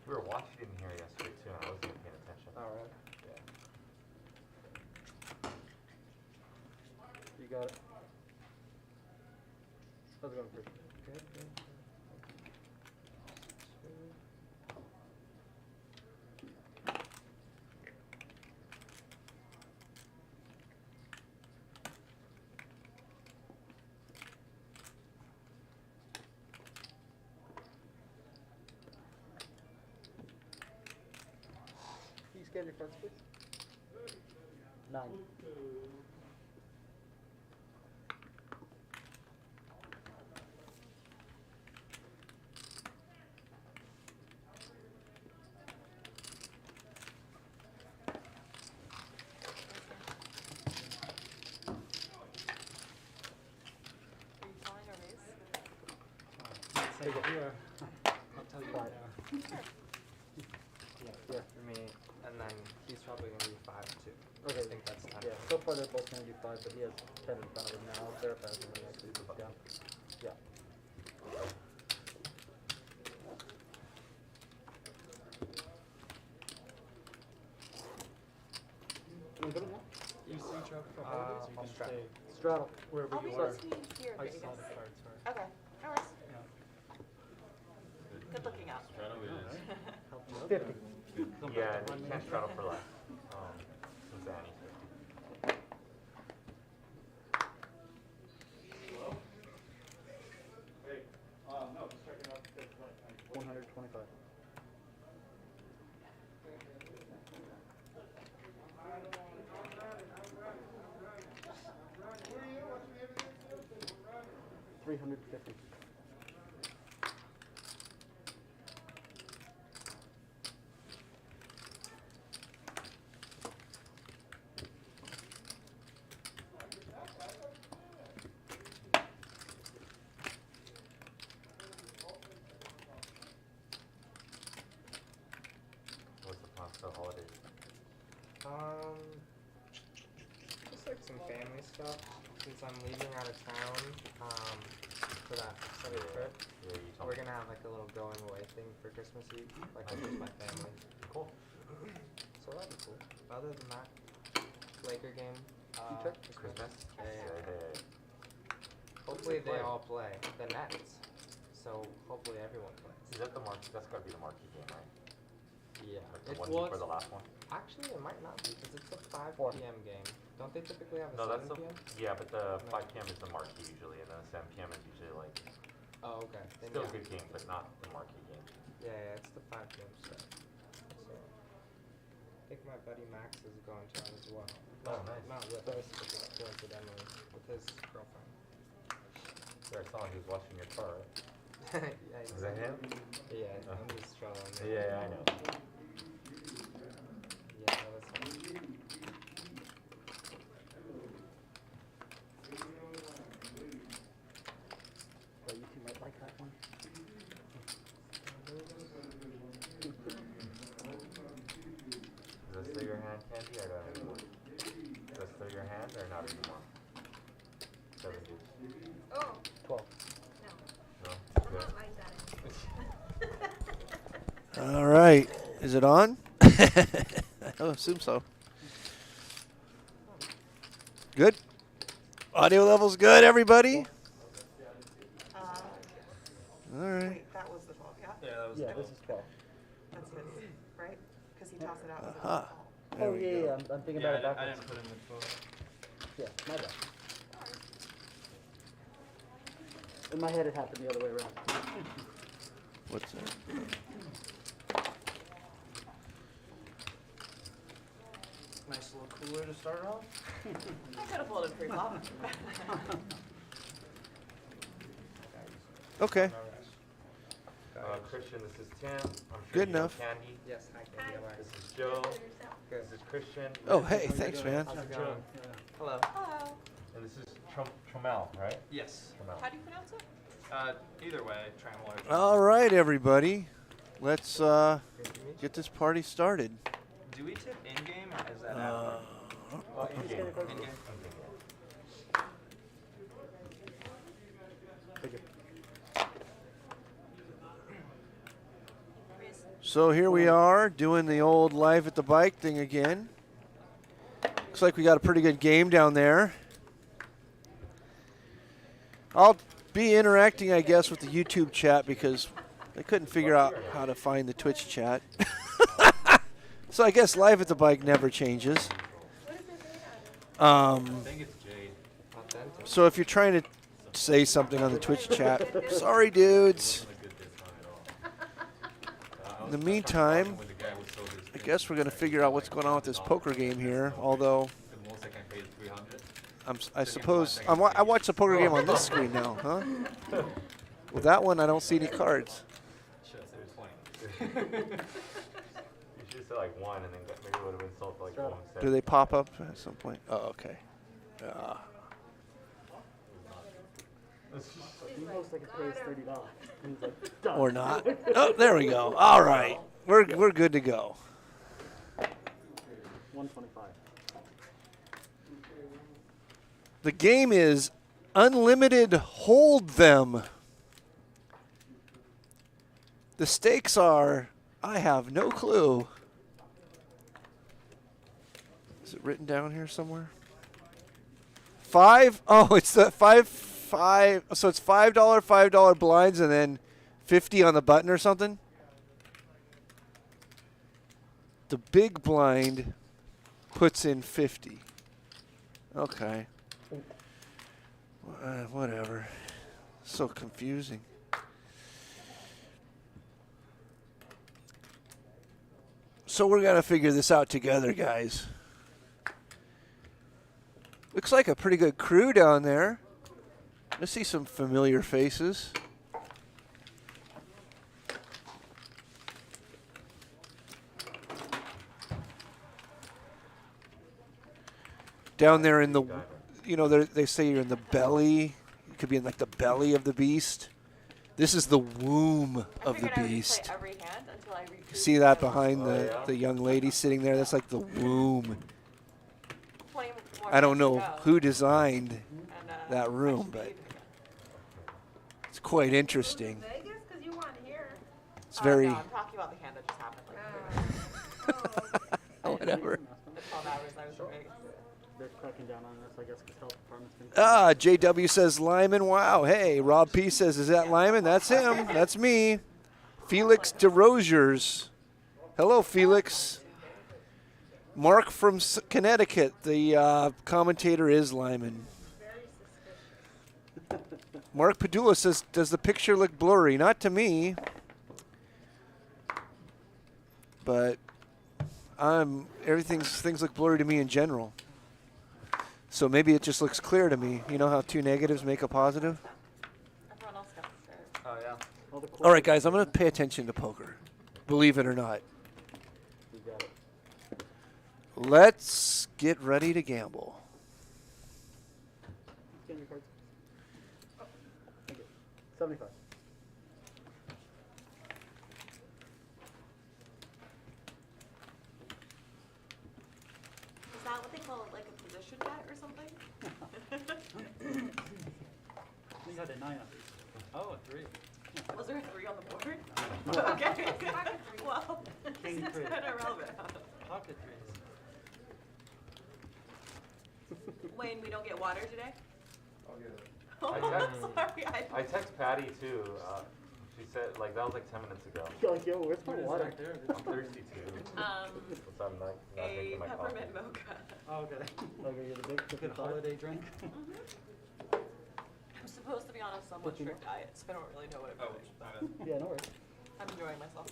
We were watching in here yesterday too, and I wasn't even paying attention. All right. Yeah. You got it. How's it going, Chris? Good, good. Can you scan your fronts, please? 9. Take it here. I'll tell you right now. Yeah. For me, and then he's probably going to be 5 too. Okay. I think that's 10. Yeah, so far they're both going to do 5, but he has 10 in front of him now. They're faster than actually. Yeah. You want to go now? You see Chuck for I'll holidays, or you can strap. stay Straddle. wherever I'll be you are. listening here I for you saw guys. the card, sorry. Okay, no worries. Yeah. Good looking out. Straddle is. 50. Yeah, you can't straddle for less. Since Annie's 50. Hey, no, just checking out the 125. $350. What's the plan for the holidays? Just like some family stuff. Since I'm leaving out of town for that summer trip, Yeah, you told we're me. gonna have like a little going away thing for Christmas Eve, like with just my family. Cool. So that'd be cool. Other than that, Laker game. check? Christmas? Yeah, yeah. Hey. Hopefully they play? all play. The Nets. So hopefully everyone plays. Is that the marquee? That's gotta be the marquee game, right? Yeah. Like the It one was for the last one? actually it might not be because it's a 5 4. p.m. game. Don't they typically have a No, 7 that's the, p.m.? yeah, but the No. 5 p.m. is the marquee usually, and then the 7 p.m. is usually like, Oh, okay. Then still a yeah. good game, but not the marquee game. Yeah, it's the 5 p.m. start. So I think my buddy Max is going to that as well. Oh, nice. Not with us, but just coincidentally with his girlfriend. There's someone who's washing your car, right? Yeah, Is that him? Yeah, Oh. I'm just trolling. Yeah, I know. Yeah, that was him. Oh, you two might like that one. Is this still your hand, Candy, or not anymore? Is this still your hand, or not anymore? 7 dudes. Oh, 12. no. No? I'm Good. not like that. All right. Is it on? I assume so. Good? Audio level's good, everybody? All right. Wait, that was the 12, yeah? Yeah, that was Yeah, this is 12. That's his, right? Because he tossed it out. Aha. There Oh, we yeah, go. yeah, I'm thinking Yeah, about it I backwards. didn't put in the 12. Yeah, my bad. In my head, it happened the other way around. What's that? Nice little cooler to start off. I could have pulled it pretty well. Okay. Christian, this is Tim. I'm sure Good you know enough. Candy. Yes, hi, Candy. How are This you? is Joe. Good. This is Christian. Oh, hey, thanks, man. How's it Joe. going? Hello. Hello. And this is Tromel, right? Yes. Tromel. How do you pronounce it? Either way, Tramler. All right, everybody. Let's Good to meet you. get this party started. Do we tip in-game, or is that out? Oh, in-game. In-game? Figure. So here we are doing the old live at the bike thing again. Looks like we got a pretty good game down there. I'll be interacting, I guess, with the YouTube chat because I couldn't figure out how to find the Twitch chat. So I guess live at the bike never changes. I think it's Jade. Authentic. So if you're trying to say something on the Twitch chat, sorry, dudes. In the meantime, I guess we're going to figure out what's going on with this poker game here, although The most I can pay is 300. I suppose I watch the poker game on this screen now, huh? Well, that one, I don't see any cards. Should have said 20. You should have said like 1 and then maybe it would have been sold for like 1 cent. Do they pop up at some point? Oh, okay. He looks like it pays $30. He's like, done. Or not. Oh, there we go. All right. We're good to go. 125. The game is Unlimited Hold Them. The stakes are, I have no clue. Is it written down here somewhere? 5? Oh, it's the 5. So it's $5 blinds and then 50 on the button or something. The big blind puts in 50. Okay. Whatever. So confusing. So we're going to figure this out together, guys. Looks like a pretty good crew down there. I see some familiar faces. Down there in the, you know, they say you're in the belly. You could be in like the belly of the beast. This is the womb of the beast. Every hand until I reach See that behind the young lady sitting there? That's like the womb. 20 more I don't minutes know to go. who designed And, that room, I should be but leaving again. it's quite interesting. Vegas? Because you weren't here. It's very, No, I'm talking about the hand that just happened. Like, whatever. the 12 hours I was in Vegas. They're cracking down on this, I guess, because health department's been. JW says Lyman. Wow. Hey, Rob P says, is that Lyman? That's him. That's me. Felix DeRosiers. Hello, Felix. Mark from Connecticut. The commentator is Lyman. Mark Padula says, does the picture look blurry? Not to me. But things look blurry to me in general. So maybe it just looks clear to me. You know how 2 negatives make a positive? Everyone else got scared. Oh, yeah. All right, guys, I'm going to pay attention to poker. Believe it or not. We got it. Let's get ready to gamble. Scan your cards. Oh, thank you. 75. Is that what they call like a position bet or something? You got a 9 on these. Oh, a 3. Was there a 3 on the board? Okay. Well, King it's three. kind of irrelevant. Pocket 3s. Wayne, we don't get water today? I'll get it. Oh, text- sorry. I text Patty too. She said like that was like 10 minutes ago. You're like, yo, where's my water? I'm thirsty too. So I'm not A drinking my coffee. peppermint mocha. Oh, okay. Okay, you're the big Good 55. holiday drink. I'm supposed to be on a somewhat strict diet, so I don't really know what I'm doing. Yeah, no worries. I'm enjoying myself.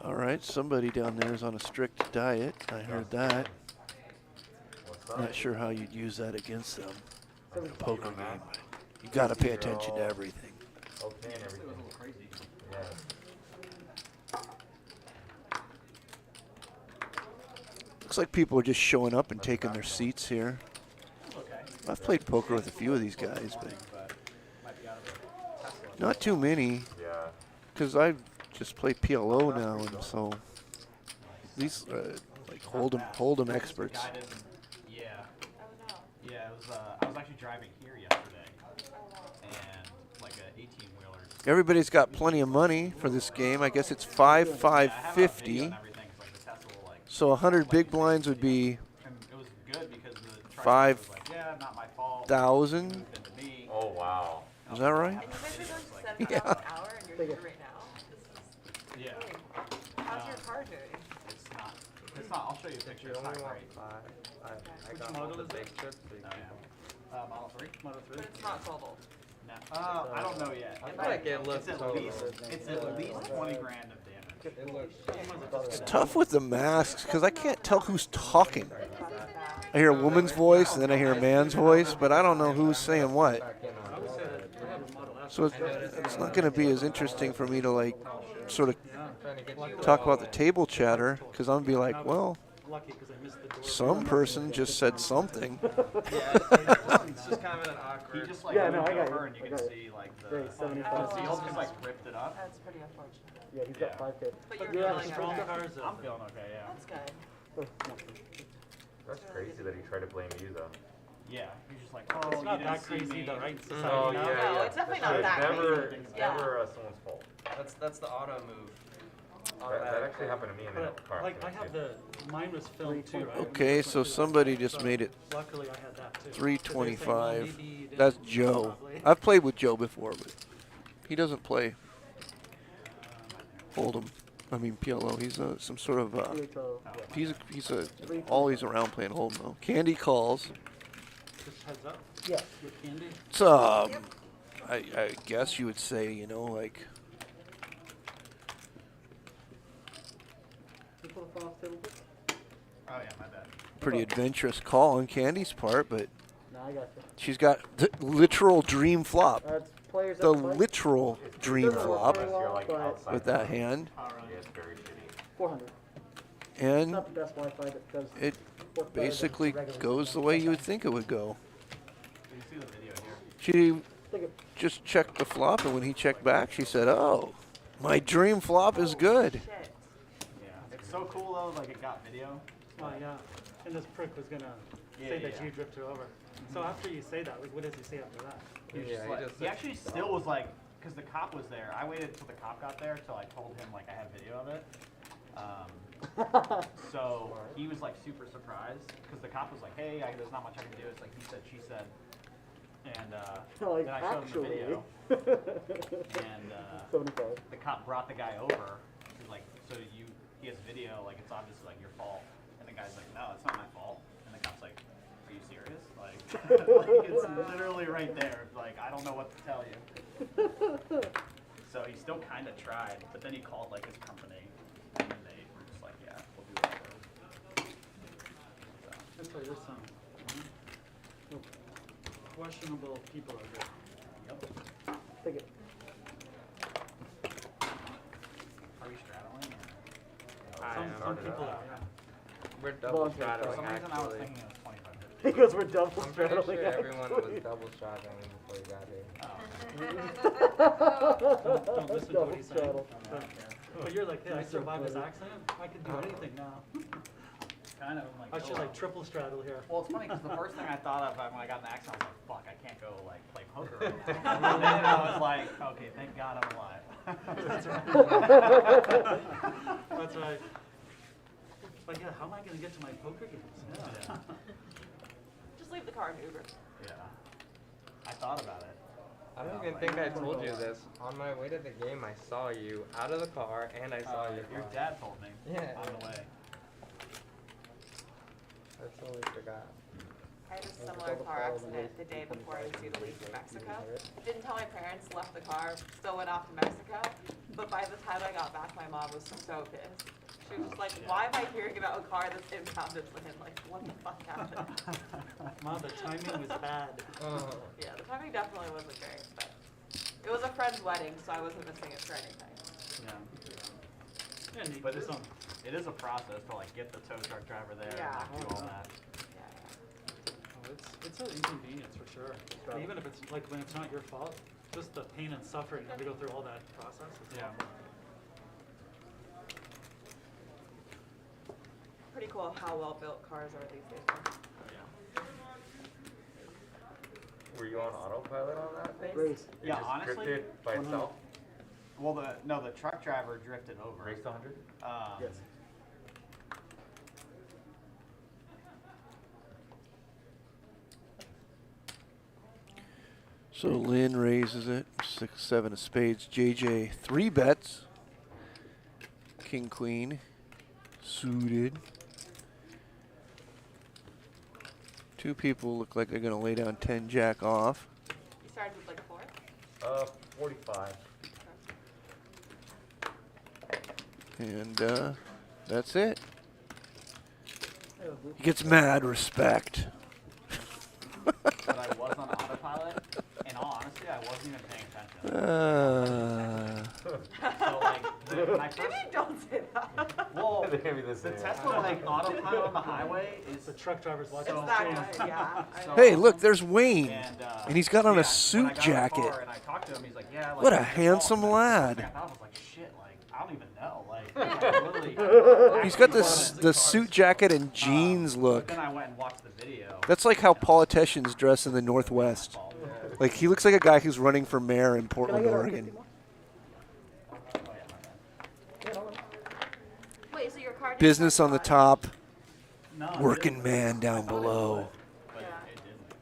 All right, somebody down there is on a strict diet. I heard that. What's up? Not sure how you'd use that against them in a 75. poker game. You got to pay attention to everything. Okay and everything. Crazy. Yeah. Looks like people are just showing up and taking their seats here. Okay. I've played poker with a few of these guys, but But might be out of it. Tesla. not too many. Yeah. Because I just play PLO now, and so these like hold'em experts. The guy didn't- Yeah. Oh no. Yeah, it was, I was actually driving here yesterday, and like a 18-wheeler Everybody's got plenty of money for this game. I guess it's 5, Yeah, I have a video 550. and everything, 'cause, like, the Tesla will, like, So 100 big blinds would be and it was good because the truck 5 was like, yeah, not my fault. 1,000. Moved into me. Oh wow. Is that right? And you guys are going Like, 70 miles an hour and you're here right now? This Yeah. is really, how's your car doing? It's not. It's not. I'll show you a If picture. you It's not only want great. 5, I Which got all model the is big it? trips. So you Oh, can yeah. Model 3? Model 3? But it's not total. No. I don't know yet. I It's feel like it looks it's at total. least, it's at least 20 grand of damage. It looks. It's tough with the masks because I can't tell who's talking. It's not that bad. I hear a woman's voice and then I hear a man's voice, but I don't know who's saying what. Back in on it. So it's not going to be as interesting for me to like sort of Trying to get you talk about the table chatter because I'm going to be like, well, Lucky because I missed the door. some person just said something. Yeah, it's just kind of an awkward. He just like Yeah, no, moved I got over you. and you I can got see like the. Hey, 75. He also just like ripped it up. That's pretty unfortunate. Yeah, he's got 5K. But you're Yeah, feeling strong okay. cars. I'm feeling okay. Yeah. That's good. That's crazy that he tried to blame you though. Yeah. He's just like, oh, It's you not didn't that see crazy, me. though, right? Oh Society yeah, now? No, yeah. it's definitely So not it's that never, crazy. it's Yeah. never someone's fault. That's the auto move. That actually happened to me in a But car like I accident, have too. the mine was filmed too, right? Okay, so somebody just made it Luckily I had that too. 325. That's Joe. I've played with Joe before, but he doesn't play Hold'em. I mean PLO. He's some sort of he's always around playing Hold'em though. Candy calls. Just heads up. Yeah. With candy. It's I guess you would say, you know, like Can you pull the phone off the table, please? Oh yeah, my bad. pretty adventurous call on Candy's part, but No, I got you. she's got the literal dream flop. That's players The that play. literal dream Doesn't work flop very Unless you're well, like but outside. with that hand. All right. Yeah, it's very shitty. 400. It's And not the best Wi-Fi, but it does it work better than basically regular goes the way you would think it would go. You can see the video here. She Take it. just checked the flop, and when he checked back, she said, "Oh, my dream flop is good." Shit. Yeah. It's so cool though. Like it got video. Oh yeah. And this prick was gonna Yeah, say that yeah. you dripped her over. So after you say that, like, what does he say after that? He was Yeah, just he like, just he said- actually still was like, because the cop was there. I waited till the cop got there till I told him like I had video of it. So he was like super surprised because the cop was like, "Hey, there's not much I can do." It's like he said, she said, and Like, then I showed him the actually. video, and 75. the cop brought the guy over. He's like, "So he has video. Like it's obviously like your fault." And the guy's like, "No, it's not my fault." And the cop's like, "Are you serious? Like, like it's literally right there. Like I don't know what to tell you." So he still kind of tried, but then he called like his company, and then they were just like, "Yeah, we'll do whatever." So, That's why there's some questionable people out there. yep. Take it. Are we straddling? I Some am. people are, yeah. We're double Volunteer. For straddling some reason, I was actually. thinking it was 25. Because we're double I'm pretty straddling. sure everyone was actually. double straddling before you got here. Don't listen to what he's saying. Oh, But, but you're like, hey, I survived this accident. I can do anything now. Kind of. I'm like, I should oh, like triple straddle here. well, it's funny because the first thing I thought of when I got in the accident, I was like, "Fuck, I can't go like play poker right now." And then I was like, "Okay, thank God I'm alive." That's right. Like, yeah, how am I going to get to my poker games? Yeah. Just leave the car and Uber. Yeah. I thought about it. I don't even think I told you this. On my way to the game, I saw you out of the car, and I saw your Your car. dad told me Yeah. on the way. I totally forgot. I had a similar car accident the day before I was due to leave for Mexico. Didn't tell my parents, left the car, still went off to Mexico. But by the time I got back, my mom was so pissed. She was just like, "Why am I hearing about a car that's impounded?" And like, what the fuck happened? Mom, the timing was bad. Oh. Yeah, the timing definitely wasn't great, but it was a friend's wedding, so I wasn't missing it for anything. Yeah. Yeah, neat. But Just some- it is a process to like get the tow truck driver there Yeah. and do all that. Yeah, Oh, it's an inconvenience for sure. And even if it's like when it's not your fault, just the pain and suffering that we go through all that process. It's Yeah. Pretty cool how well built cars are these days. Yeah. Were you on autopilot on that thing? Race. It Yeah, just honestly, scripted by itself? Well, the truck driver drifted over. Race to 100? Yes. So Lynn raises it. 6, 7 of spades. JJ 3 bets. King, queen, suited. 2 people look like they're going to lay down 10 jack off. You started with like 4? 45. And that's it. He gets mad respect. But I was on autopilot. In all honesty, I wasn't even paying attention. So like, when I first, Maybe don't say that. well, They're gonna be the the same. Tesla like autopilot on the highway is The truck driver's watching So- the That stream. guy, yeah. I So- know. Hey, look, there's Wayne. and he's got on a when suit I got in the jacket. car and I talked to him, he's like, yeah. Like, What a it's handsome fault. lad. I thought I was like, shit, like I don't even know, like literally. He's got the suit jacket and jeans But look. then I went and watched the video. That's like how politicians dress in the Northwest. Like, he looks like a guy who's running for mayor in Portland, Oregon. Wait, so your car didn't Business start on the on- top, No, it working didn't. man down below. But Yeah. it didn't.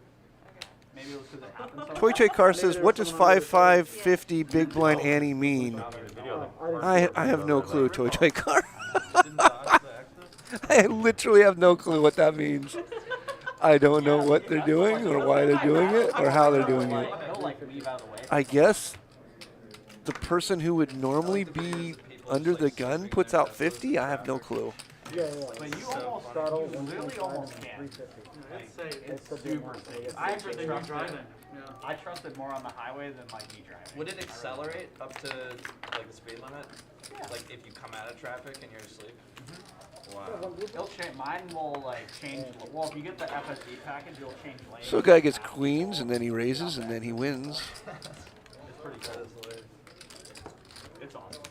Maybe it was because it happened so Toy fast. Toy Car says, what does 5.550 Big Blind Annie mean? Now there's a video that- I have no clue, Toy Toy Car. I literally have no clue what that means. I don't know what they're doing or why they're doing it or how they're doing it. He'll like weave out of the way. I guess the person who would normally be under the gun puts out 50? I have no clue. Yeah. But you almost, you really almost can. I'd say It's it's super safe. I actually think you're driving. Yeah. I trusted more on the highway than like me driving. Would it accelerate up to like the speed limit? Yeah. Like if you come out of traffic and you're asleep? Wow. It'll change. Mine will like change. Well, if you get the FSD package, it'll change lanes. So a guy gets queens and then he raises and then he wins. It's pretty cool. It's awesome.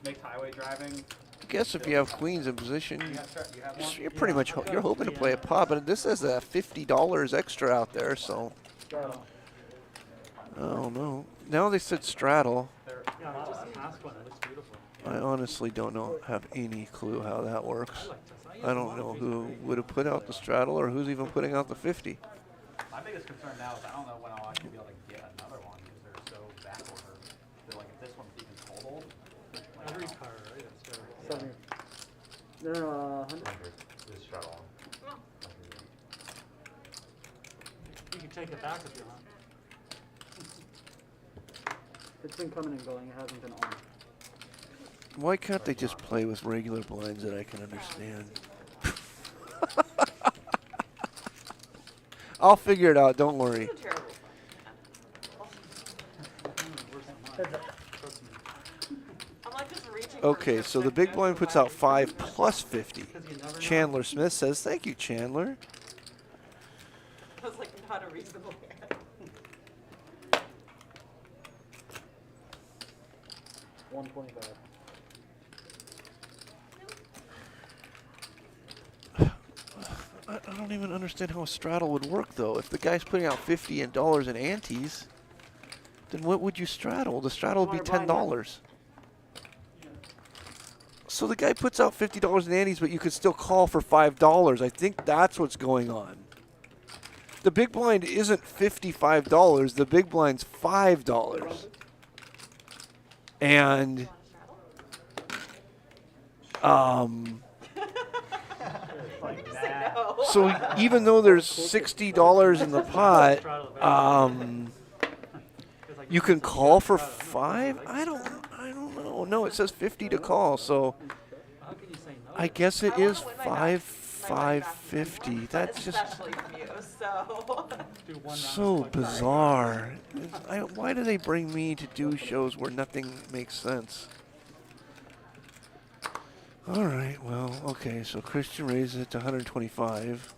Makes highway driving. I guess if you have queens in position, You have one? you're pretty much you're hoping to play a pot. But this has $50 extra out there, so I don't know. Now they said straddle. Yeah, just ask one. It looks beautiful. I honestly don't have any clue how that works. I like this. I don't know who would have put out the straddle or who's even putting out the 50. My biggest concern now is I don't know when I'll actually be able to get another one because they're so back ordered. They're like if this one's even totaled. Like, Every I don't- car, right? It's got- 70. No, 100. 100. Just straddle on. You can take it back if you want. It's been coming and going. It hasn't been on. Why can't they just play with regular blinds that I can understand? I'll figure it out, don't worry. It's a terrible Worse than mine. Trust me. I'm like just reaching. Okay, so the big blind puts out 5 plus 50. Because you never know. Chandler Smith says, thank you, Chandler. I was like not a reasonable man. $125. I don't even understand how a straddle would work, though. If the guy's putting out 50 in dollars in antes, then what would you straddle? The straddle would be $10. So the guy puts out $50 in antes, but you could still call for $5. I think that's what's going on. The big blind isn't $55. The big blind's $5. And Like Say that. no. so even though there's $60 in the pot, you can call for 5? I don't know. No, it says 50 to call, so How can you say no? I guess it I wanna is win my back- my money back from 550. you, That's just especially from you. So Do one round so of like that. bizarre. Why do they bring me to do shows where nothing makes sense? All right, well, okay, so Christian raises it to 125.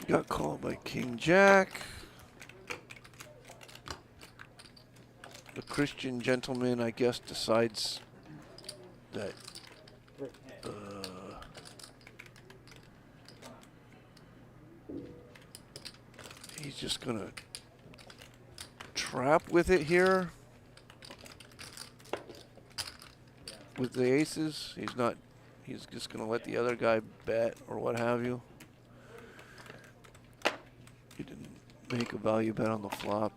Got called by King Jack. The Christian gentleman, I guess, decides that he's just going to trap with it here. With the aces, he's just going to let the other guy bet or what have you. He didn't make a value bet on the flop.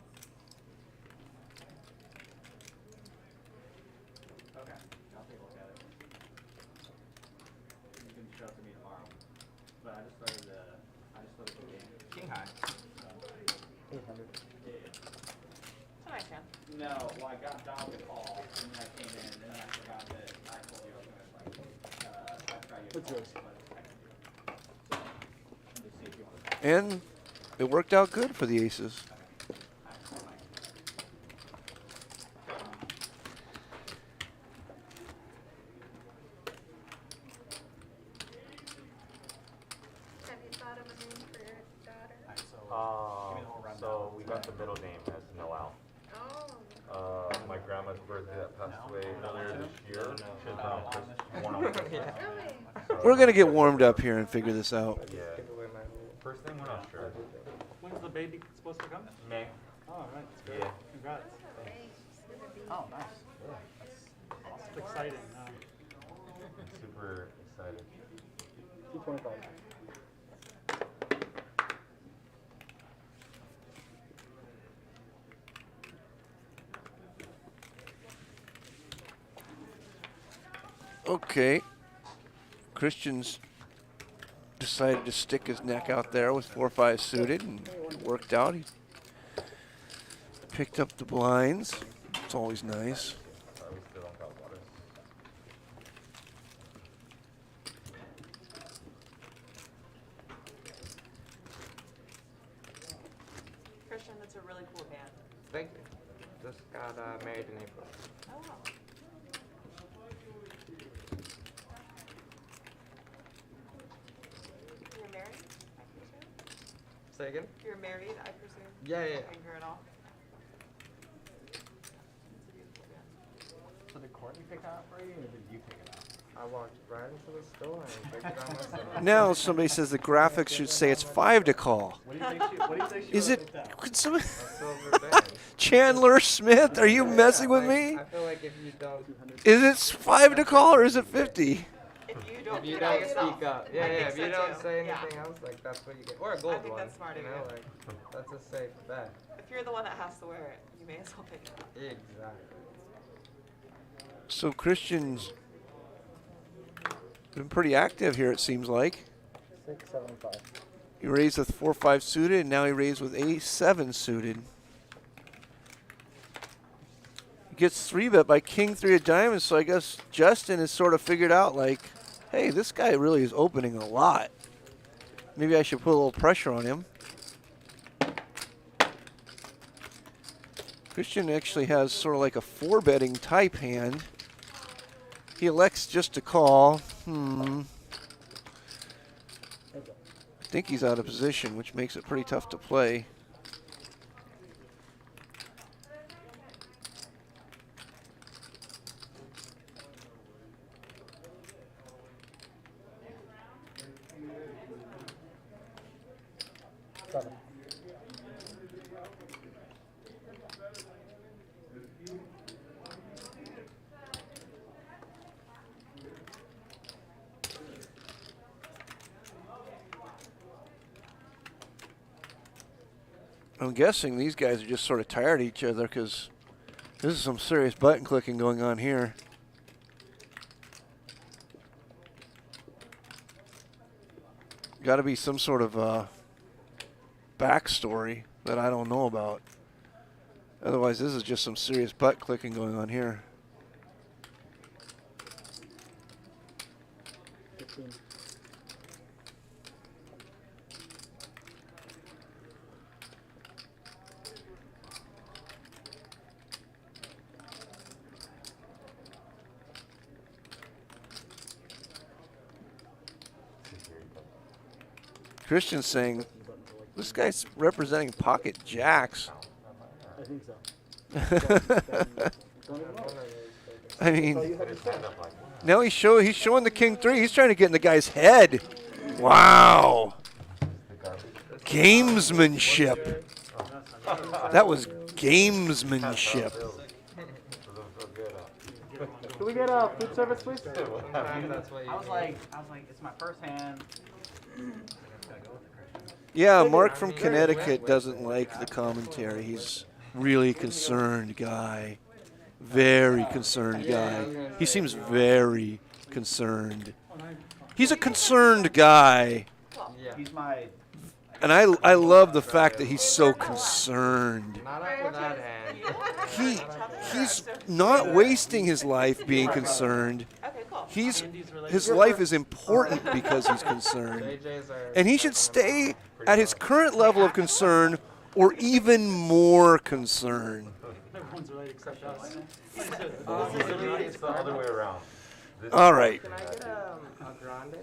Okay, I'll take a look at it. You can show it to me tomorrow. But I just started the game. King high. 800. It's a nice hand. No, well, I got down to call, and then I came in, and then I forgot that I told you I was gonna I forgot you. What's yours? Just see if you want to. And it worked out good for the aces. Have you thought of a name for your daughter? So we got the middle name as Noel. Oh. My grandma's birthday that passed away earlier this year. She's been on Really? We're going to get warmed up here and figure this out. Yeah. First thing, we're not sure. When's the baby supposed to come? May. Oh, all right, that's great. Yeah. Congrats. Oh, nice. It's exciting. Super excited. 225. Okay. Christian's decided to stick his neck out there with 4-5 suited, and it worked out. He picked up the blinds. It's always nice. We still don't got water. Christian, that's a really cool band. Thank you. Just got married in April. Oh, wow. You're married, I presume? Say again? You're married, I presume? Yeah, yeah. No finger at all? It's a beautiful band. So did Courtney pick that up for you, or did you pick it up? I walked right into the store and picked it on myself. Now somebody says the graphics should say it's 5 to call. What do you think she Is would've it picked up? could somebody, A silver band. Chandler Smith? Are you messing with me? I feel like if you don't, Is it 5 to call or is it 50? If you don't, if you pick don't it yourself. speak up, yeah, I yeah. think If you so don't too. say Yeah. anything else, like that's what you get. Or a gold think one. that's smart of you you. know, like that's a safe bet. If you're the one that has to wear it, you may as well pick it up. Exactly. So Christian's been pretty active here, it seems like. 675. He raised with 4-5 suited, and now he raised with 8-7 suited. He gets 3-bet by King 3 of diamonds, so I guess Justin has sort of figured out, like, hey, this guy really is opening a lot. Maybe I should put a little pressure on him. Christian actually has sort of like a 4-betting type hand. He elects just to call. I think he's out of position, which makes it pretty tough to play. I'm guessing these guys are just sort of tired of each other because this is some serious button clicking going on here. Got to be some sort of backstory that I don't know about. Otherwise, this is just some serious butt clicking going on here. 15. Christian's saying this guy's representing pocket jacks. I think so. I mean, Put his hand up like, now he's showing the king 3. He's trying to get in the guy's head. Wow. the garbage. Gamesmanship. That was gamesmanship. Doesn't feel good. Can we get a food service, please? What That's what you I was like, it's my first hand. Yeah, Mark from Connecticut doesn't like the commentary. He's really concerned guy. Very concerned guy. He seems very concerned. He's a concerned guy. Yeah. He's my. And I love the fact that he's so concerned. Not after that hand. He's not wasting his life being concerned. Okay, cool. His life is important because he's concerned. JJ's are. And he should stay at his current level of concern or even more concern. Everyone's right except us. It's the other way around. This All right. Can I get a grande?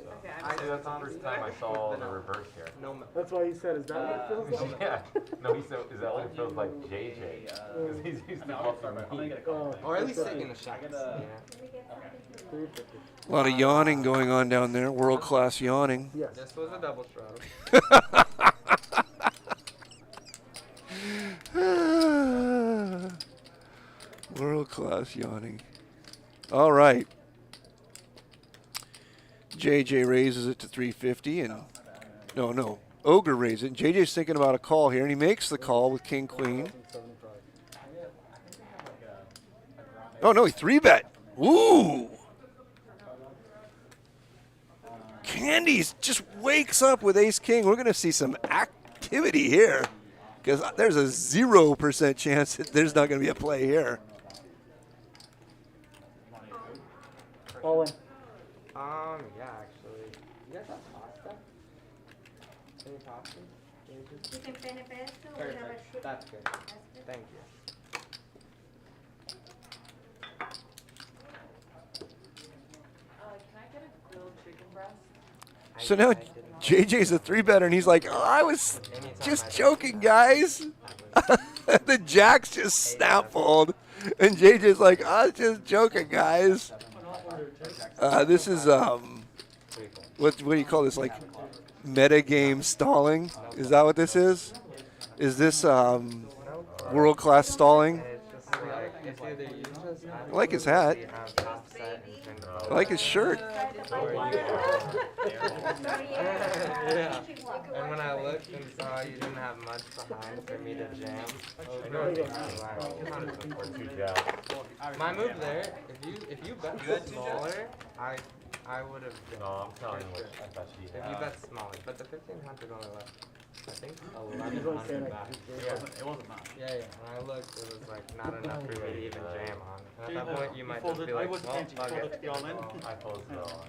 See, that's the first time I saw the reverse here. No milk. That's why he said, is that what it feels like? Yeah. No, he said, is that what it feels like, JJ? Because he's used to buffing me. Or at least taking a shot. Yeah. 350. A lot of yawning going on down there. World class yawning. Yes. This was a double throttle. World class yawning. All right. JJ raises it to 350 and no. Ogre raises it. JJ's thinking about a call here and he makes the call with King Queen. Oh no, he 3-bet. Ooh. Candies just wakes up with Ace King. We're going to see some activity here because there's a 0% chance that there's not going to be a play here. All in. Yeah, actually. You guys have pasta? Any pasta? You can penne pesto, we have a Perfect. shrimp. That's good. That's good. Thank you. Can I get a grilled chicken breast? So now JJ's a 3-better and he's like, oh, I was just joking, guys. The jacks just snap fold. And JJ's like, I was just joking, guys. This is, what do you call this, like, metagame stalling? Is that what this is? Is this world-class stalling? It's just like, if either you just I like his hat. have top set and drink the I like his shirt. Yeah. And when I looked and saw you didn't have much behind for me to jam, I know it's Or 2 jabs. my move there, if you bet smaller, I would have No, I'm telling you what I bet you if you have. bet smaller, but the 1500 only left, I think He's always saying 1100 like, back. It wasn't much. Yeah. When I looked, it was like not enough for me to even jam on. And at that point, you might just folded, be I like, was well, can't you fuck fold it. it to all in? I folded the on.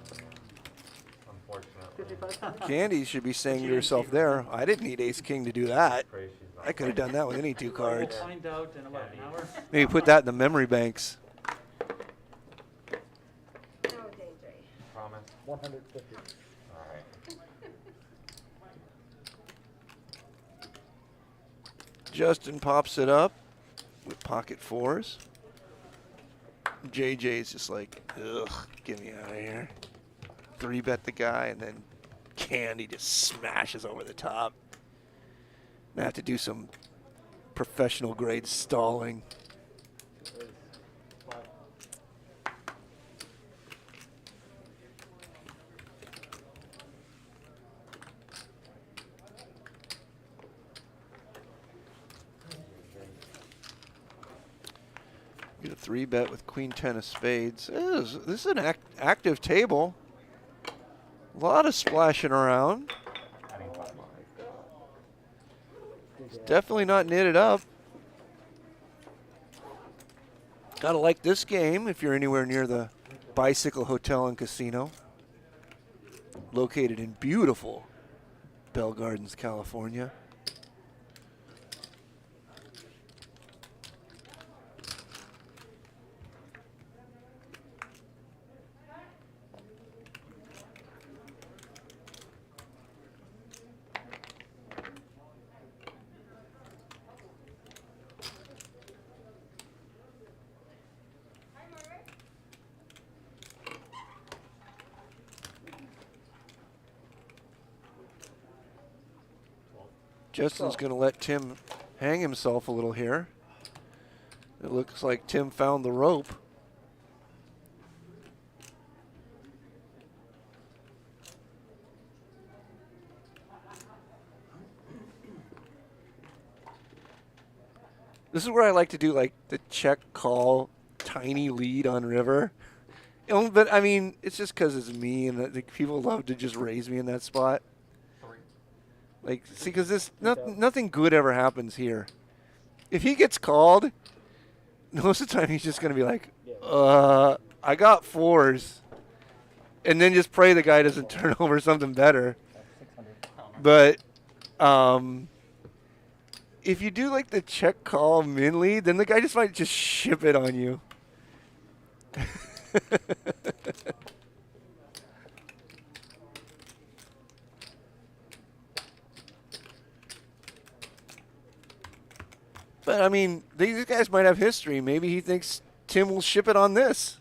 Unfortunately. Candy should be saying to herself there, I didn't need Ace King to do that. Pray she's not. I could have done that with any 2 We'll cards. find out in about an hour. Maybe put that in the memory banks. No, JJ. Promise? 150. Alright. Justin pops it up with pocket 4s. JJ's just like, ugh, get me out of here. 3-bet the guy, and then Candy just smashes over the top. I have to do some professional grade stalling. Get a 3-bet with Queen 10 of spades. This is an active table. A lot of splashing around. It's definitely not knitted up. Gotta like this game if you're anywhere near the Bicycle Hotel and Casino. Located in beautiful Bell Gardens, California. Justin's going to let Tim hang himself a little here. It looks like Tim found the rope. This is where I like to do like the check call, tiny lead on river. But I mean, it's just because it's me, and the people love to just raise me in that spot. Like, see, because this nothing good ever happens here. If he gets called, most of the time he's just going to be like, I got 4s. And then just pray the guy doesn't turn over something better. But if you do like the check call min lead, then the guy just might just ship it on you. But, I mean, these guys might have history. Maybe he thinks Tim will ship it on this.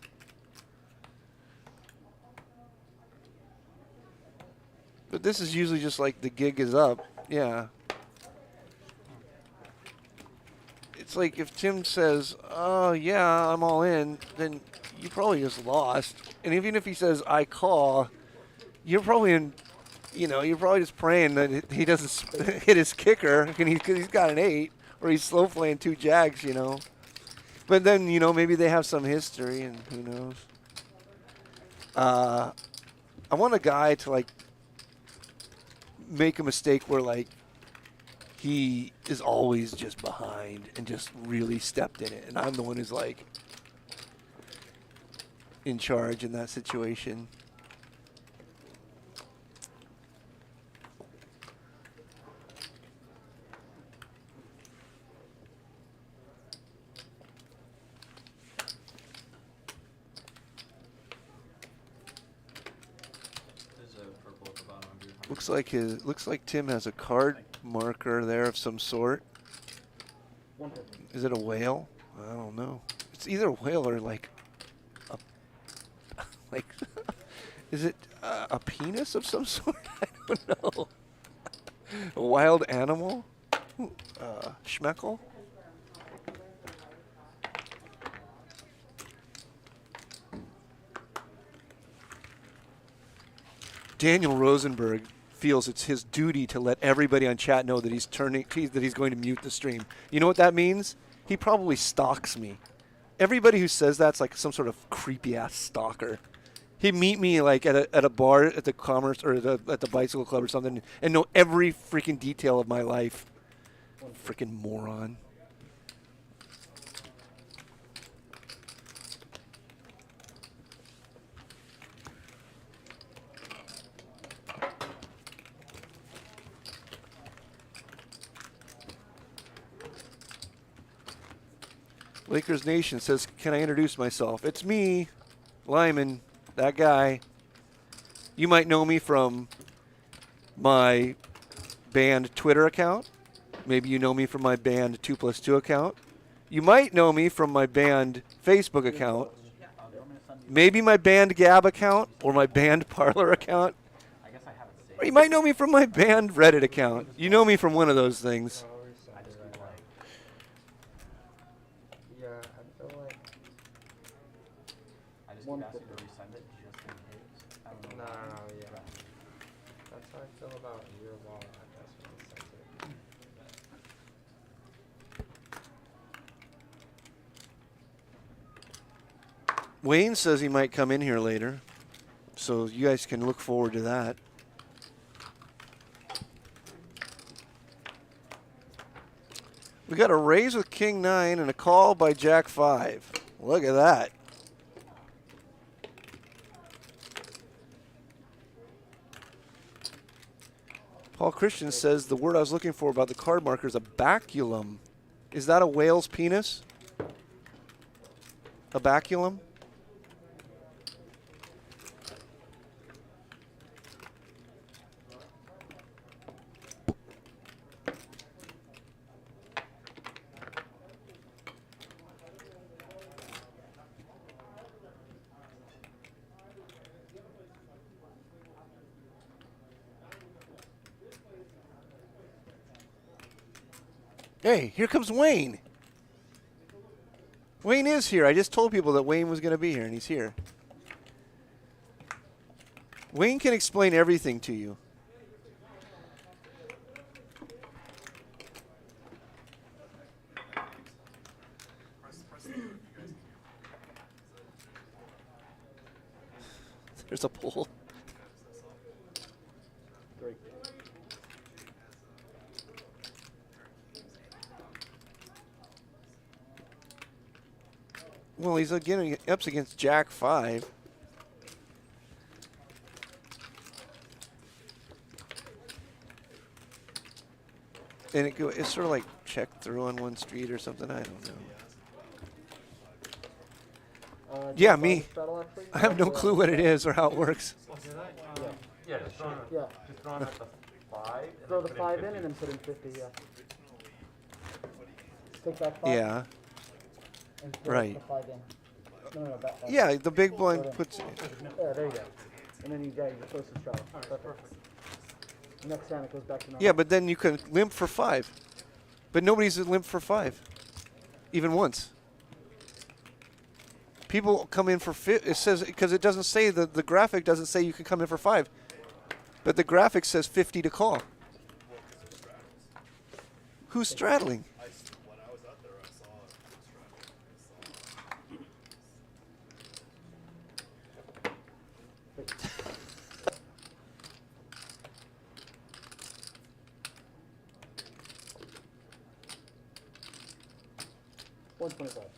But this is usually just like the gig is up. Yeah. It's like if Tim says, oh, yeah, I'm all in, then you probably just lost. And even if he says, I call, you're probably in, you're probably just praying that he doesn't hit his kicker because he's got an 8. Or he's slow playing 2 jacks, But then, maybe they have some history, and who knows. I want a guy to, like, make a mistake where, like, he is always just behind and just really stepped in it. And I'm the one who's, like, in charge in that situation. Looks like Tim has a card marker there of some sort. Is it a whale? I don't know. It's either a whale or like is it a penis of some sort? I don't know. A wild animal? Schmeckle? Daniel Rosenberg feels it's his duty to let everybody on chat know that he's going to mute the stream. You know what that means? He probably stalks me. Everybody who says that's like some sort of creepy ass stalker. He'd meet me like at a bar at the Commerce or at the Bicycle Club or something and know every freaking detail of my life. Freaking moron. Lakers Nation says, can I introduce myself? It's me, Lyman, that guy. You might know me from my band Twitter account. Maybe you know me from my band 2+2 account. You might know me from my band Facebook account. Maybe my band Gab account or my band Parlor account. Or you might know me from my band Reddit account. You know me from one of those things. One ask you to resend it just in case. I don't know. No, yeah. That's how I feel about your wallet address when you sent it. Wayne says he might come in here later, so you guys can look forward to that. We got a raise with King 9 and a call by Jack 5. Look at that. Paul Christian says the word I was looking for about the card marker is a baculum. Is that a whale's penis? A baculum? Hey, here comes Wayne. Wayne is here. I just told people that Wayne was going to be here, and he's here. Wayne can explain everything to you. There's a pool. Well, he's again up against Jack 5. And it's sort of like check through on one street or something. I don't know. Yeah, me. I have no clue what it is or how it works. Yeah, just throw it at the 5. Throw the 5 in and then put in 50, yeah. Take back 5. Yeah. And throw Right. the 5 in. No, back 5. Yeah, the big blind puts it. Yeah, there you go. And then you got your closest shot. Perfect. Next time it goes back to normal. Yeah, but then you can limp for 5. But nobody's limp for 5. Even once. People come in for it says because it doesn't say the graphic doesn't say you can come in for 5. But the graphic says 50 to call. Who's straddling? When I was out there, I saw it. $125.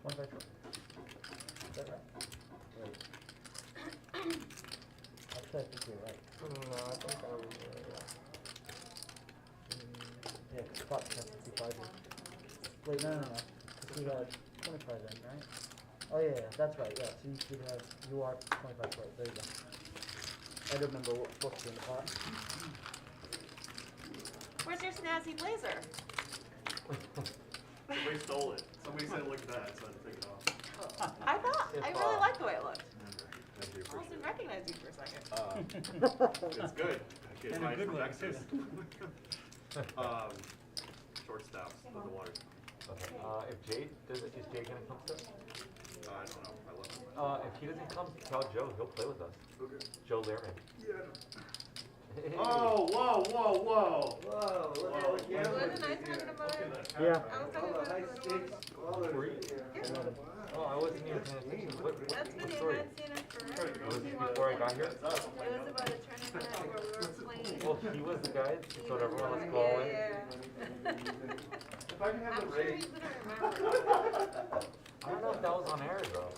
$550. Is that right? Wait. Actually, I think you're right. No, I think I was Yeah, because spot has 55 in. Wait, no. Because we had 25 in, right? Oh, yeah, that's right, yeah. So you should have, you are 25 right. There you go. I don't remember what was supposed to be in the pot. Where's your snazzy blazer? Somebody stole it. Somebody said it looked bad, so I had to take it off. I really like the way it looked. Thank you. I almost didn't recognize you for a second. It's good. Okay, In a fine good for way, Texas. Short staffs, but the water. Okay. If Jade is Jade gonna come still? I don't know. I love it. If he doesn't come, tell Joe. He'll play with us. Okay. Joe Lehrman. Yeah. Oh, whoa. Wasn't I talking about it? Yeah. I was talking about it. Were you? Oh, I wasn't even paying attention. What That's been story? I hadn't seen it forever. Was it before I got here? It was about a tournament where we were playing. Well, he was the guy that told everyone let's go all in. Yeah. If I can have I'm the sure raise. he's gonna remember. I don't know if that was on air though.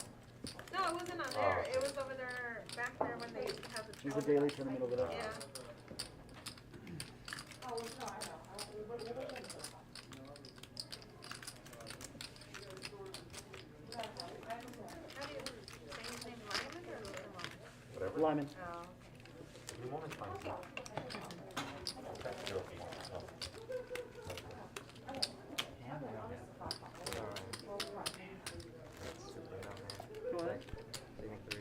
No, it wasn't on there. It was over there, back there when they used to have the There's a tournament. daily tournament over there. Yeah. How do you say his name, Lyman or Lyman? Whatever. Lyman. Oh. You won't find out. That's joking. Oh. Go ahead. Saving 3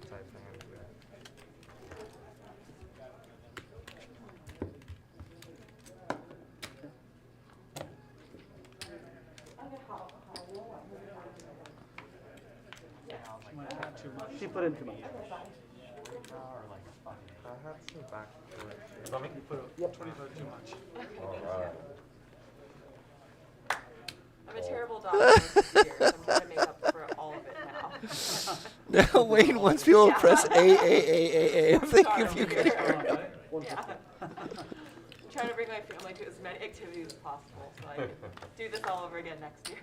type thing. Might have too much. She put in too much. Or like a fucking. I had Back to it. Tell me? You put a 25 too much. Alright. I'm a terrible dog for years. I'm trying to make up for all of it now. Now Wayne wants people to press A. I'm thinking Sorry, if you I'm could. here. Yeah. I'm trying to bring my family to as many activities as possible so I can do this all over again next year.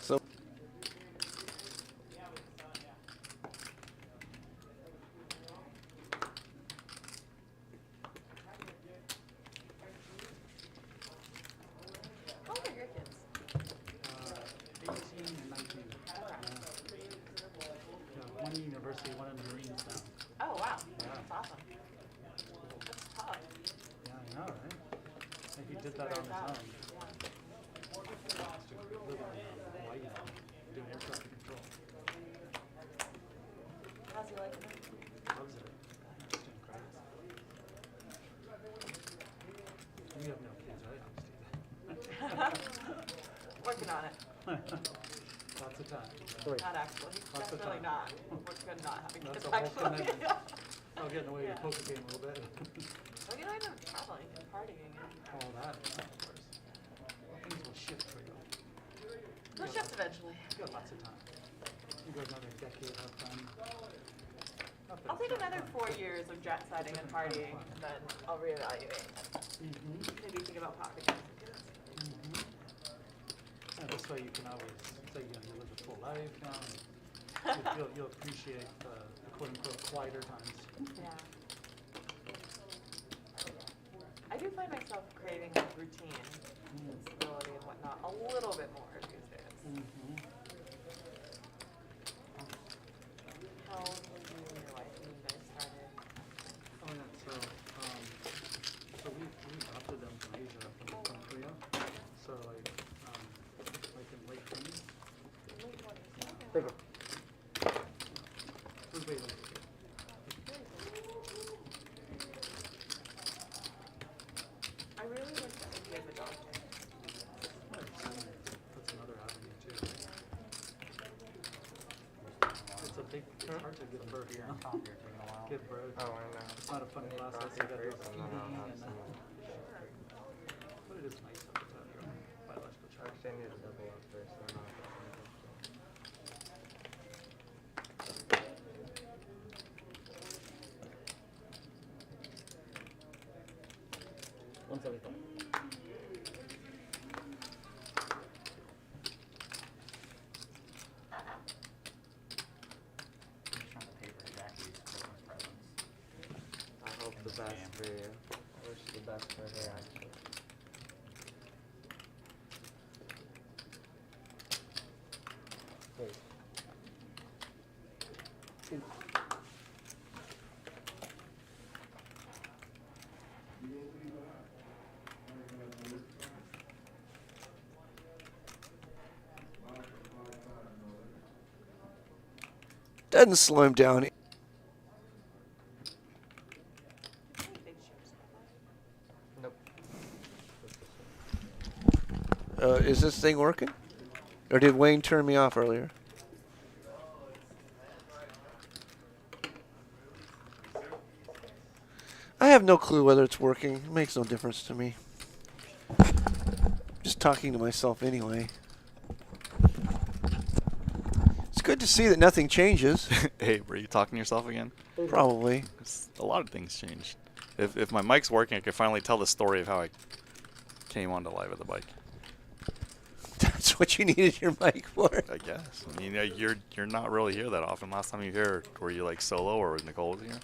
So How old are your kids? 18 and 19. One in university, one in the Marines now. Oh, wow. Yeah. That's awesome. That's tough. Yeah, I know, right? And he did that on his own. Living in Hawaii now, doing air traffic control. How's he liking it? Loves it. He's doing great. You have no kids, right? Working on it. Lots of time. Not actually. Lots of Definitely time. not. Working on not having That's kids, a whole actually. commitment. I'll get in the way of Yeah. your poker game a little bit. Well, you know, I'm traveling and partying. All that, of course. Things will shift for you. We'll shift eventually. You got lots of time. You got another decade of fun. I'll take another 4 years of jet setting and partying, and then I'll reevaluate. Maybe think about popping out some kids. And this way you can always say, you know, you live a full life now. You'll appreciate the quote unquote quieter times. Yeah. I do find myself craving like routine and stability and whatnot a little bit more these days. How old were you and your wife when you guys started? Oh yeah, so we adopted them from Asia, from Korea. So like in late teens. Bigger. Wait. I really like the idea of adopting. That's another avenue too. It's a big, it's hard to give birth, you know? Give birth. Oh, I know. It's not a fun process. You got to go feeding and but it is nice to have your own biological child. Actually, I need to double up first. So I'm not 175. Trying to pay for Jackie's Christmas presents. I hope the best for you. I wish the best for her, actually. Wait. Two. Doesn't slow him down. Any big shows? Nope. Is this thing working? Or did Wayne turn me off earlier? I have no clue whether it's working. It makes no difference to me. Just talking to myself anyway. It's good to see that nothing changes. Hey, were you talking to yourself again? Probably. A lot of things changed. If my mic's working, I can finally tell the story of how I came onto Live at the Bike. That's what you needed your mic for. I guess. I mean, you're not really here that often. Last time you were here, were you like solo or Nicole was here?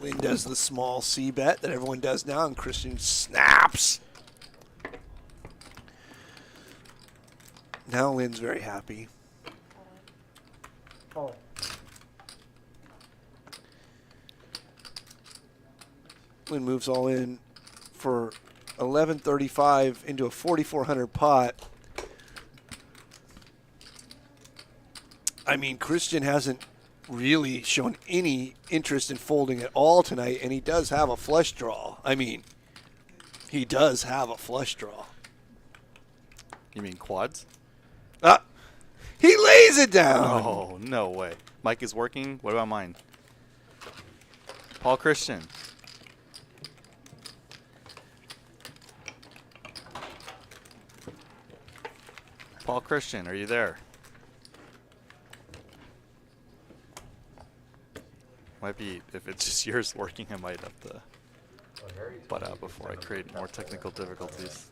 Lynn does the small C bet that everyone does now, and Christian snaps. Now Lynn's very happy. Call it. Lynn moves all in for 1135 into a 4400 pot. I mean, Christian hasn't really shown any interest in folding at all tonight, and he does have a flush draw. I mean, He does have a flush draw. You mean quads? Ah! He lays it down! Oh, no way. Mike is working. What about mine? Paul Christian. Paul Christian, are you there? Might be, if it's just yours working, I might have to butt out before I create more technical difficulties.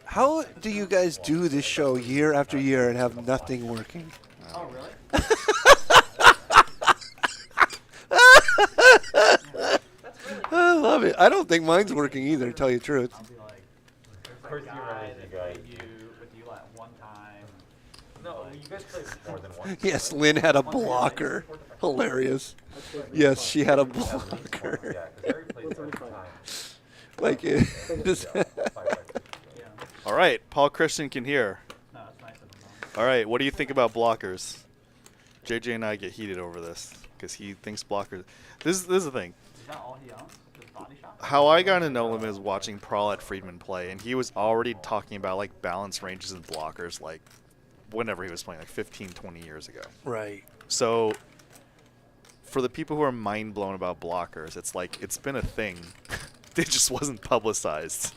How do you guys do this show year after year and have nothing working? Oh, really? I love it. I don't think mine's working either, to tell you the truth. I'll be like, Of course you realize you guys. with you like one time. No, you guys played more than once. Yes, Lynn had a blocker. Hilarious. Yes, she had a blocker. Yeah, because Harry played 30 times. Like it. Yeah. All right, Paul Christian can hear. No, it's nice of them. All right, what do you think about blockers? JJ and I get heated over this because he thinks blockers. This is the thing. Is that all he owns? His body shop? How I got to know him is watching Prahlad Friedman play, and he was already talking about like balance ranges and blockers like whenever he was playing, like 15, 20 years ago. Right. So for the people who are mind blown about blockers, it's like it's been a thing. It just wasn't publicized.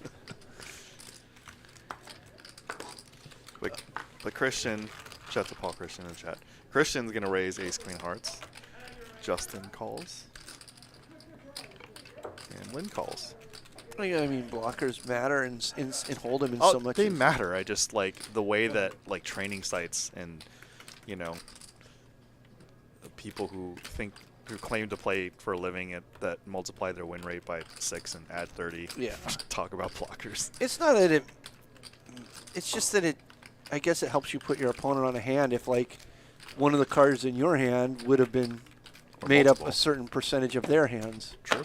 But Christian, shout out to Paul Christian in the chat. Christian's gonna raise ace queen hearts. Justin calls. And Lynn calls. I mean, blockers matter in Hold'em in Oh, so much. they matter. I just like the way that like training sites and people who claim to play for a living that multiply their win rate by 6 and add 30. Yeah. Talk about blockers. It's not that it. It's just that it. I guess it helps you put your opponent on a hand if like one of the cards in your hand would have been made up a certain percentage of their hands. True.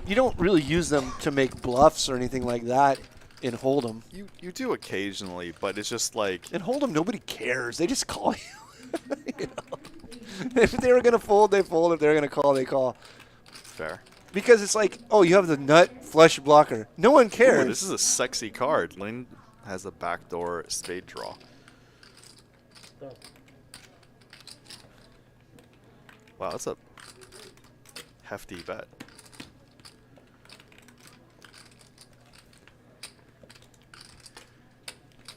You don't really use them to make bluffs or anything like that in Hold'em. You do occasionally, but it's just like In Hold'em, nobody cares. They just call you. You know? If they were going to fold, they fold. If they're going to call, they call. fair. Because it's like, oh, you have the nut flush blocker. No one cares. Ooh, this is a sexy card. Lynn has a backdoor spade draw. Wow, that's a hefty bet.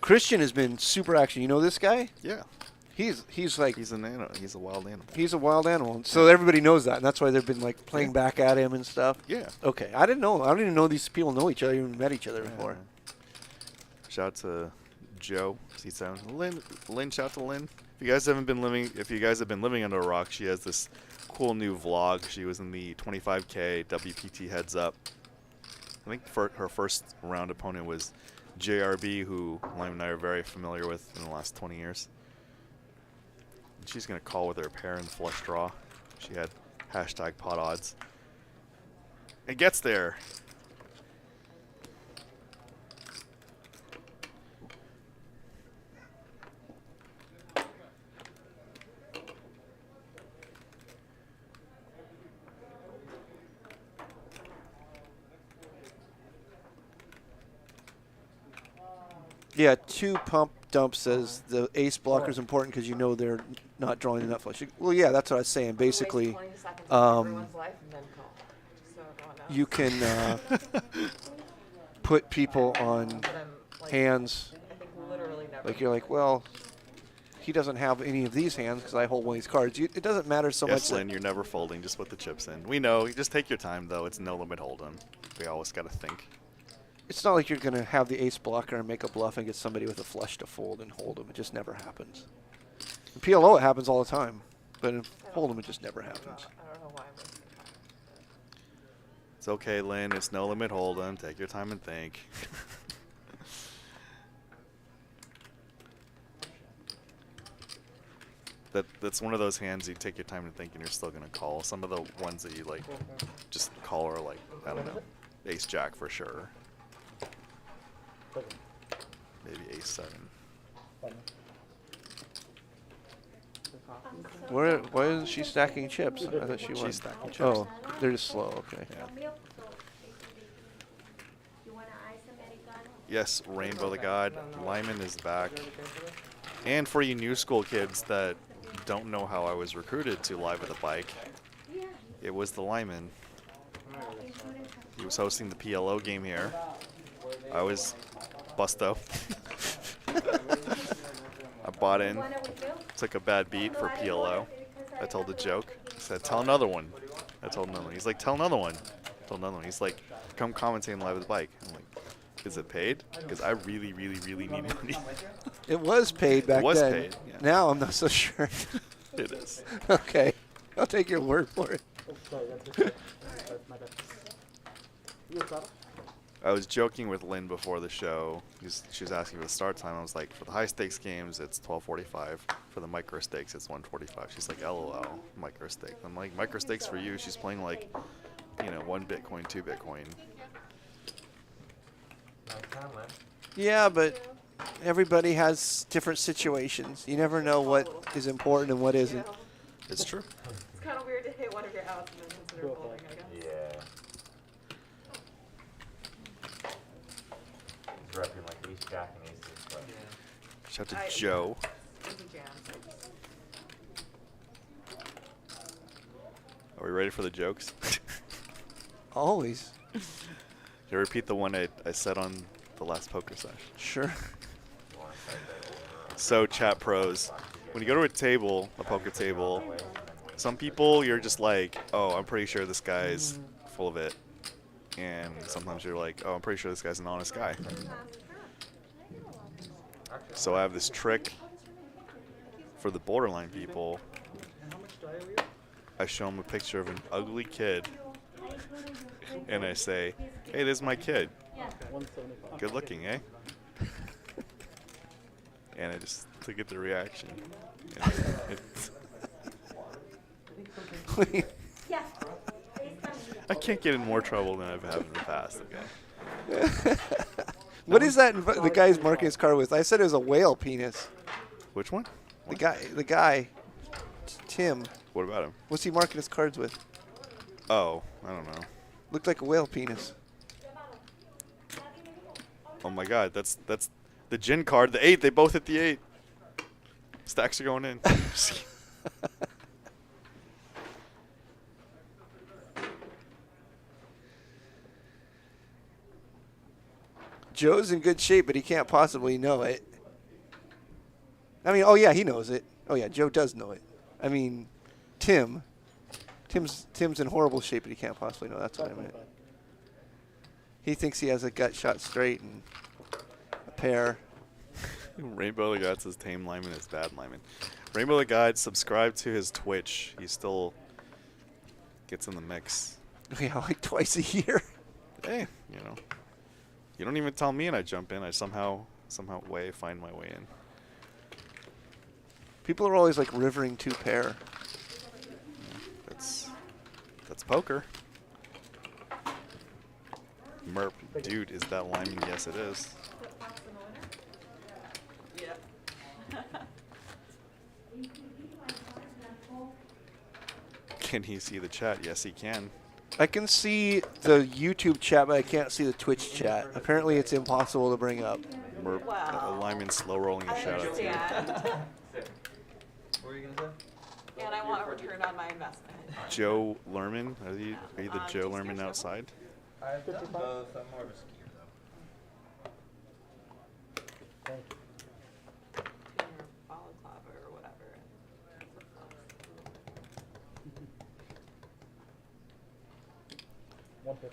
Christian has been super action. You know this guy? Yeah. He's like He's a wild animal. he's a wild animal. So everybody knows that, and that's why they've been like playing back at him and stuff. Yeah. Okay, I didn't know. I don't even know these people know each other, even met each other before. Shout out to Joe C7. Lynn, shout out to Lynn. If you guys have been living under a rock, she has this cool new vlog. She was in the 25K WPT Heads Up. I think her first round opponent was JRB, who Lime and I are very familiar with in the last 20 years. And she's going to call with her pair and flush draw. She had hashtag pot odds. It gets there. Yeah, 2 pump dump says the ace blocker is important because you know they're not drawing the nut flush. Well, yeah, that's what I was saying. Basically, you can put people on hands. Like you're like, well, he doesn't have any of these hands because I hold one of these cards. It doesn't matter so Yes, much. Lynn, you're never folding. Just put the chips in. We know. You just take your time, though. It's no limit hold'em. We always got to think. It's not like you're going to have the ace blocker and make a bluff and get somebody with a flush to fold and hold them. It just never happens. In PLO, it happens all the time. But in Hold'em, it just never happens. I don't know why I'm wasting time. It's okay, Lynn. It's no limit hold'em. Take your time and think. That's one of those hands you take your time to think and you're still going to call. Some of the ones that you like just call are like, I don't know, ace jack for sure. Maybe ace 7. Why isn't she stacking chips? I thought she was. She's stacking chips. Oh, they're just slow. Okay. Yeah. You want to Yes, Rainbow the God. Lyman is back. And for you new school kids that don't know how I was recruited to Live at the Bike, it was the Lyman. He was hosting the PLO game here. I was Busto. I bought in, took a bad beat for PLO. I told a joke. I said, tell another one. I told another one. He's like, tell another one. I told another one. He's like, come commentate on Live at the Bike. I'm like, is it paid? Because I really, really, really need money. It was paid back then. It was paid, yeah. Now I'm not so sure. It is. Okay. I'll take your word for it. Oh, sorry, that's my bad. You got it? I was joking with Lynn before the show. She was asking for the start time. I was like, for the high stakes games, it's 12:45. For the micro stakes, it's 1:45. She's like, LOL, micro stakes. I'm like, micro stakes for you? She's playing like, 1 Bitcoin, 2 Bitcoin. Yeah, but everybody has different situations. You never know what is important and what isn't. It's true. It's kind of weird to hit one of your outs and then consider folding, I guess. Yeah. He's repping like ace jack and aces, but Shout out to Joe. It's a jam, so I just- Are we ready for the jokes? Always. You repeat the one I said on the last poker session. Sure. So, chat pros, when you go to a poker table, some people you're just like, oh, I'm pretty sure this guy's full of it. And sometimes you're like, oh, I'm pretty sure this guy's an honest guy. So I have this trick for the borderline people. I show them a picture of an ugly kid, and I say, hey, this is my kid. Good looking, eh? And I just to get the reaction. I can't get in more trouble than I've had in the past, okay? What is that the guy's marking his card with? I said it was a whale penis. Which one? The guy, Tim. What about him? What's he marking his cards with? Oh, I don't know. Looked like a whale penis. Oh my god, that's the gin card, the 8, they both hit the 8. Stacks are going in. Joe's in good shape, but he can't possibly know it. I mean, oh yeah, he knows it. Oh yeah, Joe does know it. I mean, Tim's in horrible shape, but he can't possibly know. That's what I meant. He thinks he has a gut shot straight and a pair. Rainbow the God says tame Lyman is bad Lyman. Rainbow the God, subscribe to his Twitch. He still gets in the mix. Yeah, like twice a year. Hey, you don't even tell me and I jump in. I somehow find my way in. People are always like rivering 2 pair. That's poker. Merp, dude, is that Lyman? Yes, it is. Yeah. Can he see the chat? Yes, he can. I can see the YouTube chat, but I can't see the Twitch chat. Apparently, it's impossible to bring up. Merp, Wow. Lyman slow rolling a I shout out to you. understand. what were you gonna say? And I want a return on my investment. Joe Lerman, are you the Joe Lerman outside? I've done both. I'm more of a skier though. Thank you. In your follow club or whatever. $150.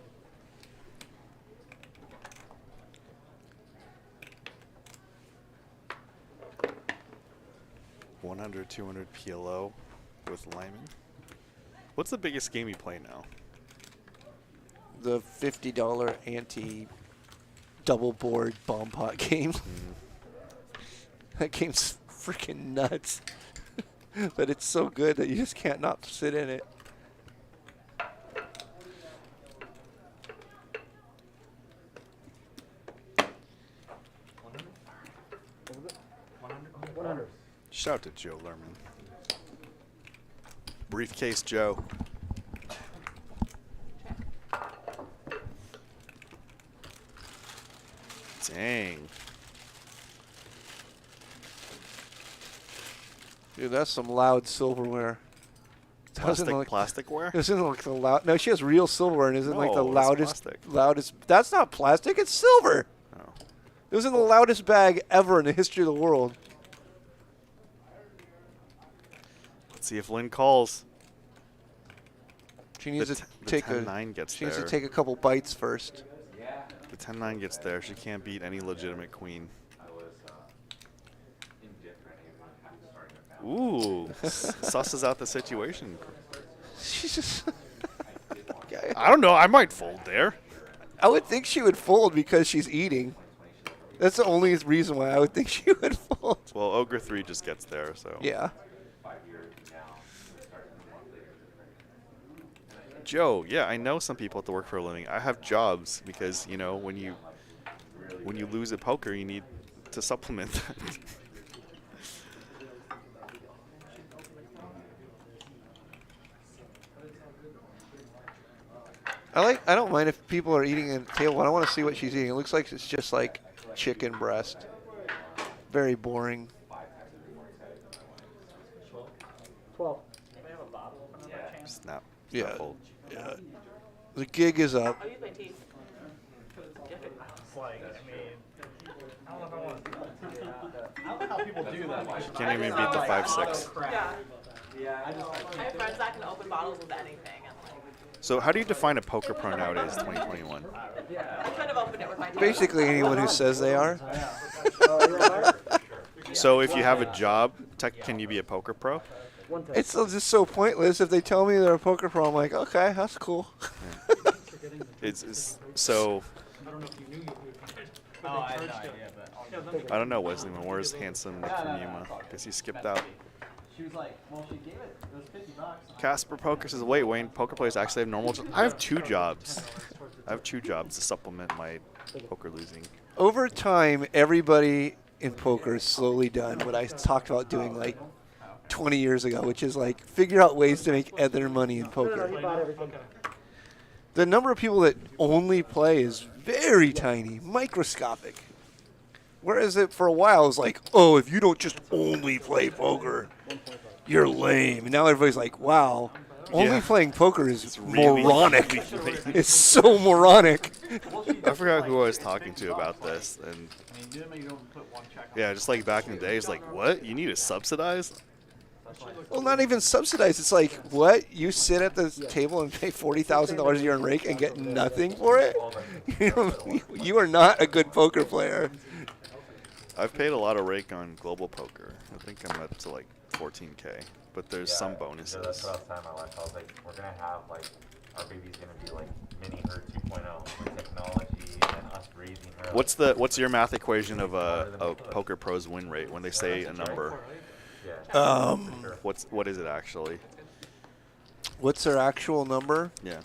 100, 200 PLO with Lyman. What's the biggest game you play now? The $50 Ante double board bomb pot game. That game's freaking nuts. But it's so good that you just can't not sit in it. What was it? 100. Shout out to Joe Lerman. Briefcase Joe. Dang. Dude, that's some loud silverware. Doesn't look- Plasticware? Isn't like the loud. No, she has real silverware and isn't like the No, it's loudest. plastic. Loudest. That's not plastic. It's silver. Oh. It was in the loudest bag ever in the history of the world. Let's see if Lynn calls. She needs The to t- the take 10-9 a. gets She needs to there. take a couple bites first. The 10-9 gets there. She can't beat any legitimate queen. Ooh, susses out the situation. She's just. I don't know. I might fold there. I would think she would fold because she's eating. That's the only reason why I would think she would fold. Well, Ogre 3 just gets there, so. Yeah. Joe, yeah, I know some people have to work for a living. I have jobs because, you know, when you lose at poker, you need to supplement that. I don't mind if people are eating at the table. I want to see what she's eating. It looks like it's just like chicken breast. Very boring. 12. Snap. Yeah. Fold. Yeah. The gig is up. I'll use my teeth. It's like, I mean, I don't know if I want to. I don't know how people do that. Can't even beat the 5-6. Yeah. I have friends that can open bottles with anything. And like, So how do you define a poker pro nowadays, 2021? I could have opened it with my teeth. Basically, anyone who says they are. So if you have a job, can you be a poker pro? It's just so pointless. If they tell me they're a poker pro, I'm like, okay, that's cool. It's so. I don't know if you knew you would find it. Oh, I had no idea, but I don't know, Wesley. Where's Handsome Nick from Yuma? Because he skipped out. she was like, well, she gave it. It was $50. Casper Poker says, wait, Wayne, poker players actually have normal jobs. I have 2 jobs. I have 2 jobs to supplement my poker losing. Over time, everybody in poker has slowly done what I talked about doing like 20 years ago, which is like figure out ways to make other money in poker. The number of people that only play is very tiny, microscopic. Whereas it for a while it was like, oh, if you don't just only play poker, you're lame. And now everybody's like, wow, only playing poker is really moronic. lame. It's so moronic. I forgot who I was talking to about this, and yeah, just like back in the day, it's like, what? You need to subsidize? Well, not even subsidized. It's like, what? You sit at the table and pay $40,000 a year in rake and get nothing for it? You are not a good poker player. I've paid a lot of rake on global poker. I think I'm up to like 14K, but there's some bonuses. That's what I was telling my wife. I was like, we're gonna have like our baby's gonna be like mini her 2.0 with technology and us raising her. What's your math equation of a poker pro's win rate when they say a number? What is it actually? What's their actual number? Yeah.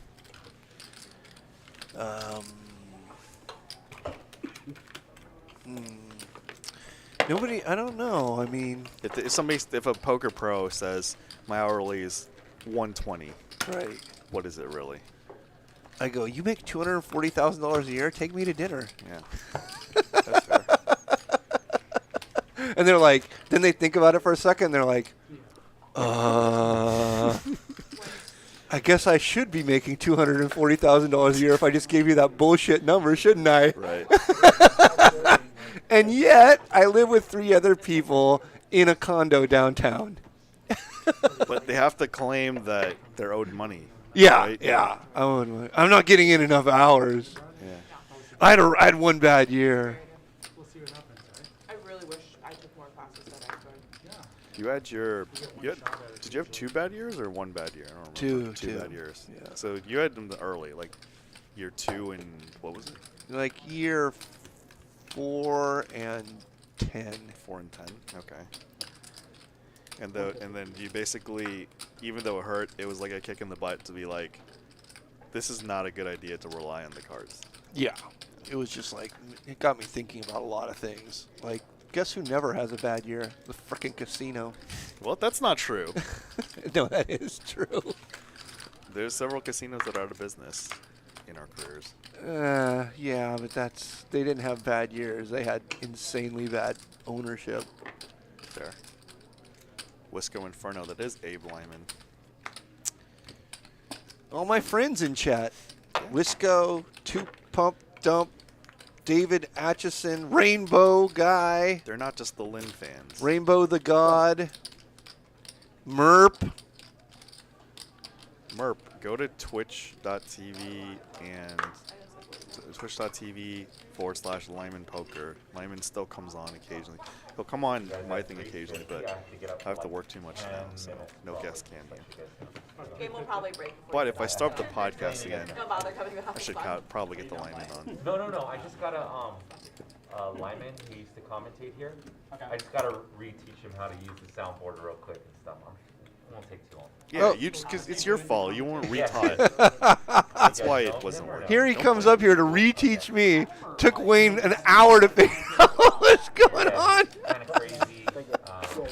Nobody, I don't know. I mean, if a poker pro says my hourly is 120, right? What is it really? I go, you make $240,000 a year. Take me to dinner. Yeah, that's fair. And they're like, then they think about it for a second. They're like, I guess I should be making $240,000 a year if I just gave you that bullshit number, shouldn't I? Right. And yet, I live with 3 other people in a condo downtown. But they have to claim that they're owed money. Yeah, right? yeah. I'm not getting in enough hours. Yeah. I had one bad year. We'll see what happens, right? I really wish I took more classes that I could. You had did you have 2 bad years or 1 bad year? I don't remember. 2 bad years. Yeah. So you had them early, like year 2 and what was it? Like year 4 and 10. 4 and 10. Okay. And then you basically, even though it hurt, it was like a kick in the butt to be like, this is not a good idea to rely on the cards. Yeah. It was just like, it got me thinking about a lot of things. Like, guess who never has a bad year? The frickin' casino. Well, that's not true. No, that is true. There's several casinos that are out of business. in our careers. Yeah, but they didn't have bad years. They had insanely bad ownership. Fair. Wisco Inferno, that is Abe Lyman. All my friends in chat. Wisco, Two Pump Dump, David Atchison, Rainbow Guy. They're not just the Lynn fans. Rainbow the God. Merp. Merp, go to twitch.tv and twitch.tv/Lyman Poker. Lyman still comes on occasionally. He'll come on my thing occasionally, but I have to work too much now, so no guest can be. Game will probably break. But if I start the podcast again, Don't bother coming to the house. I should probably get the Lyman on. No. I just got a Lyman. He used to commentate here. I just got to reteach him how to use the soundboard real quick and stuff. It won't take too long. Yeah, you just because it's your fault. You weren't retaught. That's why it wasn't working. Here he comes up here to reteach me. Took Wayne an hour to figure out what's going on. Kind of crazy.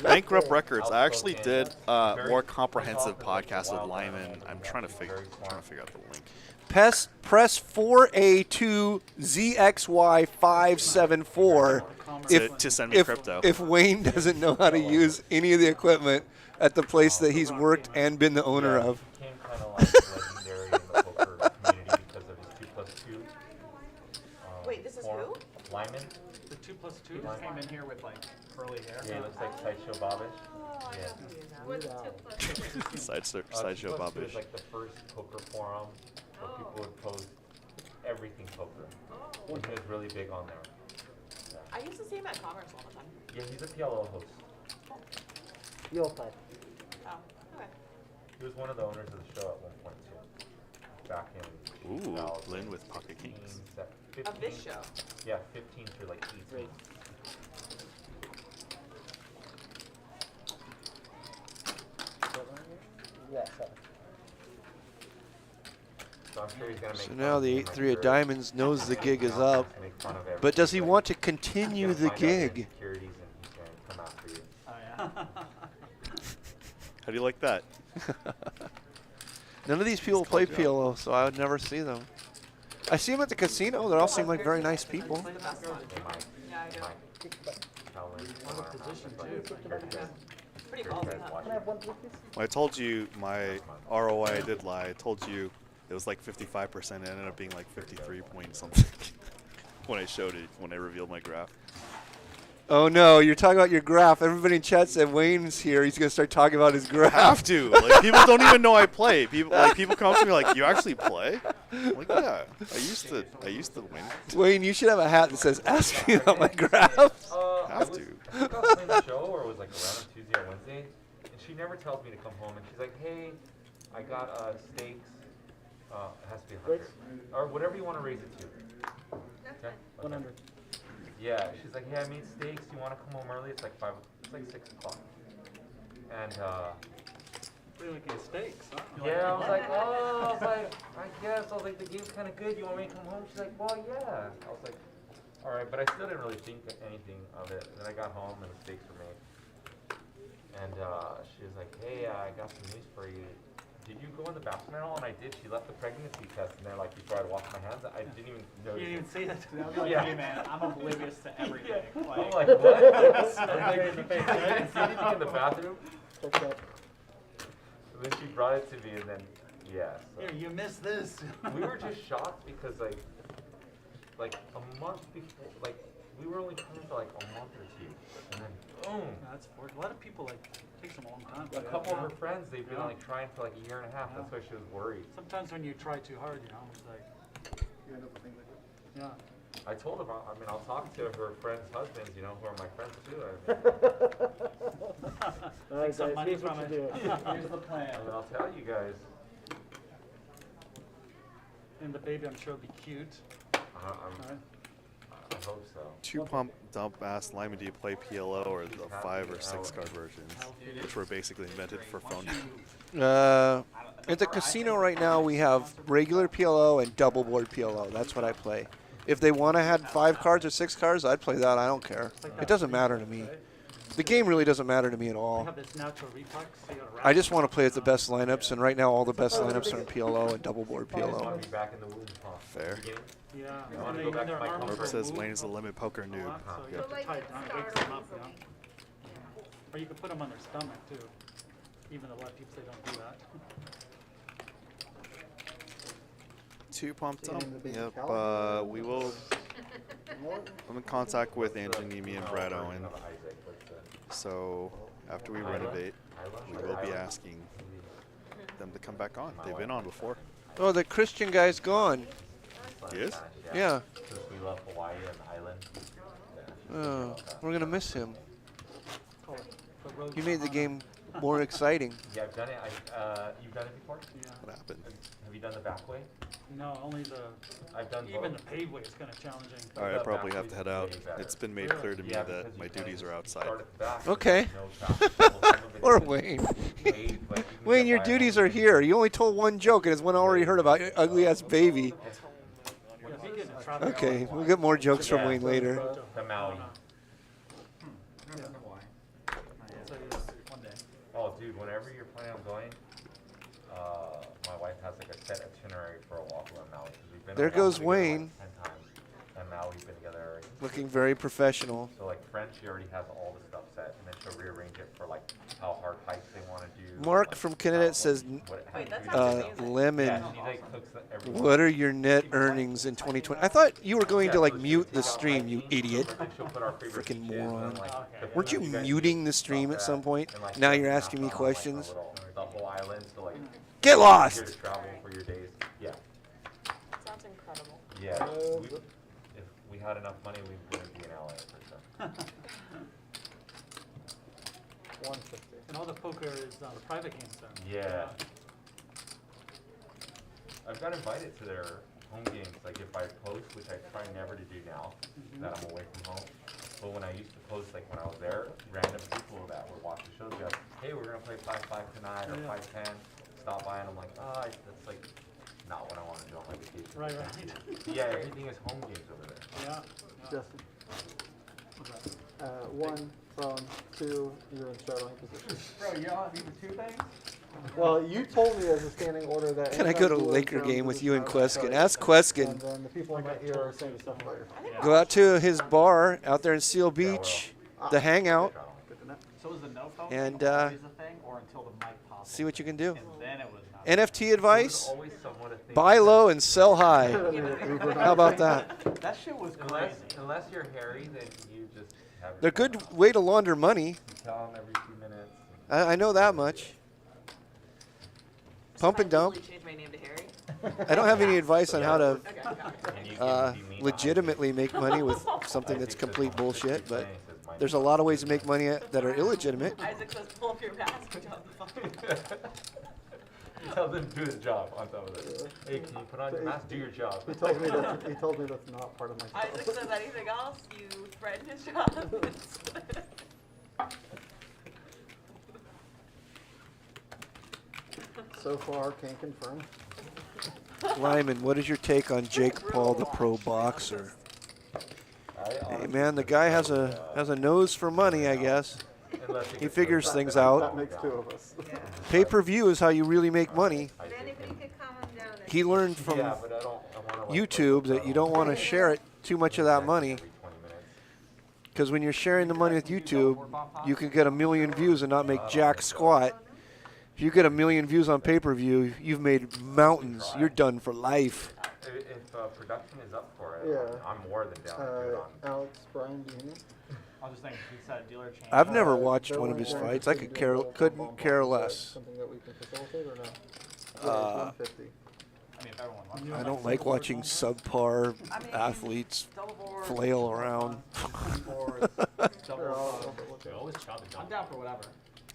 Bankrupt Records. I actually did a more comprehensive podcast with Lyman. I'm trying to figure out the link. Press 4A2ZXY574 to send me crypto. If Wayne doesn't know how to use any of the equipment at the place that he's worked and been the owner of. He became kind of like legendary in the poker community because of his 2+2. Wait, this is who? Lyman. The 2+2 just came in here with like curly hair. Yeah, he looks like Sideshow Bobbish. Oh, I know who you know. What's 2+2? Sideshow 2+2 Bobbish. was like the first poker forum where people would post everything poker. And he was really big on there. I used to see him at Commerce all the time. Yeah, he's a PLO host. You'll play. Oh, okay. He was one of the owners of the show at one point too. Back in Ooh, 2015, Lynn with Pocket Kings. 15, Of this show. Yeah, 15 through like 18. Yeah, 7. So I'm sure he's gonna make So fun now of the me and my 8-3 of shirt. diamonds knows the gig is up. Make fun of But does he everybody. want to continue He's the gonna find out your gig? insecurities and he's gonna come after you. Oh yeah. How do you like that? None of these people play PLO, so I would never see them. I see them at the casino. They all seem like very nice people. Play the best one. Hey, Mike. Yeah, I do. Tell Lynn to come around. position, But too. sure you guys- Pretty sure you ballsy, guys huh? watch Can I it. have one, please? Well, I told you my ROI, I did lie. I told you it was like 55%. It ended up being like 53 point something when I showed it, when I revealed my graph. Oh no, you're talking about your graph. Everybody in chat said Wayne's here. He's gonna start talking about his I graph. have to. Like, people don't even know I play. People come up to me like, "You actually play?" I'm like, yeah, I used to win. Wayne, you should have a hat that says "Ask me about my graph." Have I think I was playing the show, or it was like around on Tuesday or Wednesday, and she never tells me to come home, and she's like, "Hey, I got steaks. It has to be 100, or whatever you want to raise it to." Okay. 100. Yeah, she's like, "Hey, I made steaks. You want to come home early? It's like 6 o'clock." And Really making mistakes, huh? yeah, I was like, I guess. I was like, the game's kind of good. You want me to come home? She's like, well, yeah. I was like, all right, but I still didn't really think anything of it. Then I got home and the steaks were made. And she was like, hey, I got some news for you. Did you go in the bathroom at all? And I did. She left the pregnancy test in there, like, before I washed my hands. I didn't even You notice. didn't even say that to me. I'll be like, Yeah. hey man, I'm oblivious to everything. I'm Like, like, what? I was like, I didn't see anything in the bathroom. Check that. And then she brought it to me, and then, yeah. So. here, you missed this. We were just shocked because, like a month before, like, we were only coming for like a month or two. And then, boom. That's a lot of people like it takes them a long time. A couple of her friends, they've been like trying for like a year and a half. That's why she was worried. Sometimes when you try too hard, you know, it's like, You end up with things like that. yeah. I told her, I mean, I'll talk to her friends' husbands, you know, who are my friends too. Alright, some guys, money here's what from you it. do. Here's the plan. I mean, I'll tell you guys. And the baby, I'm sure, will be cute. I hope so. Two Pump Dump asked Lyman, do you play PLO or the 5 or 6 card versions, which were basically invented for phone? At the casino right now, we have regular PLO and double board PLO. That's what I play. If they want to have 5 cards or 6 cards, I'd play that. I don't care. It doesn't matter to me. The game really doesn't matter to me at They all. have this natural reflex. So you gotta I just want to play with the wrap best lineups, and right now all the best lineups are in PLO and double board I just PLO. want to be back in the womb. Huh? Fair. Beginning? it. Yeah. I wanna And go they- back their to my arms comfort. will Robert says move Wayne is a limit poker a noob. lot, so you So have to like tie it it down, it starts wakes them up, you know? easily. Or you could put them on their stomach too. Even though a lot of people say don't do that. Too pumped So you up. name the baby Yep. Cal? We will. I'm in contact with Anthony, me, and Brad Owen. Isaac, but, So after we renovate, we will be asking them to come back on. They've been on before. Oh, the Christian guy's gone. He is? Yeah. Since we love Hawaii and island. Oh, we're gonna miss him. Call it the road He made the to game more exciting. Yeah, I've done it. You've done it before? honor. Yeah. What happened? Have you done the back way? No, only the I've done even the both. paved way is kind of challenging. All right, I The probably back have to way's head out. way better. It's been made clear to me Yeah, because that my you can duties are outside. start at the back, Okay. there's no traffic. Well, some of it Or is Wayne. paved, but you can Wayne, get your by duties on are here. You only told one joke, and it's one I already heard about. Your ugly ass baby. Yeah, if you get in traffic, Okay, we'll get more jokes from Yeah. Wayne later. The Maui. So yeah, one day. Oh, dude, whenever you're planning on going, my wife has like a set itinerary for a walk around Maui. 'Cause we've been There on Maui goes together, Wayne. Like 10 times, and Maui's been together already. Looking very professional. So like French, she already has all the stuff set, and then she'll rearrange it for like how hard hikes they want to do. Mark like, from Connecticut how- says, how Wait, to that do sounds it. amazing. Lemon. Yeah, she like cooks every What are your net earnings in 2020? I thought you were going to like mute the stream, you idiot. Freaking moron. Weren't you muting the stream at some point? Now you're asking me questions? The whole island, so like Get here lost! to travel for your days. Yeah, Sounds incredible. yeah. If we had enough money, we would be in LA for sure. 150. And all the poker is the private games then. Yeah. I've got invited to their home games, like if I post, which I try never to do now, that I'm away from home. But when I used to post, like when I was there, random people that would watch the shows go, hey, we're gonna play 5-5 tonight or 5-10. Stop by and I'm like, that's like not what I want to do on my vacation. Right, right. Yeah, everything is home games over there. Yeah. Justin. What's that? 1 phone, 2, you're in struggling position. Bro, you're on these are 2 things? Well, you told me as a standing order that. Can I anytime go to a you were in Laker terms game of with this you and matter, Queskin? sorry. Ask Queskin. And then the people in my ear are saying stuff about your. Go out to his bar out there in Seal Beach, the Hangout, Good to know. So was the no phone And, thing always a thing, or until the mic popped? see what you can do. And then it was not. NFT advice? Always somewhat a thing. Buy low and sell high. Uber How about that? That shit was Unless, crazy. unless you're hairy, then you just have. They're a good way to launder money. You tell them every few minutes. I know that much. Pump and dump. Change my name to Harry. I don't have any advice on how to Okay, got it. And you can be mean to legitimately make money with something that's complete bullshit, but there's a lot of ways to make money that are illegitimate. Isaac says, pull up your mask, which on the phone. Tell them to do his job on top of it. Hey, can you put on your mask? Do your job. He told me that's not part of my Isaac job. says anything else, you threaten his job. So far, can't confirm. Lyman, what is your take on Jake Paul, the pro boxer? Hey man, the guy has a nose for money, I guess. He figures things That out. makes 2 of us. Pay-per-view is how you really make money. Then if you could calm him down. He learned from Yeah, but I wanna, like, YouTube that you don't want to share it too much of that money, every 20 minutes. because when you're sharing the money with YouTube, you can get 1 million views and not make jack squat. If you get 1 million views on pay-per-view, you've made mountains. You're done for life. If production is up for it, Yeah. I'm more than down to do it on. Alex, Brian, do you hear me? I was just thinking, he said dealer change. I've never Uh, watched they're one of only- his they're fights. I interested could in doing couldn't ball care is that less. Something that we can facilitate or no? Yeah, it's Uh, 150. I mean, if everyone wants I don't like watching subpar I mean, athletes double board. flail around. They're all- I'm down for whatever.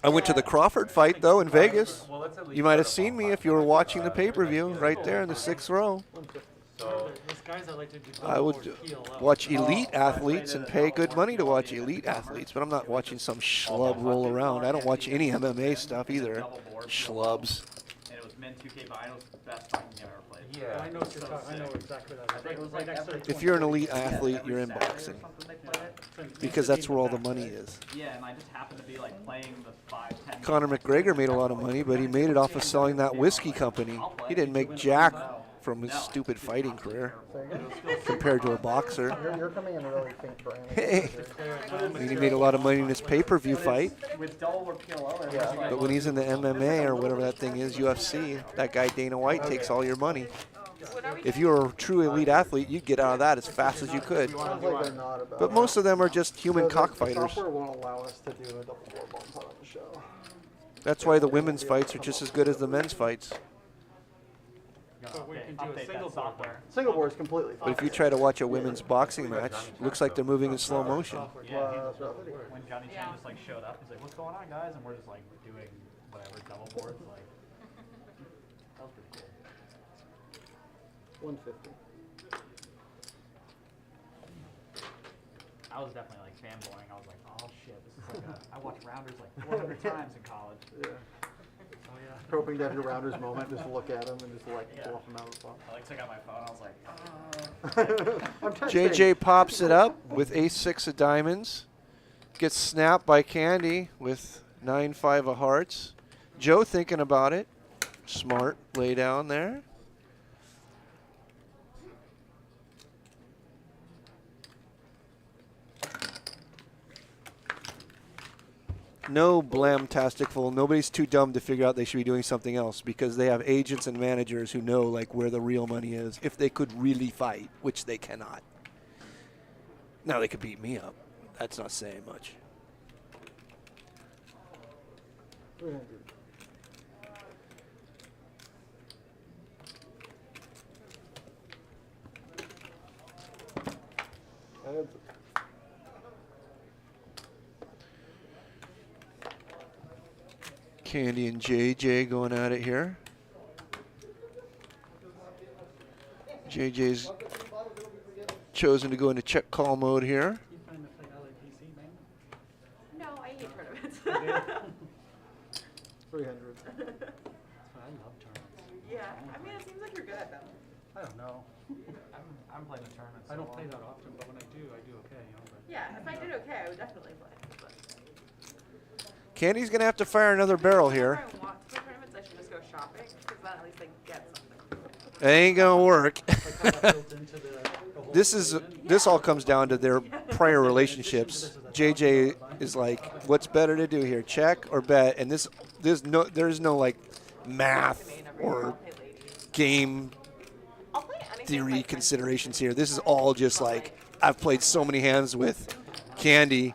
I went to the Crawford fight though in Vegas. Well, let's at least You might have start a seen me bonfire. if you were watching the pay-per-view right there in the 6th row. 150. So, There's guys that like to do I double would board PLO. watch elite athletes and pay good money to watch elite athletes, but I'm not watching some schlub roll around. I don't watch any MMA stuff either. Double board, Schlubs. And it was men 2K, but I know it's the best fucking game I ever played. Yeah. I know what you're So talking, I know sick. exactly what that I is. think it was like next to every- the If you're an elite Yeah, athlete, every you're in Saturday or boxing. something they played it. Because that's where all the money is. Yeah, and I just happened to be like playing the 5-10. Conor McGregor made a lot of money, but he made it off of selling that whiskey company. He didn't make jack from his stupid fighting career compared to a boxer. You're coming in really faint brain. Hey, I mean, he made a lot of money in his pay-per-view fight, With dull or PLO, Yeah. but when he's in the MMA or whatever that thing is, UFC, that guy Dana White takes all your money. If you were a true elite athlete, you'd get out of that as fast as you could. Sounds like they're not about But most of them are just human So the cockfighters. software won't allow us to do a double four bump on the show. That's why the women's fights are just as good as the men's fights. So we can do a Update single that board. software. Single board is completely But fine. if you try to watch a women's boxing match, it looks like they're moving in slow motion. Yeah, Well, that's right. when Johnny Chan just like showed up, he's like, "What's going on, guys?" And we're just like doing whatever double boards, like. That was pretty cool. 150. I was definitely like fanboying. I was like, "Oh shit, this is like I watched Rounders like 400 times in college." Yeah. Oh yeah. Hoping to have your rounders moment, just look at them and just like fluff them out of the box. I like took out my phone. I was like, I'm texting. JJ pops it up with ace-6 of diamonds. Gets snapped by Candy with 9-5 of hearts. Joe thinking about it. Smart lay down there. No blam-tasticful. Nobody's too dumb to figure out they should be doing something else because they have agents and managers who know like where the real money is if they could really fight, which they cannot. Now they could beat me up. That's not saying much. 300. Candy and JJ going at it here. JJ's chosen to go into check call mode here. You find to play LAPC, man? No, I hate tournaments. 300. I love tournaments. Yeah, I mean, it seems like you're good at them. I don't know. I'm playing the tournament. I don't play that often, but when I do okay, you know. But Yeah, if I did okay, I would definitely play. But Candy's going to have to fire another barrel here. if I want to play tournaments, I should just go shopping, because then at least I get something. It ain't going to work. like how built into the whole This all comes down to their prior relationships. JJ is like, what's better to do here, check or bet? And there's no like math or game I'll play anything theory like considerations here. This is all just like, I've played so many hands with Candy.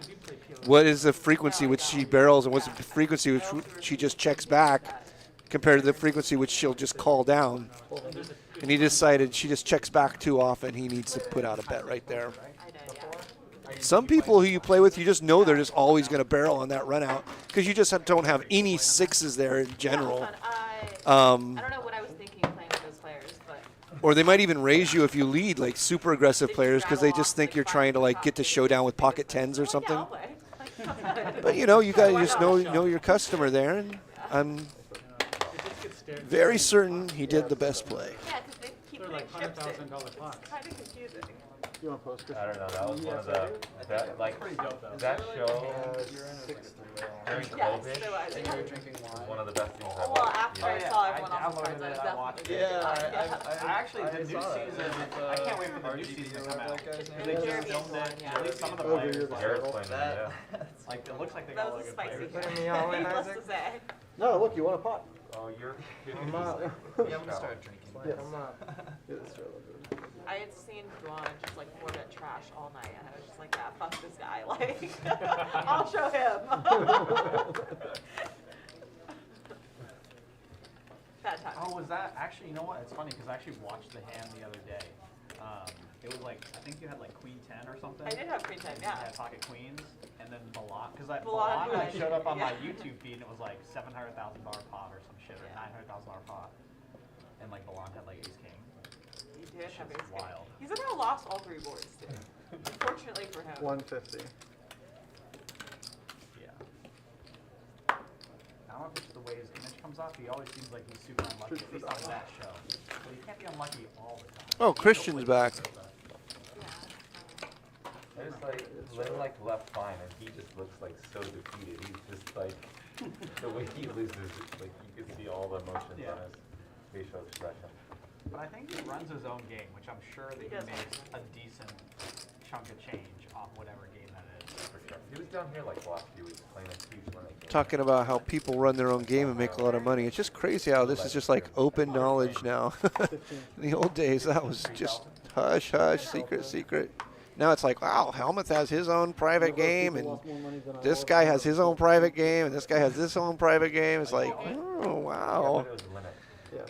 What is the frequency which she barrels and what's the frequency which she just checks back compared to the frequency which she'll just call down? And he decided she just checks back too often. He needs to put out a bet right there. I did, yeah. Some people who you play with, you just know they're just always going to barrel on that run out because you just don't have any sixes there in general. Yeah, it was fun. I don't know what I was thinking playing with those players, but Or they might even raise you if you lead, like super aggressive players, because they just think you're trying to like get to showdown with pocket tens or yeah, something. I'll play. But you know, you got to just know your customer there, and I'm very certain he did the best play. Yeah, because they keep They're putting like chips in. $100,000 pots. It's kind of confusing. You want to post it? I don't know. That was one of the that show during Yes, COVID there was. And you were drinking was wine. one of the best things I've Well, watched. after I Yeah. saw everyone else's cards, I was I watched definitely it. yeah. I actually, the new season, I can't wait for the new season to come out. They just Jeremy's filmed one, it, yeah. at least some of the Oh, players, you're like, Jared's playing it, yeah. like, it looks like they That got a was a lot of spicy good one. players. me all in, Needless Isaac? to say. No, look, you want a pot. Oh, you're I'm not. Yeah, I'm gonna start drinking. Yes. I'm not. Yeah, that's really good. I had seen Duan just like pour that trash all night, and I was just like, yeah, fuck this guy. Like, I'll show him. Bad time. Oh, was that, actually, you know what, it's funny, because I actually watched the hand the other day. It was like, I think you had like Queen 10 or something. I did have Queen 10, You yeah. had pocket queens, and then Balan, because that Balan Balan like, won, showed up on my yeah. YouTube feed, and it was like $700,000 pot or some shit, or Yeah. $900,000 pot. And like Balan had like ace king. He did have Shit's ace king. wild. He's somehow lost all three boards too. Unfortunately for him. 150. Yeah. I don't know if it's the way his image comes off. He always seems like he's super unlucky, at least on that show. But he can't be unlucky all the time. Oh, Christian's back. I just like, Lynn like left fine, and he just looks like so defeated. He's just like, the way he loses, like you can see all the emotions on his facial expression. But I think he runs his own game, which I'm sure that he makes a decent chunk of change off whatever game that is. For sure. He was down here like the last few weeks playing a huge limit game. Talking about how people run their own game and make a lot of money. It's just crazy how this is just like open knowledge now. In the old days, that was just hush, hush, secret, secret. Now it's like, wow, Helmuth has his own private game, and this guy has his own private game, and this guy has this own private game. It's like, oh, wow.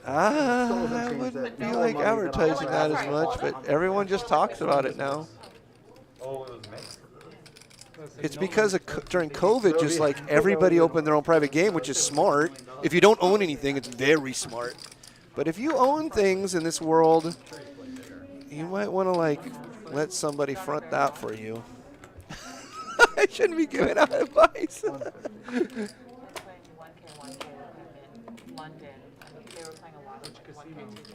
I wouldn't be like advertising that as much, but everyone just talks about it now. Oh, it was mixed. It's because of during COVID, just like everybody opened their own private game, which is smart. If you don't own anything, it's very smart. But if you own things in this world, you might want to like let somebody front that for you. I shouldn't be giving out advice. Playing 1K in London. They were playing a lot of 1K, 2K.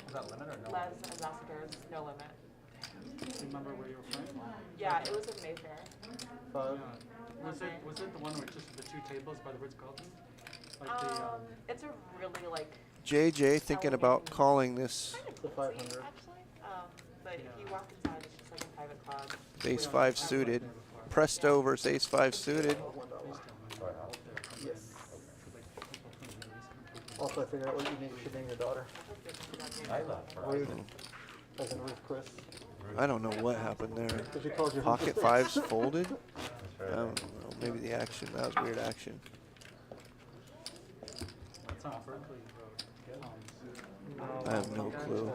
Is that limit or no? Les Ambassadors, no limit. Do you remember where you were playing? Yeah, it was in Mayfair. Was it the one where it's just the two tables by the Ritz-Carlton? Like It's a really like. JJ thinking about calling this The 500. Actually, but if you walk inside, it's just like a private club. Ace 5 suited. Presto versus Ace 5 suited. Yes. Also, I figured out what you should name your daughter. I love Ruth. As in Ruth Chris. I don't know what happened there. Because she calls you Pocket fives folded? I don't know. Maybe the action. That was weird action. That's on Berkeley Road. I have no clue.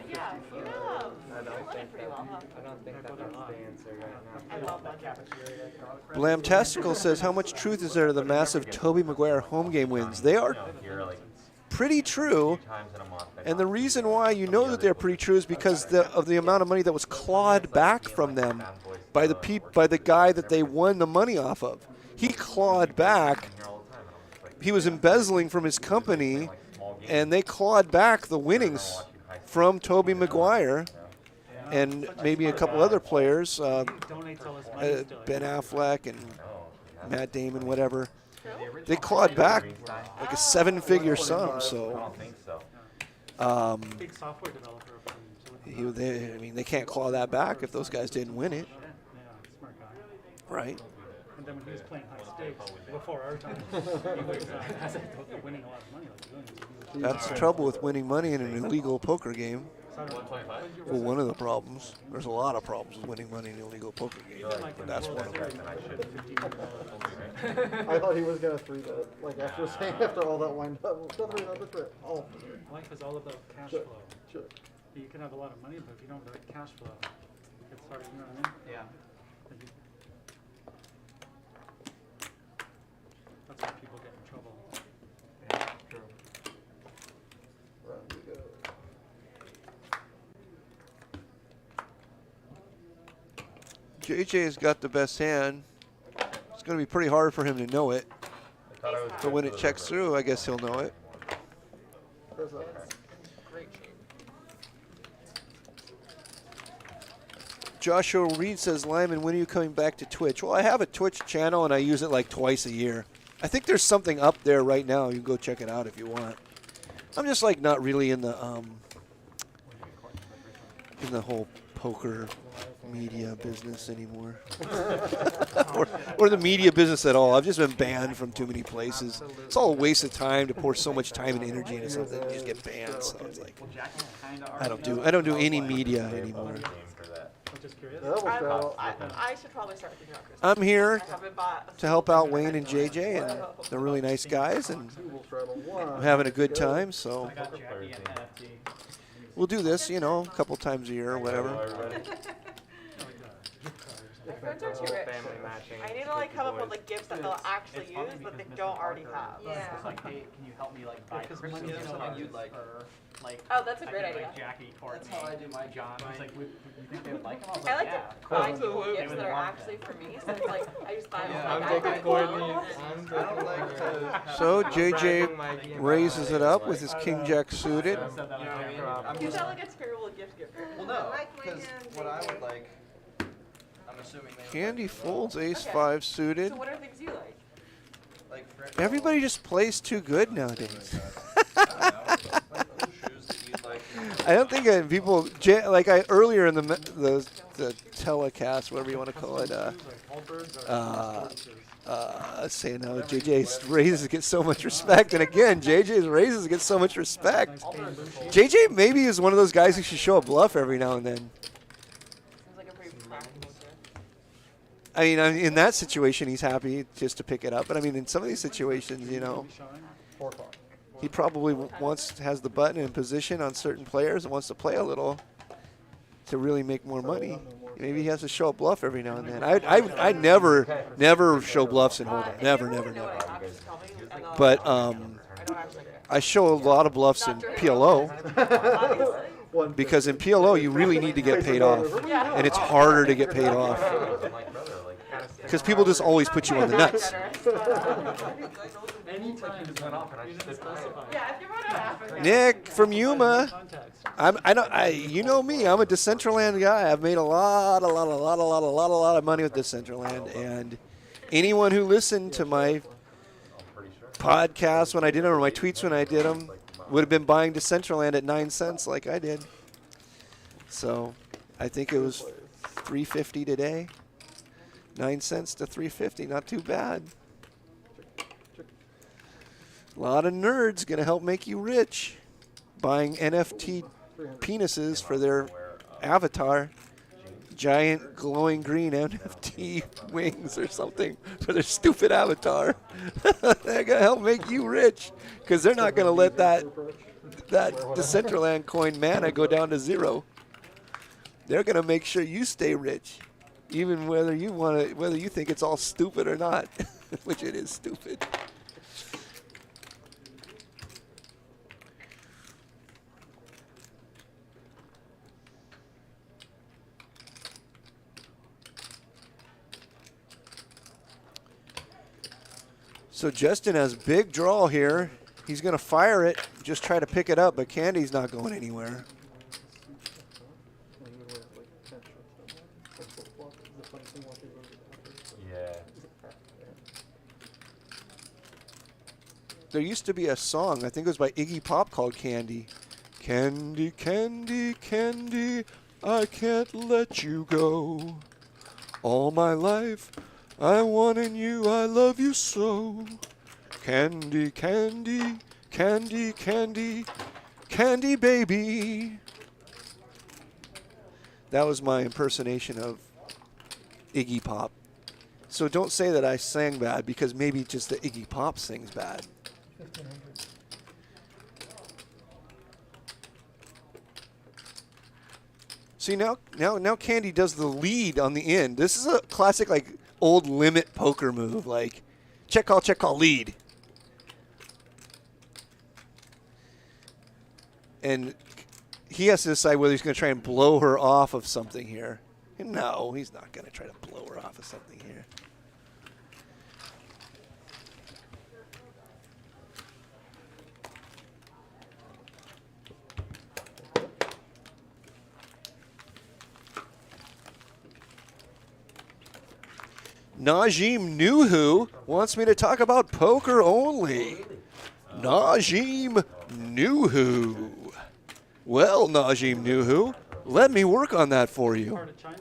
Yeah, you know, pretty well, huh? I don't think that's the answer right I now. love that. Blam Testicle says, how much truth is there to the massive Tobey Maguire home game wins? They are pretty true. And the reason why you know that they're pretty true is because of the amount of money that was clawed back from them by the guy that they won the money off of. He clawed back. He was embezzling from his company, and they clawed back the winnings from Tobey Maguire and maybe a couple other players, Ben Affleck and Matt Damon, whatever. They clawed back like a 7-figure sum. So, big software developer from I mean, they can't claw that back if those guys didn't win it, yeah, smart guy. right? And then when he was playing high stakes before our time, he was winning a lot of money. Like That's the trouble with winning money in an illegal poker game. Well, one of the problems. There's a lot of problems with winning money in an illegal poker game. That's one of them. I thought he was going to 3-bet. Like after all that wind up. Oh. Life is all about cash Sure. flow. Sure. You can have a lot of money, but if you don't have the right cash flow, it's hard. You know what I mean? Yeah. That's why people get in trouble. Yeah, true. Round we go. JJ has got the best hand. It's going to be pretty hard for him to know it. But when it checks through, I guess he'll know it. Joshua Reed says, Lyman, when are you coming back to Twitch? Well, I have a Twitch channel, and I use it like twice a year. I think there's something up there right now. You can go check it out if you want. I'm just like not really in the whole poker media business anymore. or the media business at all. I've just been banned from too many places. It's all a waste of time to pour so much time and energy into something and you just get banned. So it's like I don't do any media anymore. I'm just curious. I should probably start thinking about Christmas. I'm here I haven't bought to help out Wayne and JJ, and they're really nice guys, and I'm having a good time. So I got Jackie and NFT. we'll do this, a couple times a year or whatever. My friends are too rich. Family matching. I need to like come up with like gifts that they'll actually use that they don't already have. Yeah. was like, hey, can you help me like buy Because Christmas money is cards something you'd like. for like? Oh, that's a I great think, idea. Like Jackie, Courtney, That's how I do my John. He's like, would you think they would like them? I was I like, like yeah. to buy They people would gifts that are want actually them. for me, so it's like I just buy them. Yeah, I'm like, taking I Courtney. love I'm I don't like to. So I'm JJ bragging Mikey and raises Mikey. it up with his king jack suited. I said that You know on what I mean? camera. I'm You just, sound like a terrible gift giver. well, no, Like my because hand, what I JJ. would like, I'm assuming they would Candy like as well. folds ace Okay. 5 suited. So what are things you like? Like for Everybody just plays too good nowadays. I don't know, like shoes that you'd like. I don't think people earlier in the telecast, whatever you want to call it. Saying how JJ's raises get so much respect, and again, JJ's raises get so much respect. JJ maybe is one of those guys who should show a bluff every now and then. Seems like a pretty practical gift. I mean, in that situation, he's happy just to pick it up. But I mean, in some of these situations, you know, 4 o'clock. he probably has the button in position on certain players and wants to play a little to really make more money. Maybe he has to show a bluff every now and then. I never show bluffs in hold'em. Never. But I don't actually do. I show a lot of bluffs in PLO Obviously. because in PLO you really need to get paid off, Yeah. and it's harder to get paid off because people just always put you on the nuts. Anytime. You didn't specify. Yeah, if you run out after. Nick from Yuma. You know me. I'm a Decentraland guy. I've made a lot of money with Decentraland, and anyone who listened to my podcasts when I did them or my tweets when I did them would have been buying Decentraland at 9 cents like I did. So I think it was $3.50 today. 9 cents to $3.50. Not too bad. A lot of nerds gonna help make you rich, buying NFT penises for their avatar, giant glowing green NFT wings or something for their stupid avatar. They're gonna help make you rich because they're not gonna let that Decentraland coin mana go down to 0. They're gonna make sure you stay rich, even whether you think it's all stupid or not, which it is stupid. So Justin has big draw here. He's going to fire it, just try to pick it up, but Candy's not going anywhere. Yeah. There used to be a song, I think it was by Iggy Pop, called Candy. Candy, candy, candy, I can't let you go. All my life I wanted you, I love you so. Candy, candy, candy, candy, candy baby. That was my impersonation of Iggy Pop. So don't say that I sang bad, because maybe just the Iggy Pop sings bad. 1,500. See, now Candy does the lead on the end. This is a classic, like, old limit poker move, like check call, lead. And he has to decide whether he's going to try and blow her off of something here. And no, he's not going to try to blow her off of something here. Najim Nuhu wants me to talk about poker only. Najim Nuhu. Well, Najim Nuhu, let me work on that for you. Part of China.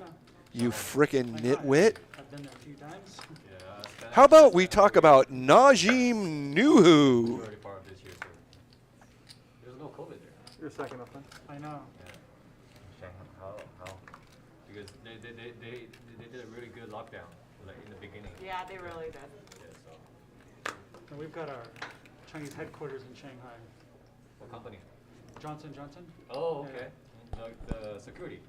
You frickin' nitwit. I've been there a few times. How about we talk about Najim Nuhu? Already part of this year too. There's no COVID there. You're second up then. I know. How? Because they did a really good lockdown, like in the beginning. Yeah, they really did. Yeah, so And we've got our Chinese headquarters in Shanghai. what company? Johnson & Johnson. Oh, okay. Like the security.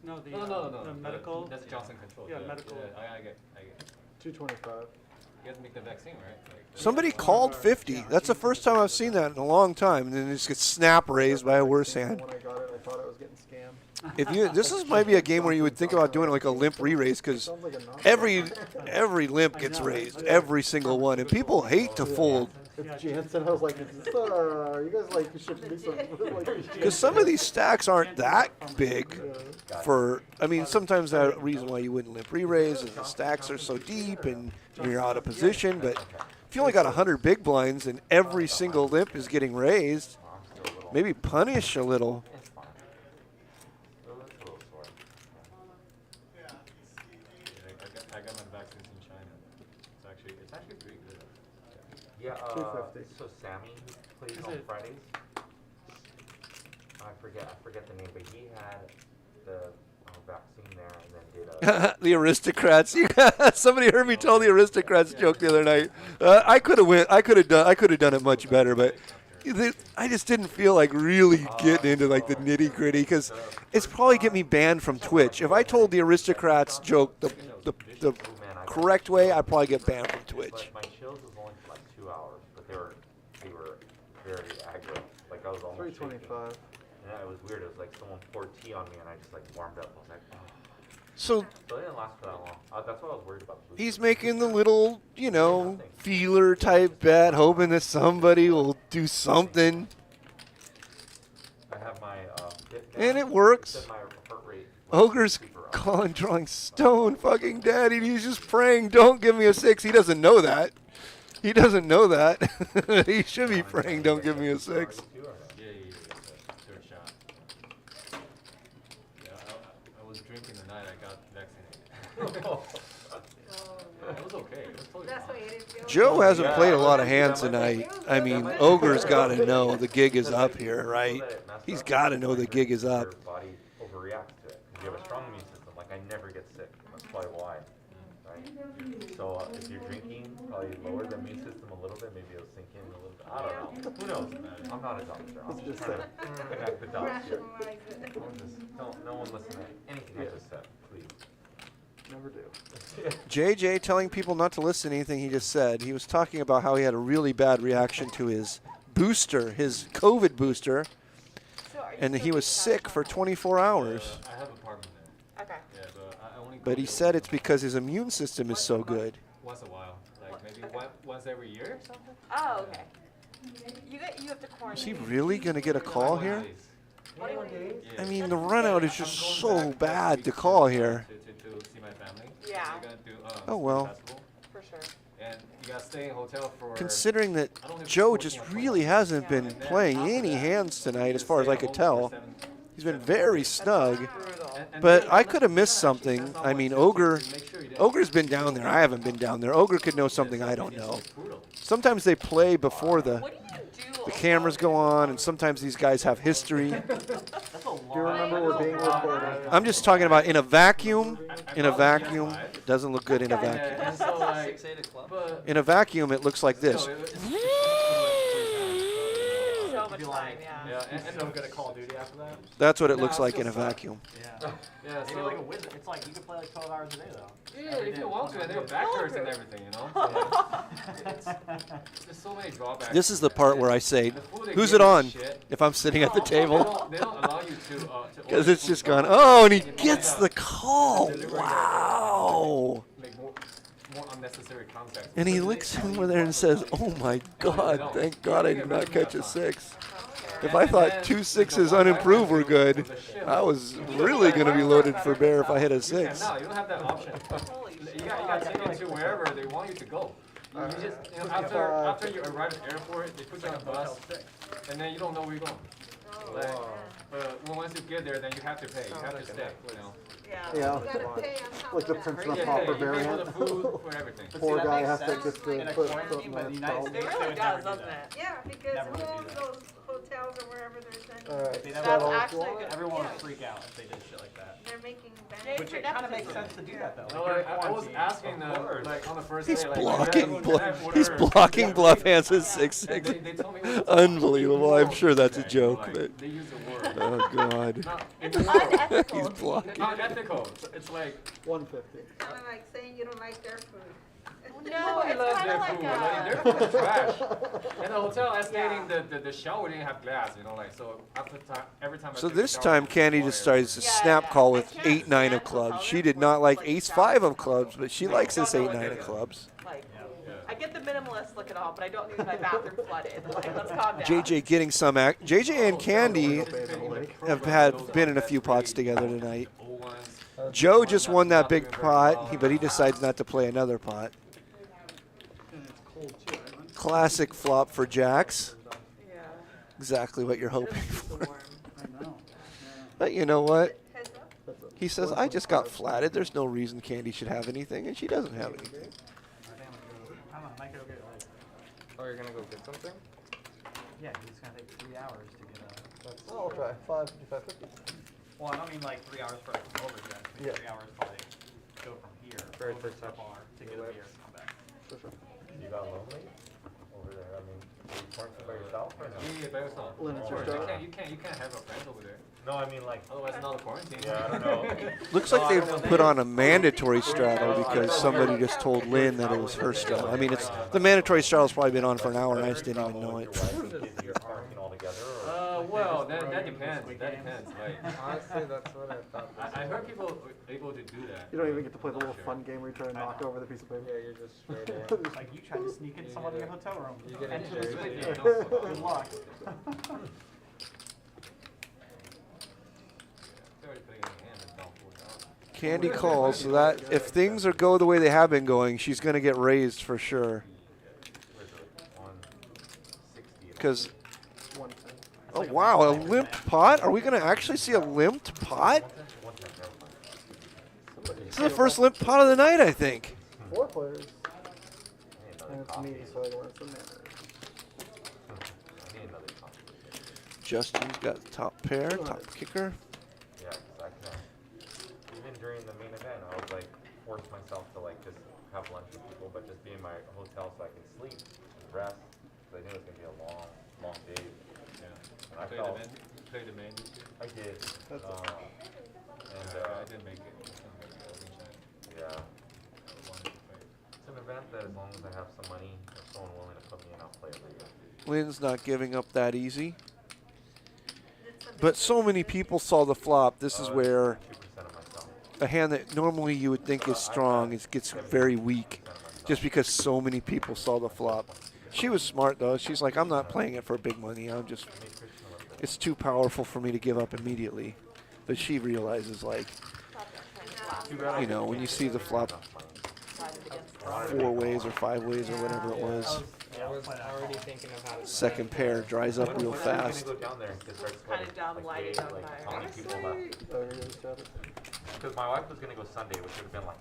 No, the, No. the medical. That's Johnson Control. Yeah, medical. Yeah, I get. 225. You guys make the vaccine, right? Like, Somebody called 50. That's the first time I've seen that in a long time. And then it just gets snap raised by a worse hand. When I got it, I thought I was getting scammed. Might be a game where you would think about doing like a limp re-raise because Sounds like a knock. every limp gets raised, every single one, and people hate to fold. It's Jansen. I was like, you guys like should be some like. Because some of these stacks aren't that big sometimes the reason why you wouldn't limp re-raise is the stacks are so deep and you're out of position. But if you only got 100 big blinds and every single limp is getting raised, maybe punish a little. I got my vaccines in China. It's actually pretty good. Yeah, 250. so Sammy plays Is on it- Fridays. I forget the name, but he had the vaccine there and then did a. The aristocrats. Somebody heard me tell the aristocrats joke the other night. I could have done it much better, but I just didn't feel like really getting into like the nitty gritty because it's probably get me banned from Twitch. If I told the aristocrats joke the correct way, I'd probably get banned from Twitch. Like my chills was only for like 2 hours, but they were very aggro. Like I was almost 325. Yeah, it was weird. It was like someone poured tea on me and I just like warmed up. I was like, oh. So it didn't last for that long. That's what I was worried about. he's making the little, feeler type bet, hoping that somebody will do something. I have my And it works. said my heart rate Ogre's calling, drawing stone fucking dead, and he's just praying, don't give me a 6. He doesn't know that. He doesn't know that. He should be praying, don't give me a 6. Third shot. Yeah, I was drinking the night I got vaccinated. It was okay. It was totally That's why fine. you didn't feel Joe it. hasn't played a lot of hands tonight. I mean, Ogre's got to know the gig is up here, right? He's got to know the gig is up. Your body overreacts to it. 'Cause you have a strong immune system. Like I never get sick. That's probably why. Right? So if you're drinking, probably lower the immune system a little bit. Maybe it'll sink in a little bit. I don't know. Who knows? I'm not a doctor. I'm just trying to connect the dots here. Rationalize it. No one listen to anything I just said, please. Never do. JJ telling people not to listen to anything he just said. He was talking about how he had a really bad reaction to his booster, his COVID booster, So are you and still he was getting sick for 24 hours. I have an apartment there. Okay. Yeah, but I only go But he there said it's because his immune system is so good. once a while. Like maybe Okay. once every year or something. Oh, okay. You have to Is quarantine. he really going to get a call here? Yeah. I mean, the run out is just so bad to call here. To see my family. Yeah. So I gotta do, Oh, well. festival. For sure. And you gotta stay in a hotel for. Considering that Joe just really hasn't been playing any hands tonight, as far as I could tell. He's been very snug. Brutal. But I could have missed something. I mean, Ogre's been down there. I haven't been down there. Ogre could know something I don't know. Sometimes they play before the What do you do? cameras go on, and sometimes these guys have history. Do you remember we're being recorded? I'm just talking about in a vacuum. In a vacuum, it doesn't look good in a vacuum. And so like, 6, 8 o'clock. but In a vacuum, it looks like this. So much time, yeah. Yeah, And so good at Call of Duty after that. That's what it looks like in a vacuum. Yeah. yeah, Maybe like a wizard. It's like you can play like 12 hours a day though. yeah, if you want to, and their back hurts and everything, you know. So, there's so many drawbacks. This is the part where I say, The food they who's give it you on? shit. If I'm sitting at the They table. don't allow you to. Because order it's food just from gone, them. oh, and he They only gets have the call. delivery Wow. Make more unnecessary contacts. And he Because looks they- over there and says, oh my God, thank God I did not catch a 6. If I thought 2 6s unimproved were good, I was really going to be loaded for bear if I hit a 6. No, you don't have that option. Holy You got taken to wherever they want you to go. You just, after you arrive at the airport, they put you on a bus, and then you don't know where you're going. Like, but once you get there, then you have to pay. You have to stay. You know. Yeah. Yeah. You gotta pay on top Like the of that. Prince You of pay Pauper for the variant. food, for everything. Poor that guy makes has to sense just in a put quarantine, something but on the his United phone. It States really would does, never do doesn't that. it? Yeah, because Never would do all that. those hotels or wherever they're sending, Alright, They That's never, actually good. everyone Yeah. would freak out if they did shit like that. they're making Jay, bank. Which it kind of makes sense to do that though. No, Like, you're I was quarantined. asking them, like, on the first He's day, like, he's blocking bluff hands at 6 6. They told me it was Unbelievable. I'm sure that's a joke. Like, But they use the word. Oh God. Not It's anymore. unethical. He's blocking. Not ethical. It's like 150. Kind of like saying you don't like their food. No, I it's love kind their of like food. a. Like, their food is trash. In the hotel, I stayed Yeah. in the shower didn't have glass, you know, like so after time every time I So took a this shower, time it was Candy water. just starts to Yeah, snap yeah. call I with can't 8-9 stand of clubs. hotel She rooms did where not it's, like like, ace showers 5 of and clubs, stuff. but she I likes don't this know 8-9 what of to do. clubs. Like, Yeah. I get the minimalist look at all, but I don't need my bathroom flooded. Like, let's calm down. JJ getting some act. JJ and Candy have been in a few pots together tonight. Old ones. Joe just won that big pot, but he decides not to play another pot. And it's cold too, right? Classic flop for Jax. Yeah. Exactly what you're It hoping is super for. warm. I know. But you know what? Heads up. That's a He says, I just got flatted. There's no reason Candy should have anything, and she doesn't have anything. I might go get like. Oh, you're gonna go get something? Yeah, it's gonna take 3 hours to get a. That's Oh, okay. 550. Well, I don't mean like 3 hours for it to come over yet. I mean Yeah. 3 hours probably go from here For it over to to the touch bar to get your a beer lips. and come back. For sure. You got lonely over there. I mean, are you quarantined by yourself or no? Yeah, by yourself. Lynn, it's your Of course, job. you can't have a friend over there. No, I mean like. Otherwise, it's not a quarantine. Yeah, I don't know. Looks like they've put on a mandatory straddle because somebody just told Lynn that it was her straddle. I mean, it's the mandatory straddle's probably been on for an hour, and I just didn't even know it. You're quarantined altogether, or? Well, that depends. That depends. Like, Honestly, that's what I thought. I heard people were able to do that. You don't even get to play the little fun game where you try to knock over the piece of paper. Yeah, you're just straight in. Like you tried to sneak in someone in your hotel room. You get And injured. Yeah, don't fuck Good luck. They're already putting it in hand and don't pull it out. Candy calls, so that if things go the way they have been going, she's going to get raised for sure. What is it? 160. Because, 110. oh wow, a limped pot? Are we going to actually see a limped pot? This is the first limp pot of the night, I think. 4 players. And it's me, so I learned some manners. Justin's got top pair, top kicker. Yeah, 'cause I can't. Even during the main event, I was like, force myself to like just have lunch with people, but just be in my hotel so I can sleep and rest. Because I knew it was gonna be a long, long day. Yeah. And I Play felt. play the menu. I did. That's And I didn't make it. yeah, it's an event that as long as I have some money or someone willing to put me in, I'll play every year. Lynn's not giving up that easy. But so many people saw the flop. This is where 2% of myself. a hand that normally you would think is strong gets very weak just because so many people saw the flop. She was smart, though. She's like, I'm not playing it for big money. It's too powerful for me to give up immediately. But she realizes, like, you know, when you see the flop 4 ways or 5 ways or whatever it was, I was already thinking of how to. second pair dries up real When fast. I was gonna go down there and just start Kind of sweating, down like, lighting days, on like, fire. how many people left? Oh, you're gonna chat it? Because my wife was gonna go Sunday, which would have been like.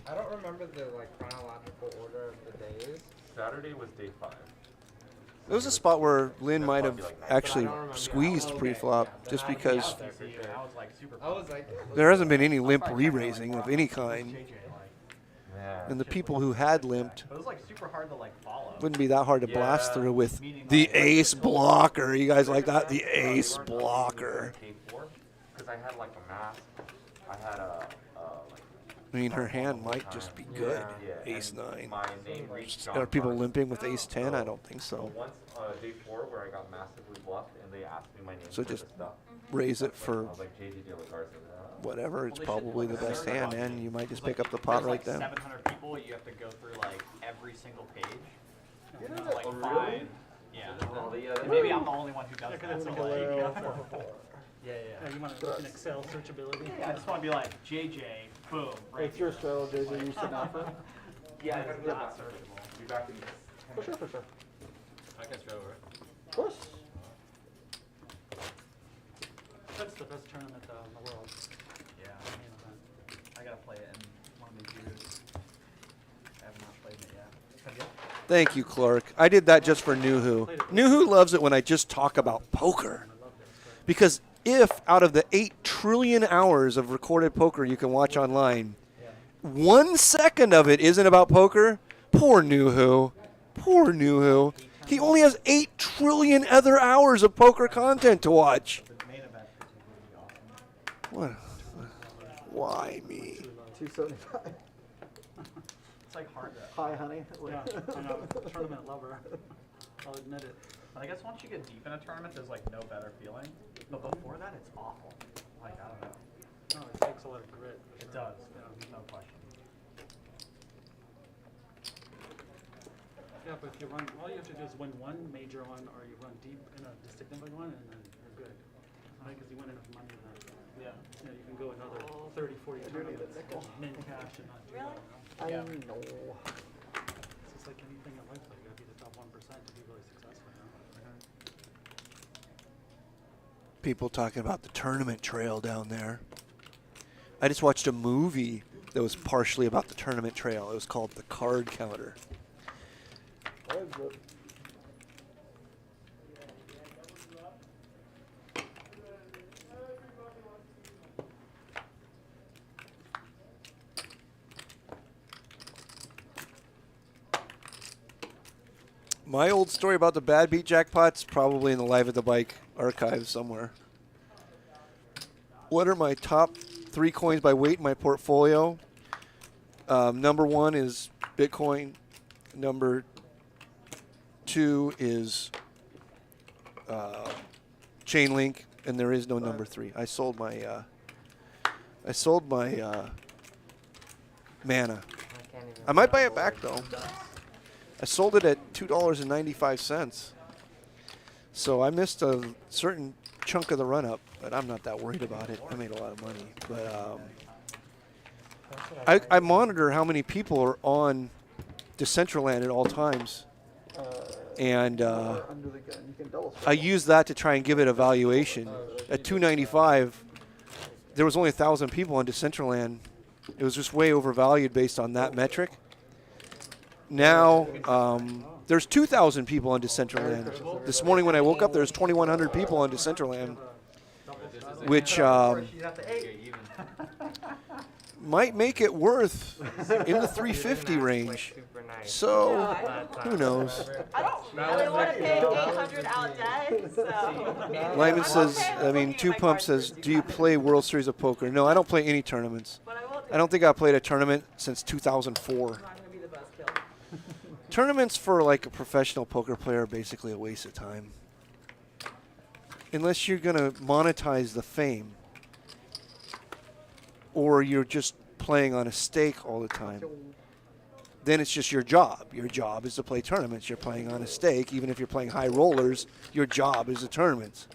I don't remember the like chronological order of the days. Saturday was day 5. There was a spot where Lynn might have actually squeezed pre-flop just because I was like super. I was like, there hasn't been any limp re-raising of any kind. Yeah. And the people who had limped It was like super hard to like follow. wouldn't be that hard to blast Yeah. through with the ace blocker. You guys like that? The ace blocker. Because I had like a mask. I had a like. I mean, her hand might just be good. Yeah, Ace and 9. My name reached Are John people first. limping with ace 10? I don't think So so. once day 4 where I got massively bluffed and they asked me my name So for just the stuff. raise it I for was like JJ De La Garza. whatever. It's probably the best hand, and you might just pick up the pot right There's then. like 700 people. You have to go through like every single page. Yeah. To, like Oh, really? find. Yeah. And maybe I'm the only one who does that. So like, yeah. You want to look in Excel searchability? Yeah, I just want to be like JJ, boom, right. It's your straddle, JJ. You sit down for it? Yeah, it's not searchable. Be back in. For sure, for sure. I can throw it. Of course. That's the best tournament in the world. Yeah. Main event. I gotta play it in one of these years. I have not played it yet. Have you? Thank you, Clark. I did that just for Nuhu. Nuhu loves it when I just talk about poker. Because if out of the 8 trillion hours of recorded poker you can watch online, 1 second of it isn't about poker, poor Nuhu. Poor Nuhu. He only has 8 trillion other hours of poker content to watch. The main event is really awesome. What? Why me? 275. It's like hard to. Hi, honey. Yeah, I'm a tournament lover. I'll admit it. But I guess once you get deep in a tournament, there's like no better feeling. But before that, it's awful. Like I don't know. No, it takes a lot of grit. for It sure. does. No question. Yeah, but if you run, all you have to do is win one major one, or you run deep in a significant one, and then you're good. Right? Because you win enough money that Yeah. you know, you can go another 30, 40 tournaments, min cash, and not do Really? that. Yeah. know. It's just like anything in life, like you gotta be the top 1% to be really successful. You know? People talking about the tournament trail down there. I just watched a movie that was partially about the tournament trail. It was called The Card Counter. What is it? My old story about the bad beat jackpots, probably in the Live at the Bike archive somewhere. What are my top 3 coins by weight in my portfolio? Number 1 is Bitcoin. Number 2 is Chainlink, and there is no number 3. I sold my Mana. I might buy it back though. I sold it at $2.95. So I missed a certain chunk of the run-up, but I'm not that worried about it. I made a lot of money. But I monitor how many people are on Decentraland at all times. And Under the gun. You can double I use that to try and give it a valuation. At $2.95, there was only 1,000 people on Decentraland. It was just way overvalued based on that metric. Now, there's 2,000 people on Decentraland. This morning when I woke up, there's 2,100 people on Decentraland, which might make it worth in the 350 range. So, who knows? I don't really want to pay 800 out dead, so. Lyman says, Two Pump says, do you play World Series of Poker? No, I don't play any tournaments. I don't think I've played a tournament since 2004. Tournaments for like a professional poker player are basically a waste of time. Unless you're going to monetize the fame. Or you're just playing on a stake all the time. Then it's just your job. Your job is to play tournaments. You're playing on a stake. Even if you're playing high rollers, your job is the tournaments.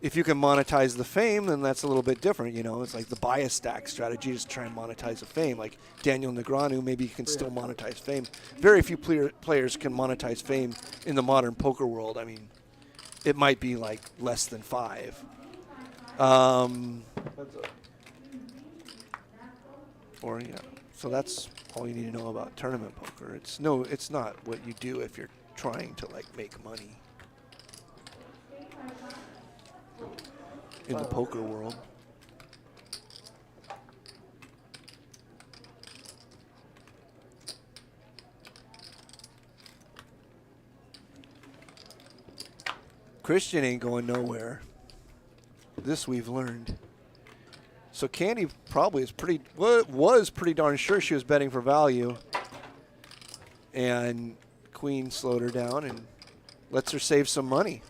If you can monetize the fame, then that's a little bit different. You know, it's like the bias stack strategy is to try and monetize the fame. Like Daniel Negreanu, maybe you can still monetize fame. Very few players can monetize fame in the modern poker world. I mean, it might be like less than 5. Or yeah. So that's all you need to know about tournament poker. It's not what you do if you're trying to like make money in the poker world. Christian ain't going nowhere. This we've learned. So Candy probably is was pretty darn sure she was betting for value. And Queen slowed her down and lets her save some money.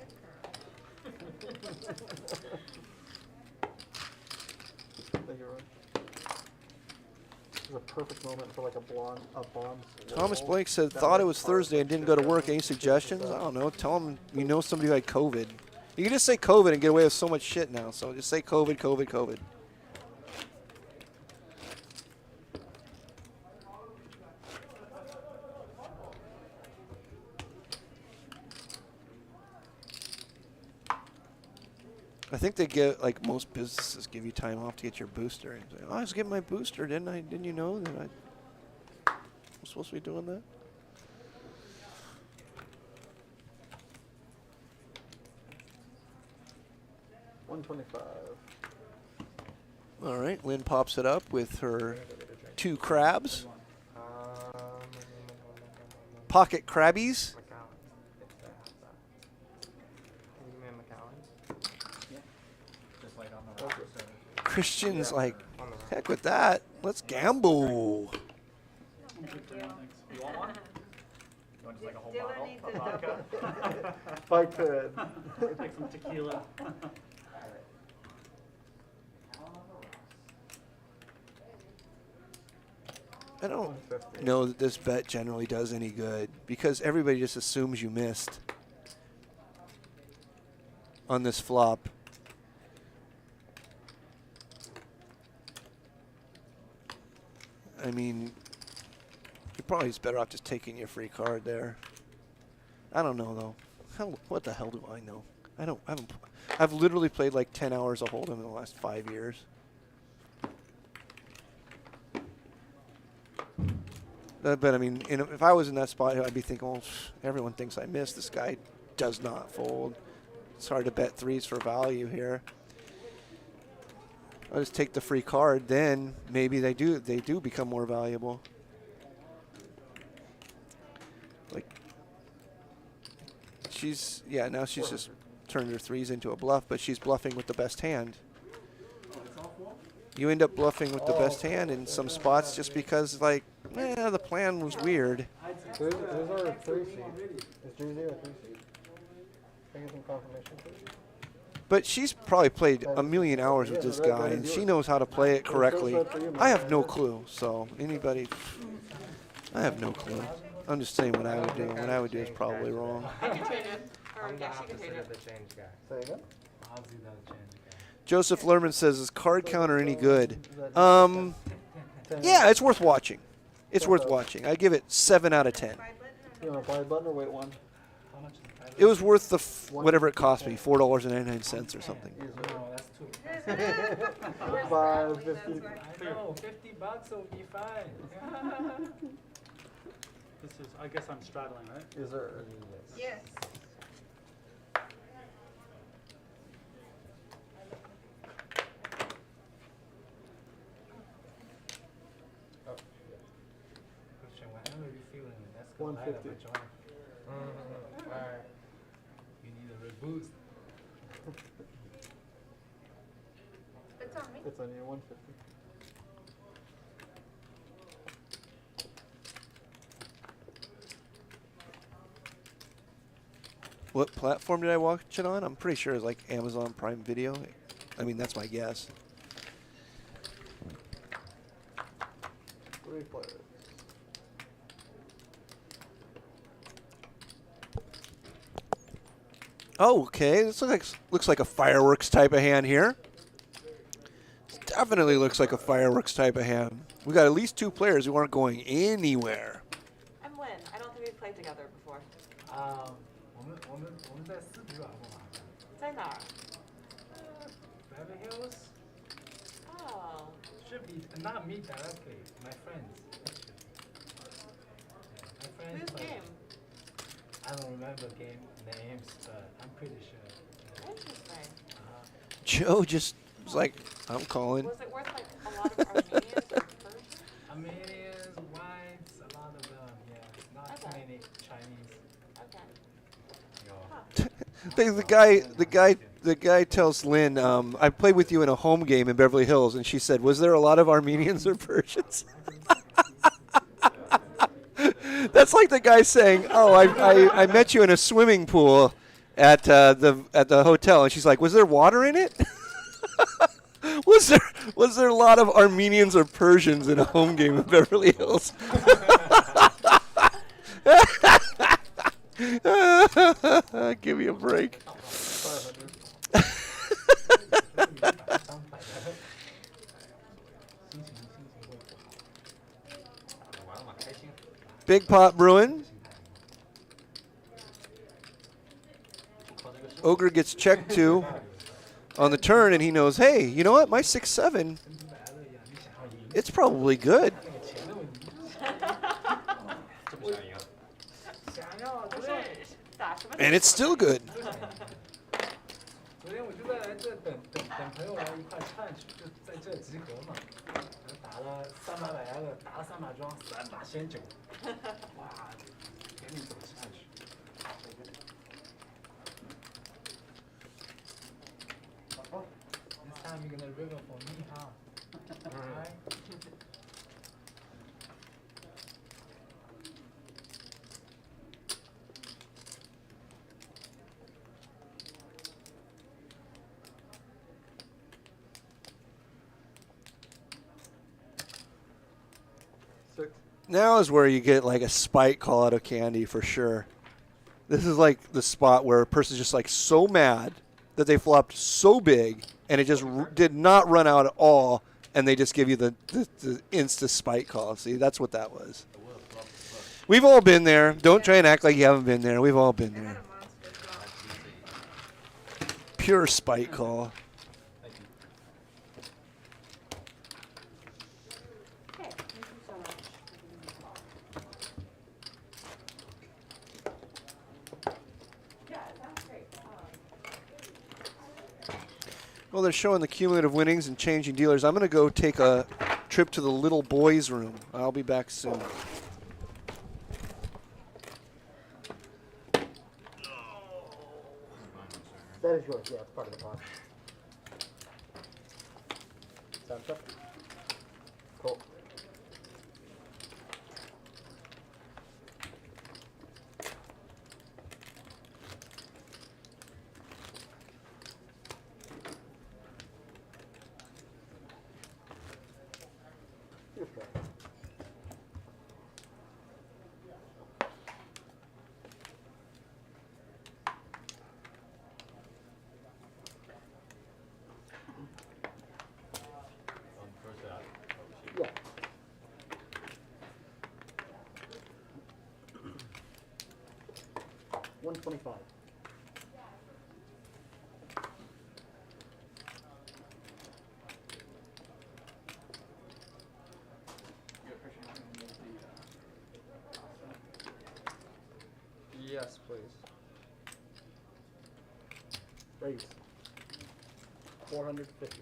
This is a perfect moment for like a bomb. Thomas Blake said, thought it was Thursday and didn't go to work. Any suggestions? I don't know. Tell him you know somebody who had COVID. You can just say COVID and get away with so much shit now. So just say COVID, COVID, COVID. I think they get, like most businesses, give you time off to get your booster. And say, I was getting my booster, didn't I? Didn't you know that I was supposed to be doing that? $125. All right, Lynn pops it up with her 2 crabs. pocket crabbies. McAllen. It's there. How's that? Can you give me a McAllen? Just like on the rock. Christian's like, On the rock. heck with that. Let's gamble. You want one? You want just like a whole Dylan bottle needs of a vodka? If I could. Like some tequila. I don't 150. know that this bet generally does any good because everybody just assumes you missed on this flop. I mean, you're probably just better off just taking your free card there. I don't know though. What the hell do I know? I've literally played like 10 hours of Hold'em in the last 5 years. But I mean, if I was in that spot, I'd be thinking, well, everyone thinks I missed. This guy does not fold. It's hard to bet threes for value here. I'll just take the free card. Then maybe they do become more valuable. Like now she's just turned her threes into a bluff, but she's bluffing with the best hand. You end up bluffing with the best hand in some spots just because, like, the plan was weird. Who's our 3 seed? Is Jersey our 3 seed? Can I get some confirmation, please? But she's probably played a million hours with this guy, and she knows how to play it correctly. I have no clue, so anybody, I have no clue. I'm just saying what I would do. What I would do is probably wrong. I can trade it. Or I'm the yeah, she can opposite trade of it. the change guy. Say again? Joseph Lerman says, is card counter any good? Yeah, it's worth watching. It's worth watching. I give it 7 out of 10. You want to buy a button or wait one? It was worth the whatever it cost me, $4.99 or something. No, that's too. 5, 50. I know, $50 will be fine. I guess I'm straddling, right? Is there? Yes. Christian, whenever you're feeling it, that's 150. Alright. You need a reboost. It's on me. It's on you, 150. What platform did I watch it on? I'm pretty sure it's like Amazon Prime Video. I mean, that's my guess. 3 players. Oh, okay. This looks like a fireworks type of hand here. This definitely looks like a fireworks type of hand. We got at least 2 players who aren't going anywhere. I'm Lynn. I don't think we've played together before. 我们在四局玩过吗？在哪儿？ Beverly Hills Oh. should be not me directly. My friends. My friends. Whose like, game? I don't remember game names, but I'm pretty sure. Interesting. Joe just was like, I'm calling. Was it worth like a lot of Armenians or Persians? Armenians, whites, a lot of them. Yeah, not too Okay. many Chinese. Okay. The guy tells Lynn, I played with you in a home game in Beverly Hills, and she said, was there a lot of Armenians or Persians? That's like the guy saying, oh, I met you in a swimming pool at the hotel, and she's like, was there water in it? was there a lot of Armenians or Persians in a home game in Beverly Hills? Give me a break. Big pot brewing. Ogre gets checked to on the turn, and he knows, hey, you know what? My 6-7, it's probably good. And it's still good. 昨天我就在这等朋友来一块串去，就在这集合嘛。打了300来个，打了3把庄，3把先9。哇，给 This time you're gonna wriggle for me, huh? Alright? Now is where you get like a spike call out of candy for sure. This is like the spot where a person's just like so mad that they flopped so big and it just did not run out at all, and they just give you the insta spike call. See, that's what that was. We've all been there. Don't try and act like you haven't been there. We've all been there. Pure spike call. Well, they're showing the cumulative winnings and changing dealers. I'm going to go take a trip to the little boys' room. I'll be back soon. That is yours, yeah, it's part of the box. Sound check? Cool. Just try. Yeah. 125. Yes, please. Raise. 450.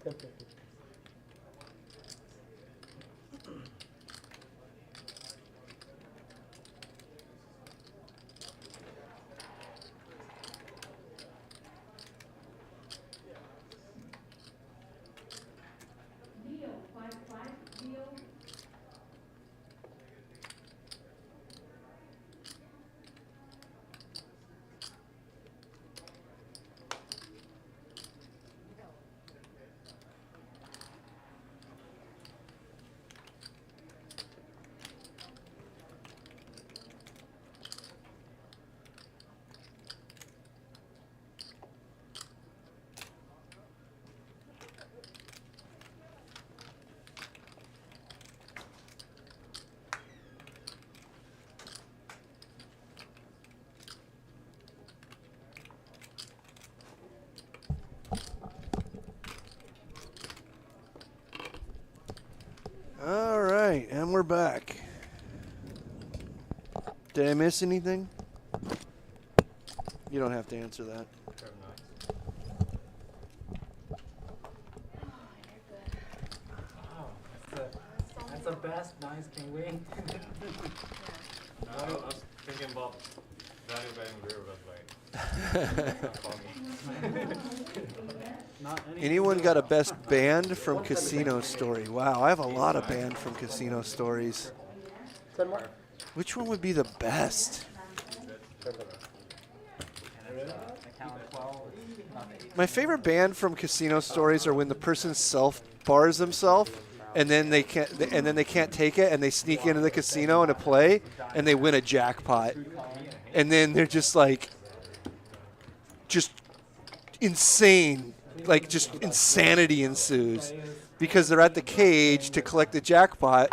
Okay. All right, and we're back. Did I miss anything? You don't have to answer that. Wow, that's the best. Nice, can wait. I was thinking about value betting beer, but Not Anyone got a best banned from casino story? Wow, I have a lot of banned from casino stories. 10 more? Which one would be the best? My favorite banned from casino stories are when the person self-bars themselves, and then they can't take it, and they sneak into the casino and to play, and they win a jackpot, and then they're just like, just insane, like just insanity ensues because they're at the cage to collect the jackpot.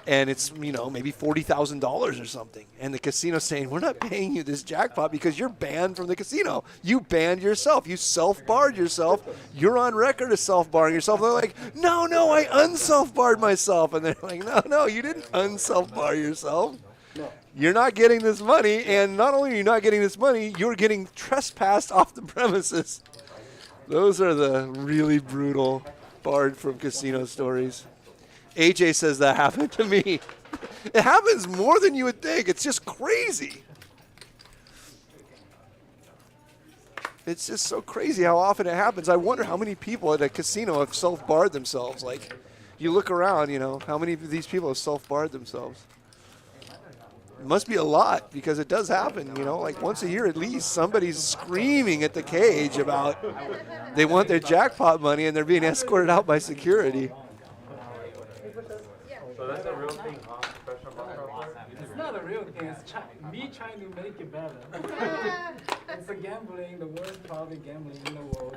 And it's, maybe $40,000 or something. And the casino's saying, we're not paying you this jackpot because you're banned from the casino. You banned yourself. You self-barred yourself. You're on record as self-barring yourself. And they're like, no, I unself-barred myself. And they're like, no, you didn't unself-bar yourself. No. You're not getting this money. And not only are you not getting this money, you're getting trespassed off the premises. Those are the really brutal barred from casino stories. AJ says that happened to me. It happens more than you would think. It's just crazy. It's just so crazy how often it happens. I wonder how many people at a casino have self-barred themselves. Like, you look around, how many of these people have self-barred themselves? It must be a lot because it does happen, like once a year at least somebody's screaming at the cage about they want their jackpot money and they're being escorted out by security. So that's a real thing, huh? Professional baccarat player? It's not a real thing. It's me trying to make it better. It's a gambling, the worst probably gambling in the world,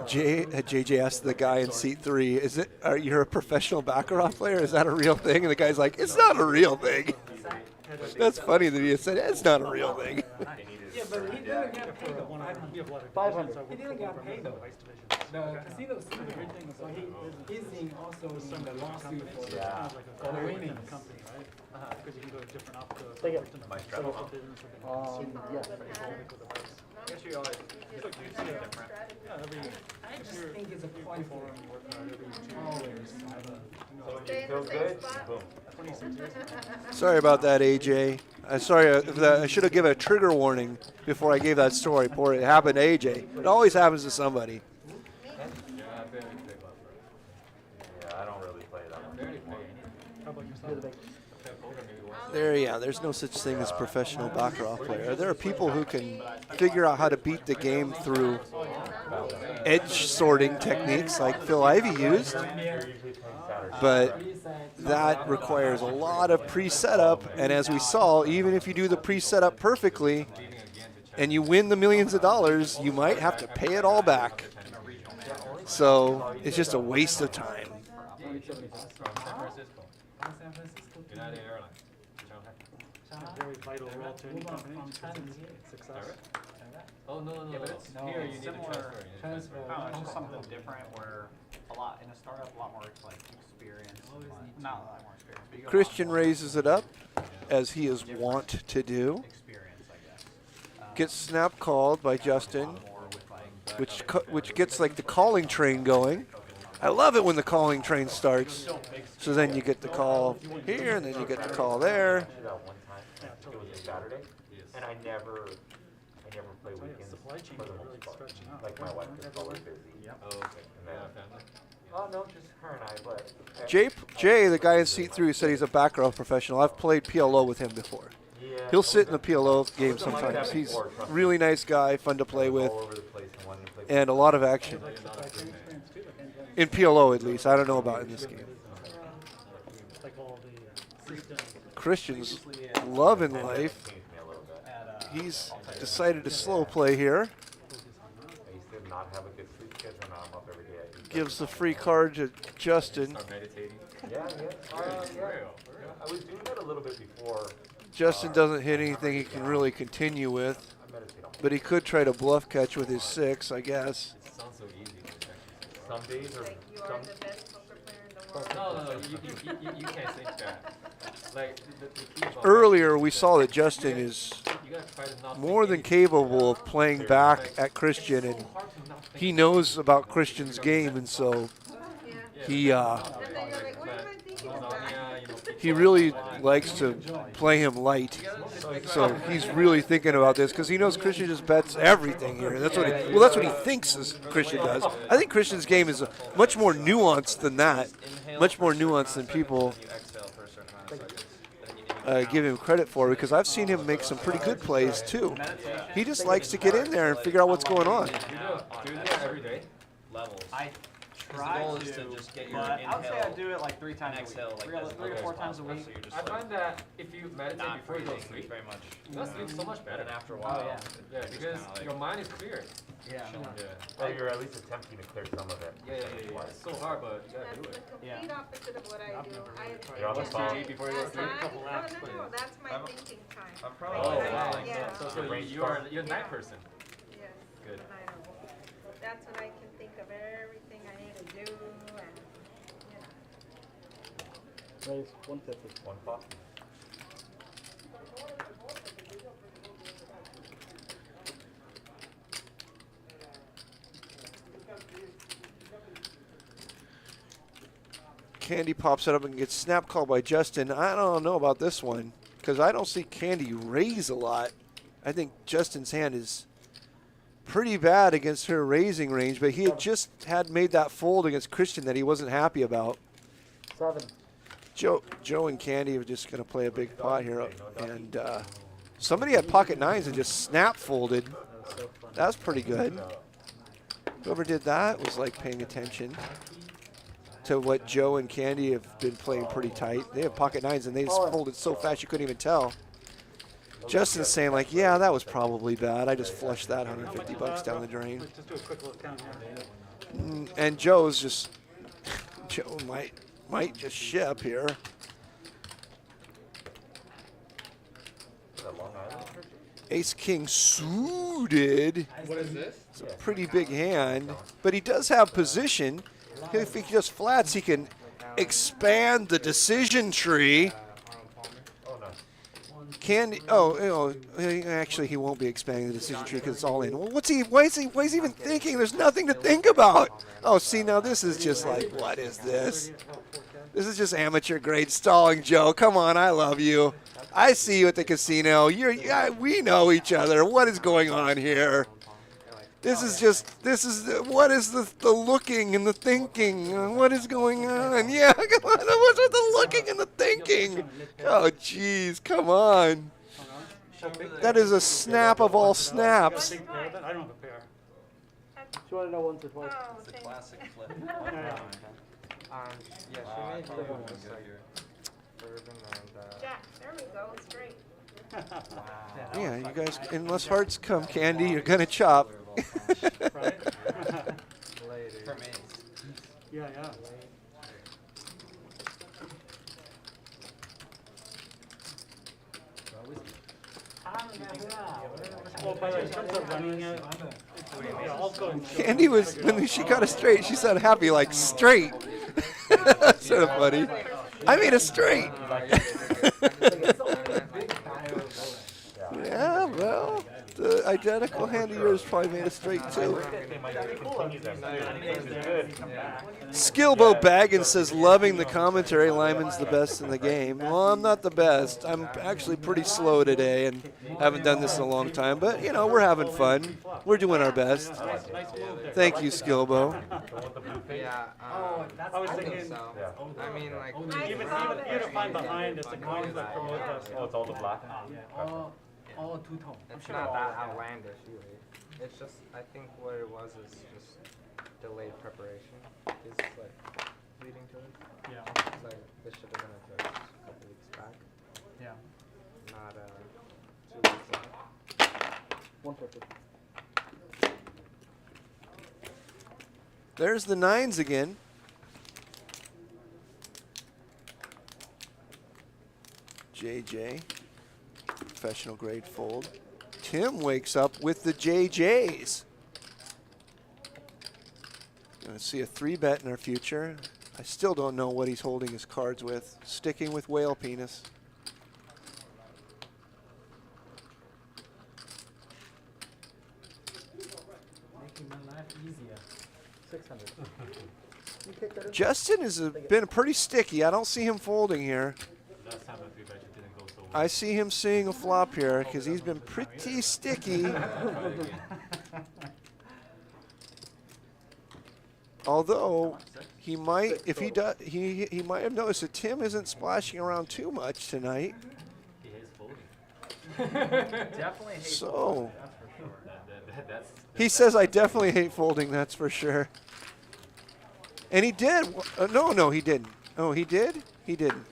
JJ asked the guy in seat 3, are you a professional baccarat player? Is that a real thing? And the guy's like, it's not a real thing. That's funny that he said, it's not a real thing. Yeah, but he didn't get paid though. 500. He didn't get paid though. The casino sued him, so he's in also in the lawsuit for the winning company, right? Because you can go to different opcos. Take it. Yes. I just think it's a point for him to work hard every 2 years. So when you feel good, boom. 26 years. Sorry about that, AJ. I should have given a trigger warning before I gave that story. Poor, it happened to AJ. It always happens to somebody. Yeah, I don't really play that much anymore. How about yourself? There's no such thing as professional baccarat player. There are people who can figure out how to beat the game through edge sorting techniques like Phil Ivey used, but that requires a lot of pre-setup, and as we saw, even if you do the pre-setup perfectly and you win the millions of dollars, you might have to pay it all back. So it's just a waste of time. Very vital role to any company. Success. Oh, no. But it's Here, you need to similar. transfer. I don't know, it's just something different where in a startup, a lot more like experience. Not a lot more experience. But you get a lot Christian more raises it up, as he is wont to do. experience, I guess. Gets snap called by Justin, which gets like the calling train going. I love it when the calling train starts. So then you get the call here, and then you get the call there. That one time, it was a Saturday, and I never play weekends for the most part. Like my wife is always busy. Oh, okay. And then, oh no, just her and I, but. Jay, the guy in seat 3, said he's a baccarat professional. I've played PLO with him before. Yeah. He'll sit in the PLO game sometimes. He's a really nice guy, fun to play with, All over the place and wanting to play and a lot of action. In PLO, at least. I don't know about in this game. Christian's loving life. He's decided to slow play here. I used to not have a good sleep schedule, now I'm up every day. Gives the free card to Justin. Yeah. I was doing that a little bit before. Justin doesn't hit anything he can really continue with, but he could try to bluff catch with his 6, I guess. Sounds so easy. Some days or Like you are some. the best poker player in the No, you can't think that. Like, the key about Earlier, we saw that Justin is you gotta try to not more than capable of playing back at Christian, and he knows about Christian's game, and so he And then you're like, what am I thinking of that? he really likes to play him light. So he's really thinking about this because he knows Christian just bets everything here. That's what that's what he thinks Christian does. I think Christian's game is much more nuanced than that, much more nuanced than people give him credit for, because I've seen him make some pretty good plays too. He just likes to get in there and figure out what's going on. Do you do that every day? Levels. I try to, just get your but I would say I do it like 3 times a week. 3 to 4 times a week. I find that if you meditate before you go to sleep, very much. you go to sleep so much better. And after a while, yeah, because your mind is clear. Yeah. Or you're at least attempting to clear some of it. Yeah. It's so hard, but you gotta do That's it. the complete opposite of what I do. You're on the phone. Before you go to sleep. No, that's my thinking time. I'm probably Yeah. So you're a night person. Yes. Good. I know. That's when I can think of everything I need to do, and, you know. Raise 150. 150. Candy pops it up and gets snap called by Justin. I don't know about this one because I don't see Candy raise a lot. I think Justin's hand is pretty bad against her raising range, but he had just made that fold against Christian that he wasn't happy about. 7. Joe and Candy are just going to play a big pot here, and somebody had pocket nines and just snap folded. That was pretty good. Whoever did that was like paying attention to what Joe and Candy have been playing pretty tight. They have pocket nines and they just folded so fast you couldn't even tell. Justin's saying like, yeah, that was probably bad. I just flushed that $150 down the drain. Just do a quick little count here. And Joe's just, Joe might just ship here. Ace King suited. What is this? It's a pretty big hand, but he does have position. If he just flats, he can expand the decision tree. Actually, he won't be expanding the decision tree because it's all in. Well, why is he even thinking? There's nothing to think about. Oh, see, now this is just like, what is this? This is just amateur grade stalling, Joe. Come on, I love you. I see you at the casino. We know each other. What is going on here? What is the looking and the thinking? What is going on? Yeah, come on. What's with the looking and the thinking? Oh, jeez, come on. That is a snap of all snaps. I don't have a pair. She wanted to know once or twice. Oh, It's a thank classic flip. Yeah, she made one just like bourbon and Jack, there we go, straight. Yeah, you guys, unless hearts come, Candy, you're going to chop. Right? lady. For me. Yeah. Well, by the way, in terms of running it, yeah, I'll go and Candy was, when she got a straight, she said happy, like straight. Sort of funny. I made a straight. Yeah, well, the identical hand of yours probably made a straight too. Skillbo Baggins says, loving the commentary. Lyman's the best in the game. Well, I'm not the best. I'm actually pretty slow today and haven't done this in a long time. But, you know, we're having fun. We're doing our best. Thank you, Skillbo. Yeah, I was thinking, so. I mean, like, even if I'm behind, it's the coins that promote us. Oh, it's all the black? All two-tone. it's not that outlandish, really. It's just, I think what it was is just delayed preparation. Is like leading to it. Yeah. It's like this should have been a couple weeks back, Yeah. not 2 weeks back. 150. There's the nines again. JJ, professional grade fold. Tim wakes up with the JJs. Gonna see a 3-bet in our future. I still don't know what he's holding his cards with. Sticking with whale penis. Making my life easier. 600. You kick that in? Justin has been pretty sticky. I don't see him folding here. Last time I three bet it didn't go so well. I see him seeing a flop here because he's been pretty sticky. Although he might, if he does, he might have noticed that Tim isn't splashing around too much tonight. He hates folding. Definitely hate So folding, that's for sure. he says, "I definitely hate folding." That's for sure. And he did. No, he didn't. Oh, he did. He didn't.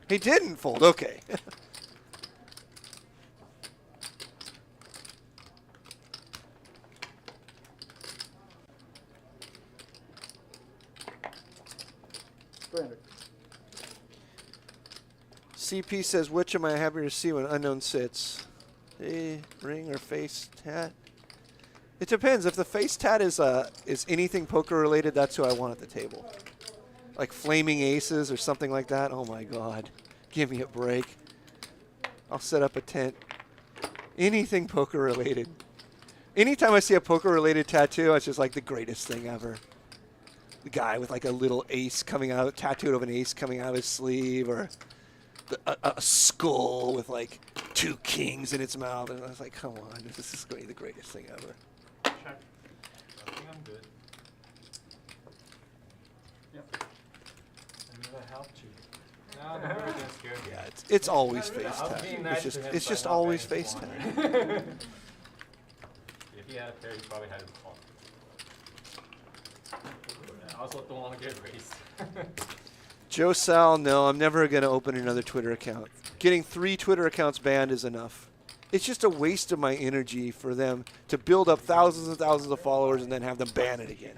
He didn't fold. Okay. CP says, which am I happier to see when unknown sits? Ring or face tat? It depends. If the face tat is anything poker related, that's who I want at the table. Like flaming aces or something like that. Oh my God. Give me a break. I'll set up a tent. Anything poker related. Anytime I see a poker related tattoo, it's just like the greatest thing ever. The guy with like a little ace coming out, tattooed of an ace coming out of his sleeve, or a skull with like 2 kings in its mouth. And I was like, come on, this is the greatest thing ever. Check. I think I'm good. Yep. I never helped you. No, I'm never getting scared. Yeah, it's always I was face tat. being nice to him, It's but just not always betting face small. tat. If he had a pair, he probably had his call. I also don't want to get raised. Joe Sal, no, I'm never going to open another Twitter account. Getting 3 Twitter accounts banned is enough. It's just a waste of my energy for them to build up thousands and thousands of followers and then have them ban it again.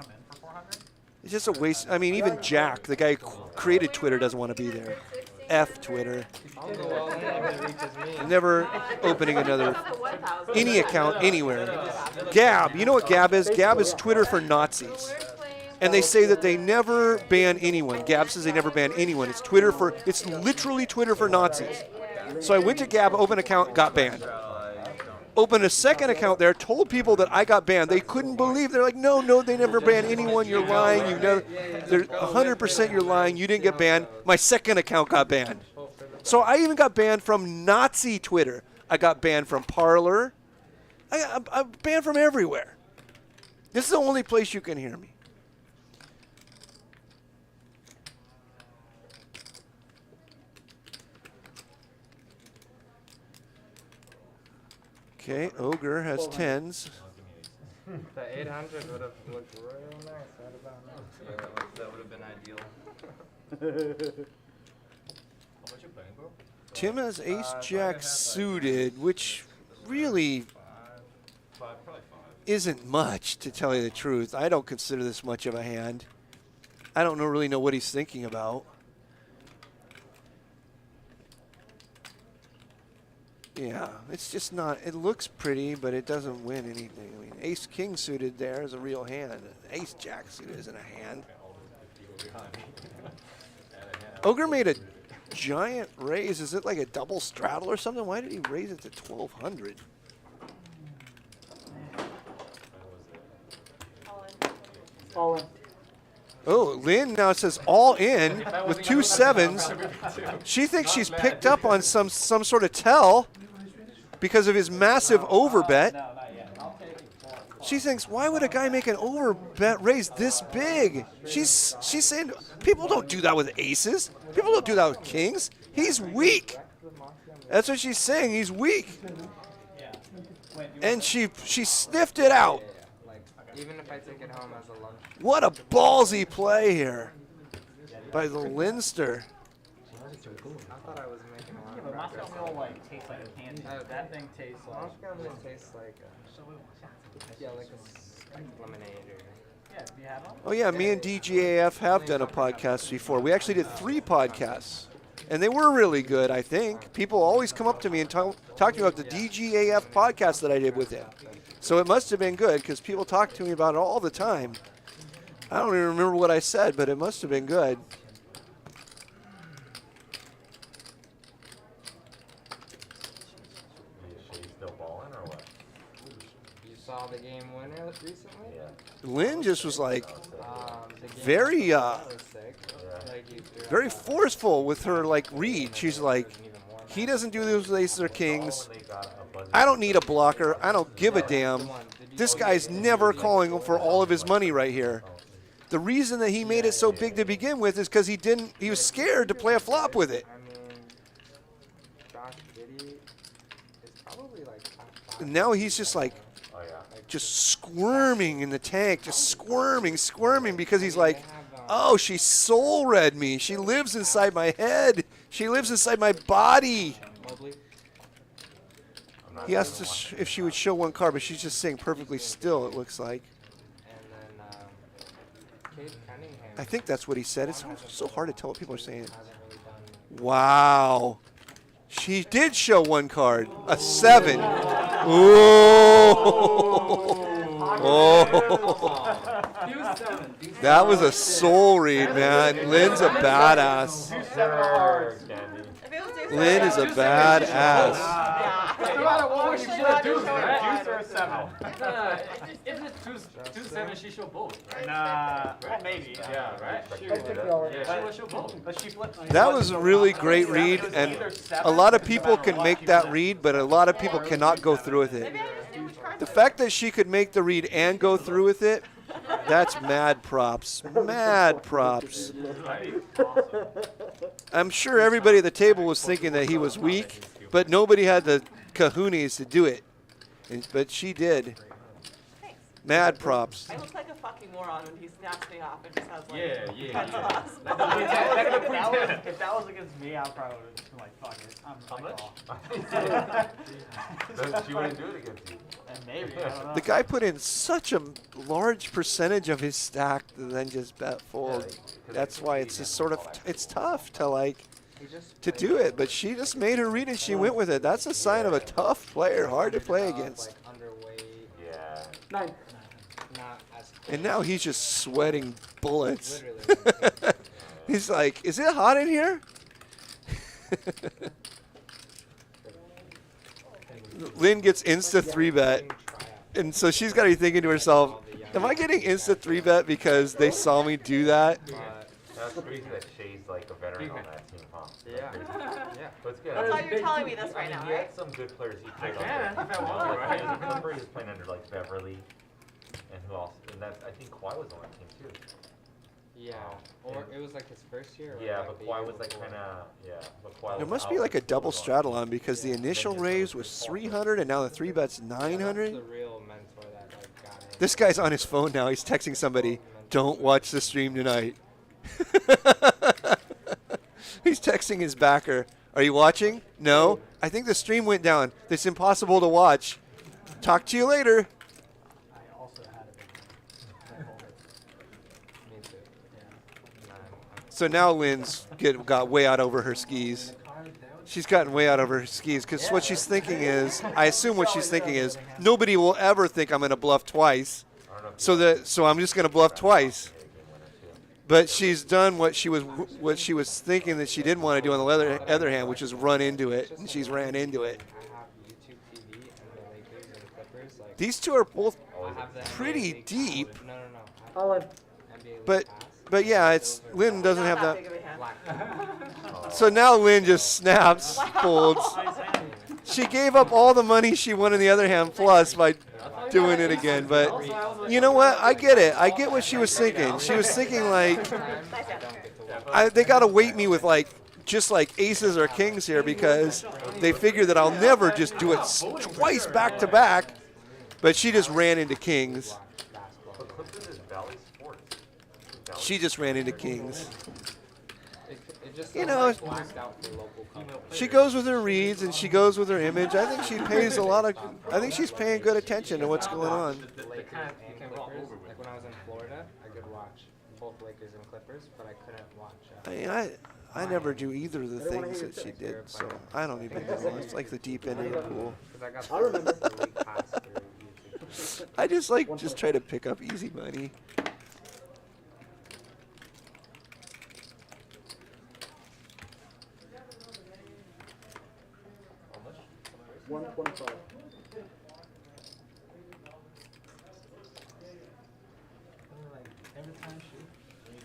It's just a waste. I mean, even Jack, the guy who created Twitter, doesn't want to be there. F Twitter. I'm never opening another, any account anywhere. Gab, you know what Gab is? Gab is Twitter for Nazis. And they say that they never ban anyone. Gab says they never ban anyone. It's literally Twitter for Nazis. So I went to Gab, opened an account, got banned. Opened a second account there, told people that I got banned. They couldn't believe. They're like, no, they never ban anyone. You're lying. They're 100% you're lying. You didn't get banned. My second account got banned. So I even got banned from Nazi Twitter. I got banned from Parler. I'm banned from everywhere. This is the only place you can hear me. Okay, Ogre has 10s. The 800 would have looked real nice. Right about now. That would have been ideal. How much you playing, bro? Tim has ace-jack suited, which really Probably 5. isn't much, to tell you the truth. I don't consider this much of a hand. I don't really know what he's thinking about. Yeah, it's just not, it looks pretty, but it doesn't win anything. I mean, ace-king suited there is a real hand. Ace-jack suited isn't a hand. Ogre made a giant raise. Is it like a double straddle or something? Why did he raise it to 1,200? All in. Oh, Lynn now says all in with 2 7s. She thinks she's picked up on some sort of tell because of his massive overbet. She thinks, why would a guy make an overbet raise this big? She's saying people don't do that with aces. People don't do that with kings. He's weak. That's what she's saying. He's weak. And she sniffed it out. Even if I take it home as a lunch. What a ballsy play here by the Linster. I thought I was making a lot of Moscow progress. Mule like tastes like a candy. That thing tastes like. Moscow Mule tastes like like a lemonade or. Yeah, do you have one? Oh yeah, me and DGAF have done a podcast before. We actually did 3 podcasts, and they were really good, I think. People always come up to me and talk to me about the DGAF podcast that I did with him. So it must have been good because people talk to me about it all the time. I don't even remember what I said, but it must have been good. Is she still balling or what? You saw the game winner recently? Yeah. Lynn just was like The game very, was sick. Like, you threw very out forceful with her like read. She's like, he doesn't do those aces or kings. When they got a buzzer. I don't need a blocker. I don't give a damn. This guy's never calling for all of his money right here. The reason that he made it so big to begin with is because he was scared to play a flop with it. I mean, Josh Giddy is probably like top 5. And now he's just like, Oh yeah. just squirming in the tank, just squirming because he's like, oh, she soul read me. She lives inside my head. She lives inside my body. Mobley. I'm not He asked doing us if she would show one card, but she's just sitting perfectly still, it looks like. And then Kate Cunningham I think that's what he said. It's so hard to tell what people are saying. hasn't really done. Wow. She did show one card. A 7. Ooh. Oh. He was 7. That was a soul read, man. Lynn's a badass. Sure, Candy. If it was deuce Lynn is a badass. Yeah. No matter what way she should have deuce, Deuce right? or a 7? If it's 2-7, she show both, right? Nah, well, maybe. Yeah, right? I think y'all Yeah, she will show both. But she flipped. That was a really great read, and a lot of people can make that read, but a lot of people cannot go through with it. Maybe I just knew which cards The were fact that she could make the read and go through with it, that's mad props. Mad props. I'm sure everybody at the table was thinking that he was weak, but nobody had the kahunas to do it. But she did. Thanks. Mad props. I look like a fucking moron when he snaps me off and just has like, Yeah. cuts off. If that was against me, I probably would have just been like, fuck it. I'm like, Then she wouldn't do it against you. and maybe, I don't know. The guy put in such a large percentage of his stack to then just bet fold. That's why it's just sort of, it's tough to like, He just to do it. But she just made her read and she went with it. That's a sign of a tough player, hard to play against. like underweight, Yeah. 9. not as And now he's just sweating bullets. literally. He's like, is it hot in here? Lynn gets insta 3-bet. And so she's got to be thinking to herself, am I getting insta 3-bet because they saw me do that? But That's crazy that Shay's like a veteran on that team, huh? yeah, yeah. But it's good. That's why you're telling me this right now, He right? had some good players he played can, under. if I want to, Like, right? I remember he was playing under like Beverly, and who else? And that I think Kawhi was on that team too. Yeah, or it was like his first year. Or Yeah, like but the Kawhi year was like before. kind of But Kawhi There was must out be like a when he double was on. straddle on because the initial raise was 300 and now the 3-bet's Yeah, 900. that's the real mentor that like got him. This guy's on his phone now. He's texting somebody, don't watch the stream tonight. He's texting his backer. Are you watching? No. I think the stream went down. It's impossible to watch. Talk to you later. I also had a big Me too. Nine. So now Lynn's got way out over her skis. She's gotten way out over her skis because what she's thinking is, I assume what she's thinking is, nobody will ever think I'm going to bluff twice. So I'm just going to bluff twice. But she's done what she was thinking that she didn't want to do on the other hand, which is run into it, and she's ran into it. I have YouTube TV and the Lakers and Clippers. Like These two are both I have the NBA pretty League deep, Pass. No. I'll let NBA League but Pass. yeah, it's Lynn doesn't Not have that big of a hand. Black. So now Lynn just snaps, folds. She gave up all the money she won in the other hand plus by doing it again. But you know what? I get it. I get what she was thinking. She was thinking like, they got to weight me with like just like aces or kings here because they figure that I'll never just do it twice back to back. But she just ran into kings. But Clippers is Valley Sports. She just ran into kings. It just You know, blacked out for local companies. She goes with her reads and she goes with her image. I think she pays a lot of. I think she's paying good attention to what's going on. Lakers and Clippers. Like when I was in Florida, I could watch both Lakers and Clippers, but I couldn't watch. I mean, I never do either of the things that she did, so I don't even know. It's like the deep end of the pool. Because I got I remember. the league pass through YouTube. I just try to pick up easy money.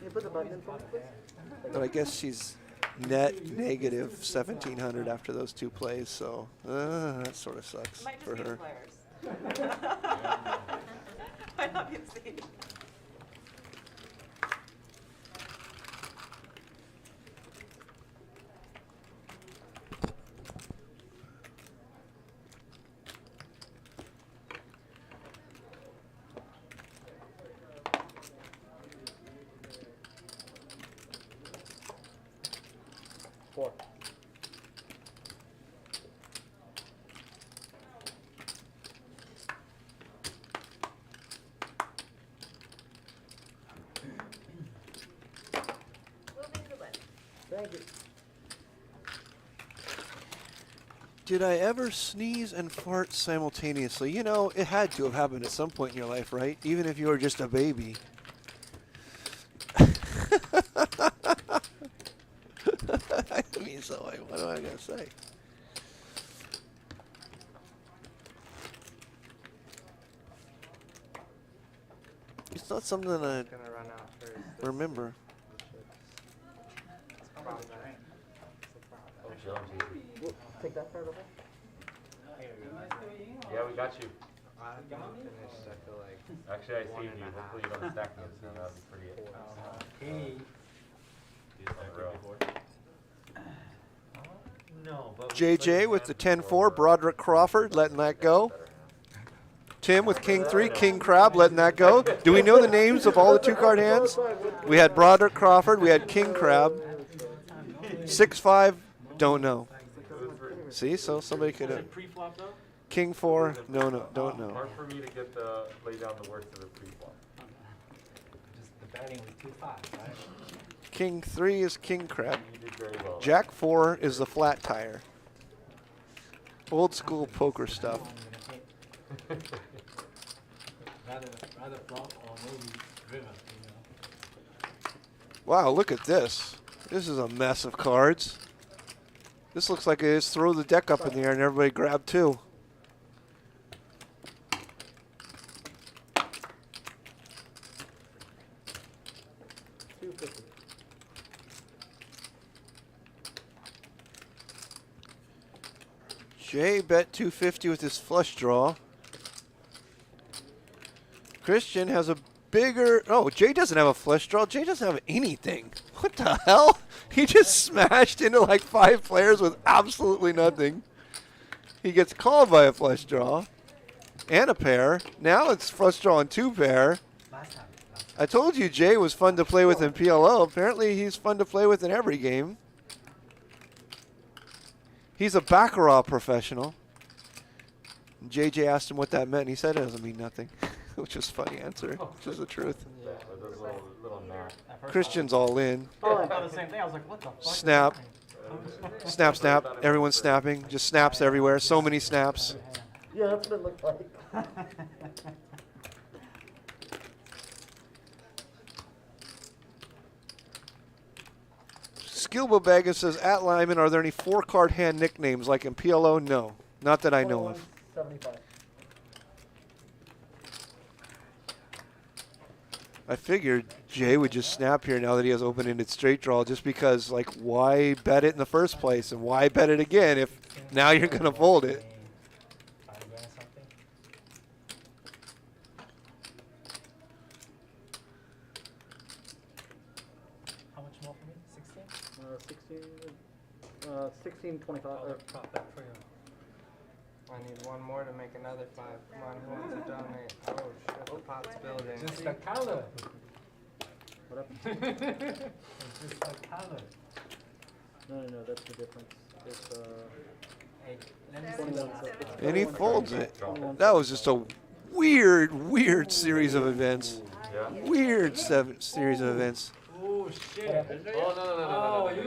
you put the button in front, please? But I guess she's net negative 1,700 after those 2 plays, so that sort of sucks Might just for be the her. players. Might not be the seed. Four. Moving to list. Thank you. Did I ever sneeze and fart simultaneously? You know, it had to have happened at some point in your life, right? Even if you were just a baby. I mean, so what am I going to say? It's not something that I It's gonna run out first. remember. Oh, Jonesy. We'll take that part over. Yeah, we got you. I'm finished, I feel like. Actually, I saved you. Hopefully you don't stack me soon. That'd be pretty. Unreal. No, but JJ with the 10-4, Broderick Crawford letting that go. Tim with King 3, King Crab letting that go. Do we know the names of all the 2-card hands? We had Broderick Crawford, we had King Crab. 6-5, don't know. See, so somebody could have. Pre-flop though? King 4, no, don't know. Hard for me to get the lay down the worst of the pre-flop. Just the batting was 2-5, right? King 3 is King Crab. You did very well. Jack 4 is the flat tire. Old school poker stuff. Rather flop or maybe river, you know. Wow, look at this. This is a mess of cards. This looks like it is throw the deck up in the air and everybody grab 2. Jay bet 250 with his flush draw. Christian has a bigger. Oh, Jay doesn't have a flush draw. Jay doesn't have anything. What the hell? He just smashed into like 5 players with absolutely nothing. He gets called by a flush draw and a pair. Now it's flush draw and 2 pair. I told you Jay was fun to play with in PLO. Apparently he's fun to play with in every game. He's a baccarat professional. JJ asked him what that meant, and he said it doesn't mean nothing, which is a funny answer, which is the truth. Yeah, there's a little nap. Christian's all in. Oh, I thought the same thing. I was like, what the fuck? Snap. Snap, snap. Everyone's snapping. Just snaps everywhere. So many snaps. Yeah, that's what it looked like. Skillbo Baggins says, at Lyman, are there any 4-card hand nicknames like in PLO? No. Not that I know of. 75. I figured Jay would just snap here now that he has open-ended straight draw just because, like, why bet it in the first place and why bet it again if now you're going to fold it? How much more for me? 16, 25. Prop bet for you. I need one more to make another 5. Come on, who wants to donate? Oh shit, the pot's building. Just the color. What up? Just the color. No, that's the difference. It's, And he folds it. That was just a weird series of events. Yeah. Weird series of events. Oh shit. Oh, no. Oh, You're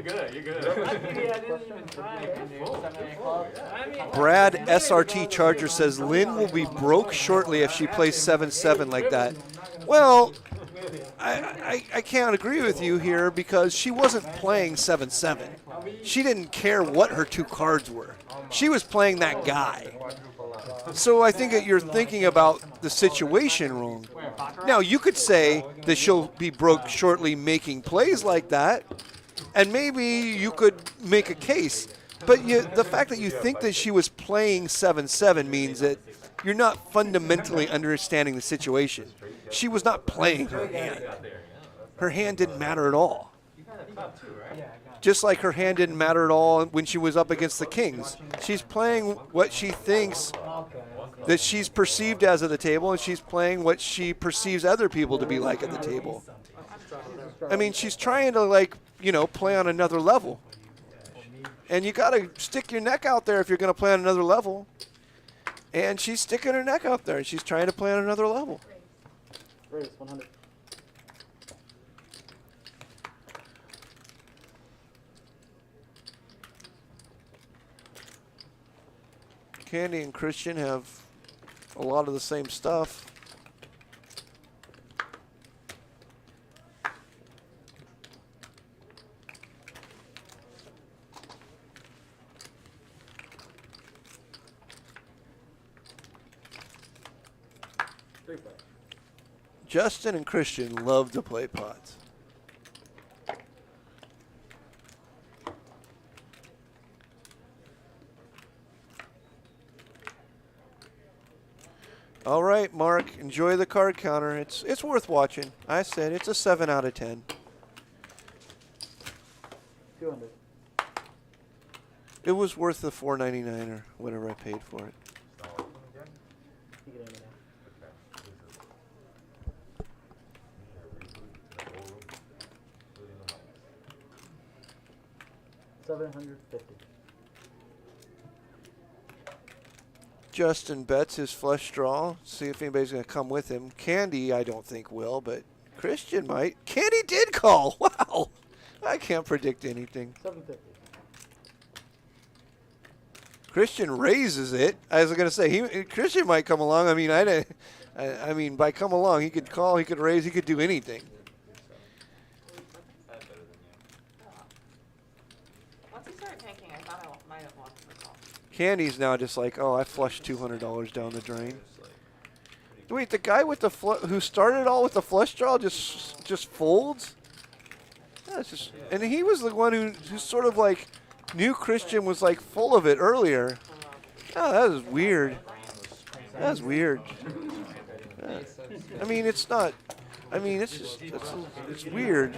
good. You're good. Luckily, I didn't even try. Brad SRT Charger says Lynn will be broke shortly if she plays 7-7 like that. Well, I can't agree with you here because she wasn't playing 7-7. She didn't care what her 2 cards were. She was playing that guy. So I think that you're thinking about the situation wrong. Now, you could say that she'll be broke shortly making plays like that, and maybe you could make a case. But the fact that you think that she was playing 7-7 means that you're not fundamentally understanding the situation. She was not playing her hand. Her hand didn't matter at all. Just like her hand didn't matter at all when she was up against the kings. She's playing what she thinks that she's perceived as at the table, and she's playing what she perceives other people to be like at the table. I mean, she's trying to, like, play on another level. And you got to stick your neck out there if you're going to play on another level. And she's sticking her neck out there, and she's trying to play on another level. Raise 100. Candy and Christian have a lot of the same stuff. Justin and Christian love to play pots. All right, Mark, enjoy the card counter. It's worth watching. I said it's a 7 out of 10. 200. It was worth the $4.99 or whatever I paid for it. You get in there. 750. Justin bets his flush draw. See if anybody's going to come with him. Candy, I don't think will, but Christian might. Candy did call. Wow. I can't predict anything. 750. Christian raises it. I was going to say, Christian might come along. I mean, by come along, he could call, he could raise, he could do anything. Once he started tanking, I thought I might have lost the call. Candy's now just like, oh, I flushed $200 down the drain. Wait, the guy with the who started it all with the flush draw just folds? That's just, and he was the one who sort of like knew Christian was like full of it earlier. Oh, that was weird. That was weird. I mean, it's not. I mean, it's just it's weird.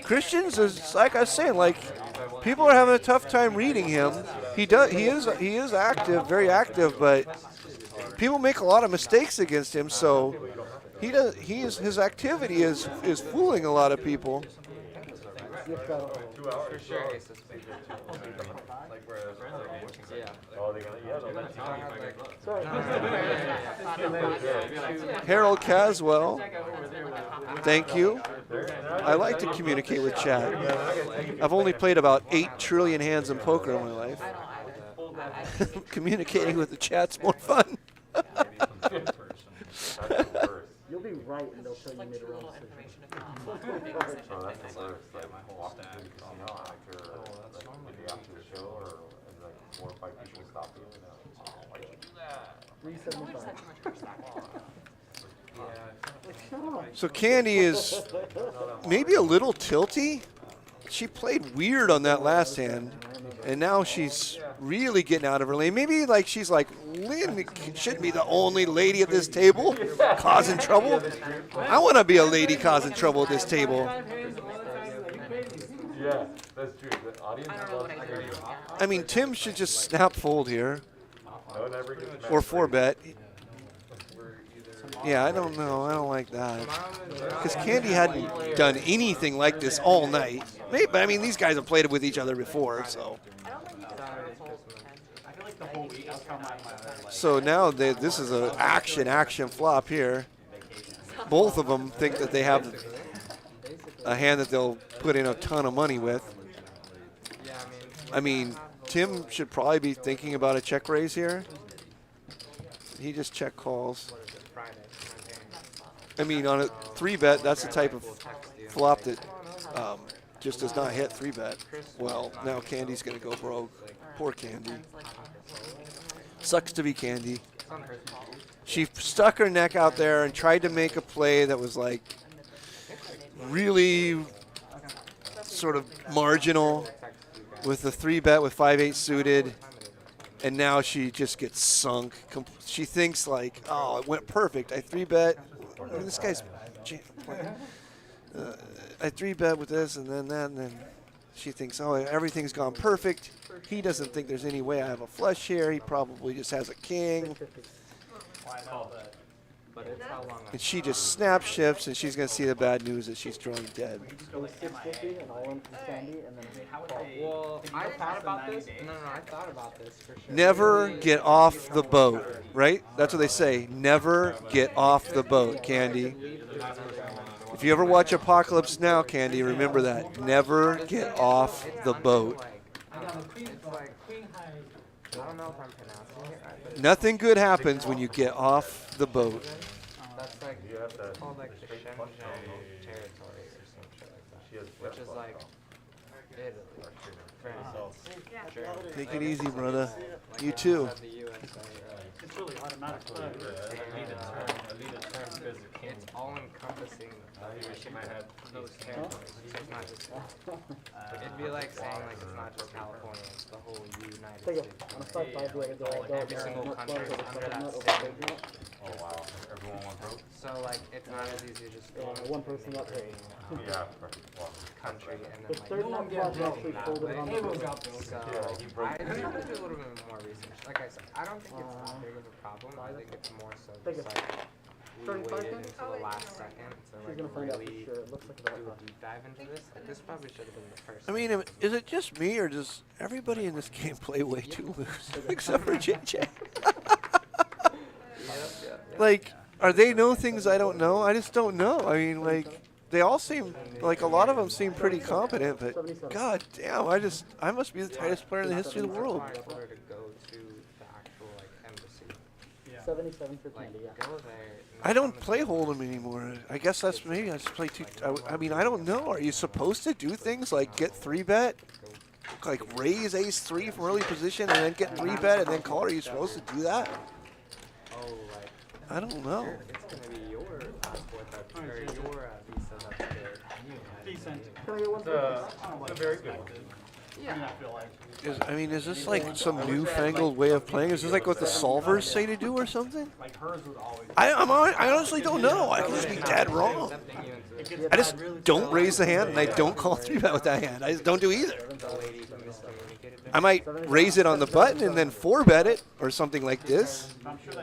Christian's is like I was saying, like people are having a tough time reading him. He is active, very active, but people make a lot of mistakes against him. So his activity is fooling a lot of people. Harold Caswell, thank you. I like to communicate with chat. I've only played about 8 trillion hands in poker in my life. Communicating with the chat's more fun. You'll be right, and they'll tell you you made a wrong decision. So Candy is maybe a little tilty. She played weird on that last hand, and now she's really getting out of her lane. Maybe like she's like, Lynn shouldn't be the only lady at this table causing trouble. I want to be a lady causing trouble at this table. Yeah, that's true. The audience I mean, Tim should just snap fold here. Or 4-bet. Yeah, I don't know. I don't like that. Because Candy hadn't done anything like this all night. Maybe, I mean, these guys have played it with each other before, so. So now this is an action flop here. Both of them think that they have a hand that they'll put in a ton of money with. I mean, Tim should probably be thinking about a check raise here. He just check calls. I mean, on a 3-bet, that's the type of flop that just does not hit 3-bet. Well, now Candy's going to go broke. Poor Candy. Sucks to be Candy. It's on her fault. She stuck her neck out there and tried to make a play that was like really sort of marginal with the 3-bet with 5-8 suited, and now she just gets sunk. She thinks like, oh, it went perfect. I 3-bet. This guy's I 3-bet with this and then that, and then she thinks, oh, everything's gone perfect. He doesn't think there's any way I have a flush here. He probably just has a king. But it's how long And she just snap shifts, and she's going to see the bad news that she's drawing dead. It was 650 and all in for Sandy, and then Well, I thought about this. No, I thought about this for sure. Never get off the boat, right? That's what they say. Never get off the boat, Candy. If you ever watch Apocalypse Now, Candy, remember that. Never get off the boat. I don't know if I'm pronouncing it right, but Nothing good happens when you get off the boat. that's like called like the Shenzhen territories or some shit like that, which is like Italy, France, Germany. Take it easy, brother. You too. The USA. It's really automatic. It's all encompassing those territories. So it's not just it'd be like saying like it's not just California, it's the whole United take it. States. On a side by the other Like every single country is under that same Oh wow, everyone went broke? so like it's not as easy as just one person got paid. Yeah, perfect. Well, country and The then like third time Flash actually folded it on the so Yeah, he broke I it. have to do a little bit more research. Like I said, I don't think it's that big of a problem. I think it's more so Take just it. like we 35 waited cents? until the last second to She's like gonna find out for really sure. It looks like do about a deep dive into this. Like this probably should have been the first. I mean, is it just me, or does everybody in this game play way too loose, except for JJ? Like, are they know things I don't know? I just don't know. I mean, like, they all seem, like, a lot of them seem pretty competent, but god damn, I must be the tightest player in the history of the world. I told her to go to the actual like embassy. 77 for Like candy, yeah. go there. I don't play Hold'em anymore. I guess that's maybe I just play too. I mean, I don't know. Are you supposed to do things like get 3-bet, like raise ace-3 from early position, and then get 3-bet and then call? Are you supposed to do that? Oh, like I don't know. it's gonna be your passport that's or your visa that's good. Decent. Can I get one It's for a very good one. I feel like. Is this like some newfangled way of playing? Is this like what the solvers say to do or something? Like hers would always. I honestly don't know. I could just be dead wrong. I just don't raise the hand and I don't call 3-bet with that hand. I just don't do either. I might raise it on the button and then 4-bet it or something like this.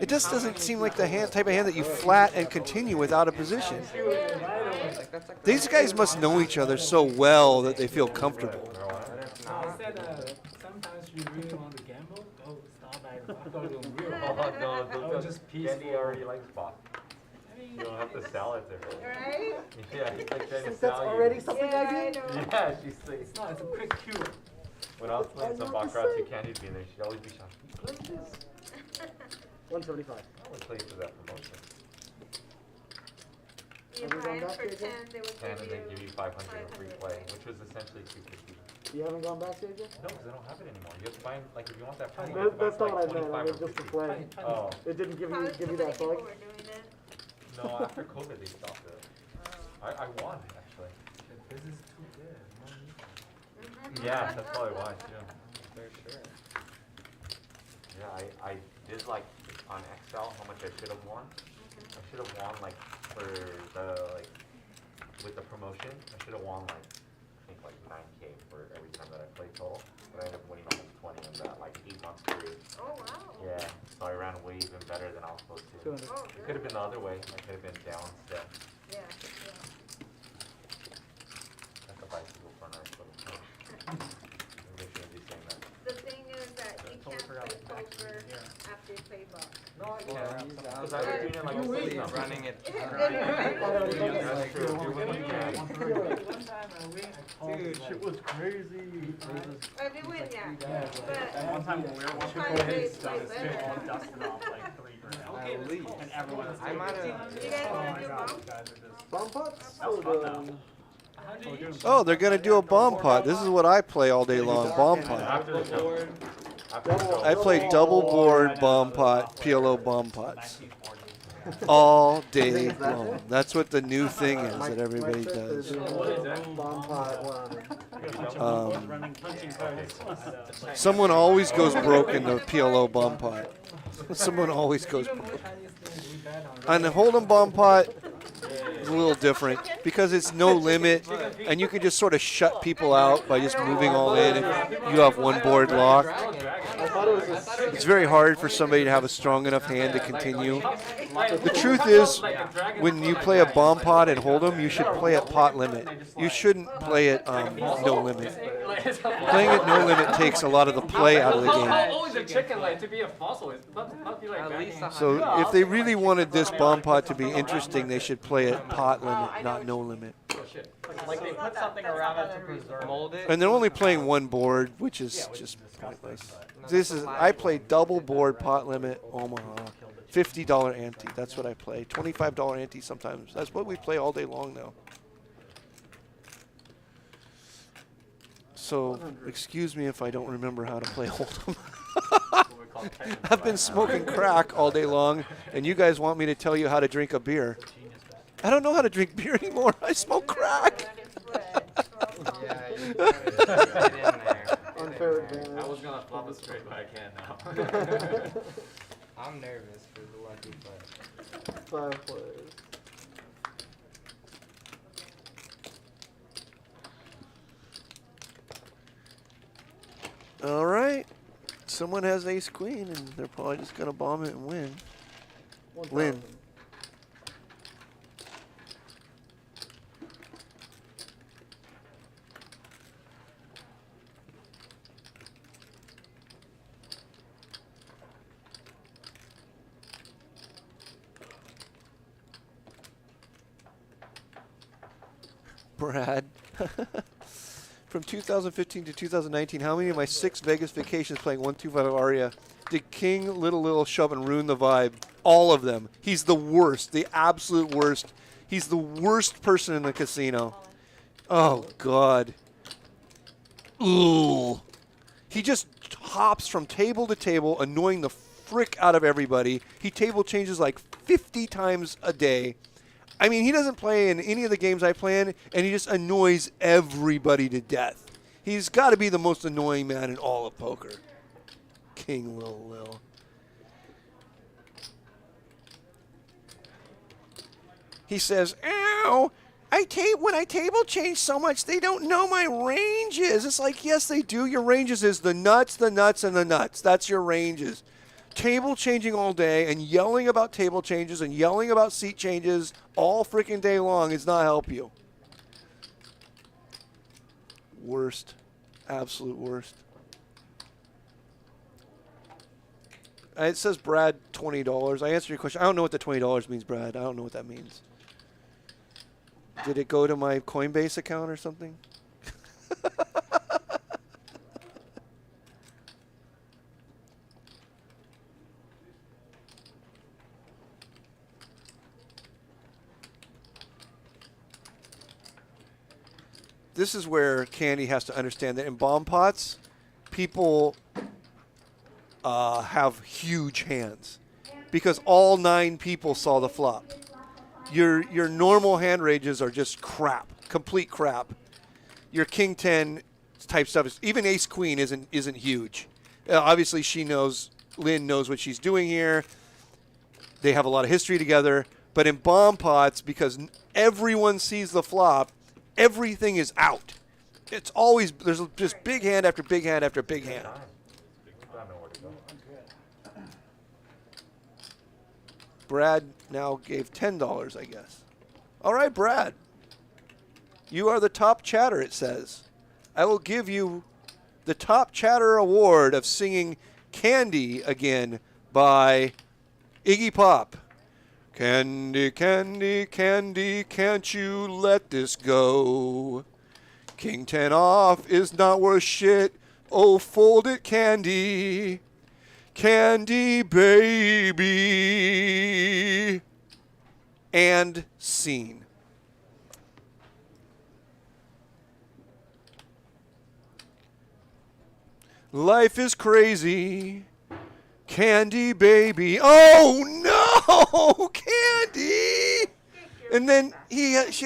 It just doesn't seem like the type of hand that you flat and continue without a position. These guys must know each other so well that they feel comfortable. I said sometimes you really want to gamble, go start by Oh, no, Oh, just peaceful. Candy already likes spot. You don't have to sell it to her. Right? Yeah, he's like trying to That's sell you. already something Yeah, I I do? know. Yeah, she's like, It's not, it's a quick cure. when I was playing some baccarat, you Candy'd be in there, she'd always be shocked. You play this? 175. I would play for that promotion. You Have you buy gone it back for to 10, it they would And then give give you you 500 in free play, which was essentially 250. You haven't gone back to it yet? No, because I don't have it anymore. You have to buy, like, if you want that money, you That, have to that's buy not like what I meant. I 25 mean, or just to 50. play. Oh, It didn't give Probably you too that many people bug? were doing it. no, after COVID they stopped it. I won, actually. This is too good. Yeah, that's probably why, too. For sure. Yeah, I did, like, on Excel, how much I should have won. I should have won, like, for the, like, with the promotion, I should have won, like, I think, like, 9K for every time that I played total. But I ended up winning almost 20 in that, like, 8-month period. Oh, wow. Yeah, so I ran way even better than I was supposed to. 200. Oh, It could have been the other way. I could have been down step. Yeah. That's a bicycle for a nice little thing. Maybe I shouldn't be saying that. The thing is that you can't play poker after you play box. No, I can't. Because I was doing it like a Really system. running it. That's true. You're winning, yeah. One time I win, I called Dude, shit was crazy. I do win, yeah. And one time when we were watching Sometimes they it, play better. all dusted off like 3 grand. At least. And everyone was I might have. You guys oh wanna my do god, bomb? you guys are just. Bomb pots? That was fun though. Oh, they're gonna do a bomb pot. This is what I play all day long. Bomb pot. After the show. I played double board bomb pot, PLO bomb pots. All day long. That's what the new thing is that everybody does. Someone always goes broke in the PLO bomb pot. Someone always goes broke. On the Hold'em bomb pot, it's a little different because it's no limit, and you can just sort of shut people out by just moving all in if you have one board locked. It's very hard for somebody to have a strong enough hand to continue. The truth is, when you play a bomb pot and Hold'em, you should play at pot limit. You shouldn't play at no limit. Playing at no limit takes a lot of the play out of the game. So if they really wanted this bomb pot to be interesting, they should play at pot limit, not no limit. Like they put something around it to preserve it. And they're only playing one board, which is just pointless. I play double board pot limit Omaha. $50 ante. That's what I play. $25 ante sometimes. That's what we play all day long now. So, excuse me if I don't remember how to play Hold'em. I've been smoking crack all day long, and you guys want me to tell you how to drink a beer. I don't know how to drink beer anymore. I smoke crack. Unfair advantage. I was going to flip it straight, but I can't now. I'm nervous for the lucky play. 5 players. All right. Someone has ace queen, and they're probably just going to bomb it and win. Lynn. Brad. From 2015 to 2019, how many of my 6 Vegas vacations playing 125 Aria did King Little shove and ruin the vibe? All of them. He's the worst, the absolute worst. He's the worst person in the casino. Oh, God. Ooh. He just hops from table to table, annoying the frick out of everybody. He table changes like 50 times a day. I mean, he doesn't play in any of the games I play in, and he just annoys everybody to death. He's got to be the most annoying man in all of poker. King Lil. He says, ow, when I table change so much, they don't know my ranges. It's like, yes, they do. Your ranges is the nuts, and the nuts. That's your ranges. Table changing all day and yelling about table changes and yelling about seat changes all freaking day long does not help you. Worst. Absolute worst. It says Brad $20. I answered your question. I don't know what the $20 means, Brad. I don't know what that means. Did it go to my Coinbase account or something? This is where Candy has to understand that in bomb pots, people have huge hands because all 9 people saw the flop. Your normal hand ranges are just crap, complete crap. Your King 10 type stuff is even Ace Queen isn't huge. Obviously, Lynn knows what she's doing here. They have a lot of history together, but in bomb pots, because everyone sees the flop, everything is out. It's always, there's just big hand after big hand after big hand. Brad now gave $10, I guess. All right, Brad. You are the top chatter, it says. I will give you the top chatter award of singing Candy again by Iggy Pop. Candy, candy, candy, can't you let this go? King 10 off is not worth shit. Oh, fold it, Candy. Candy, baby. And scene. Life is crazy. Candy baby. Oh no, Candy! And then she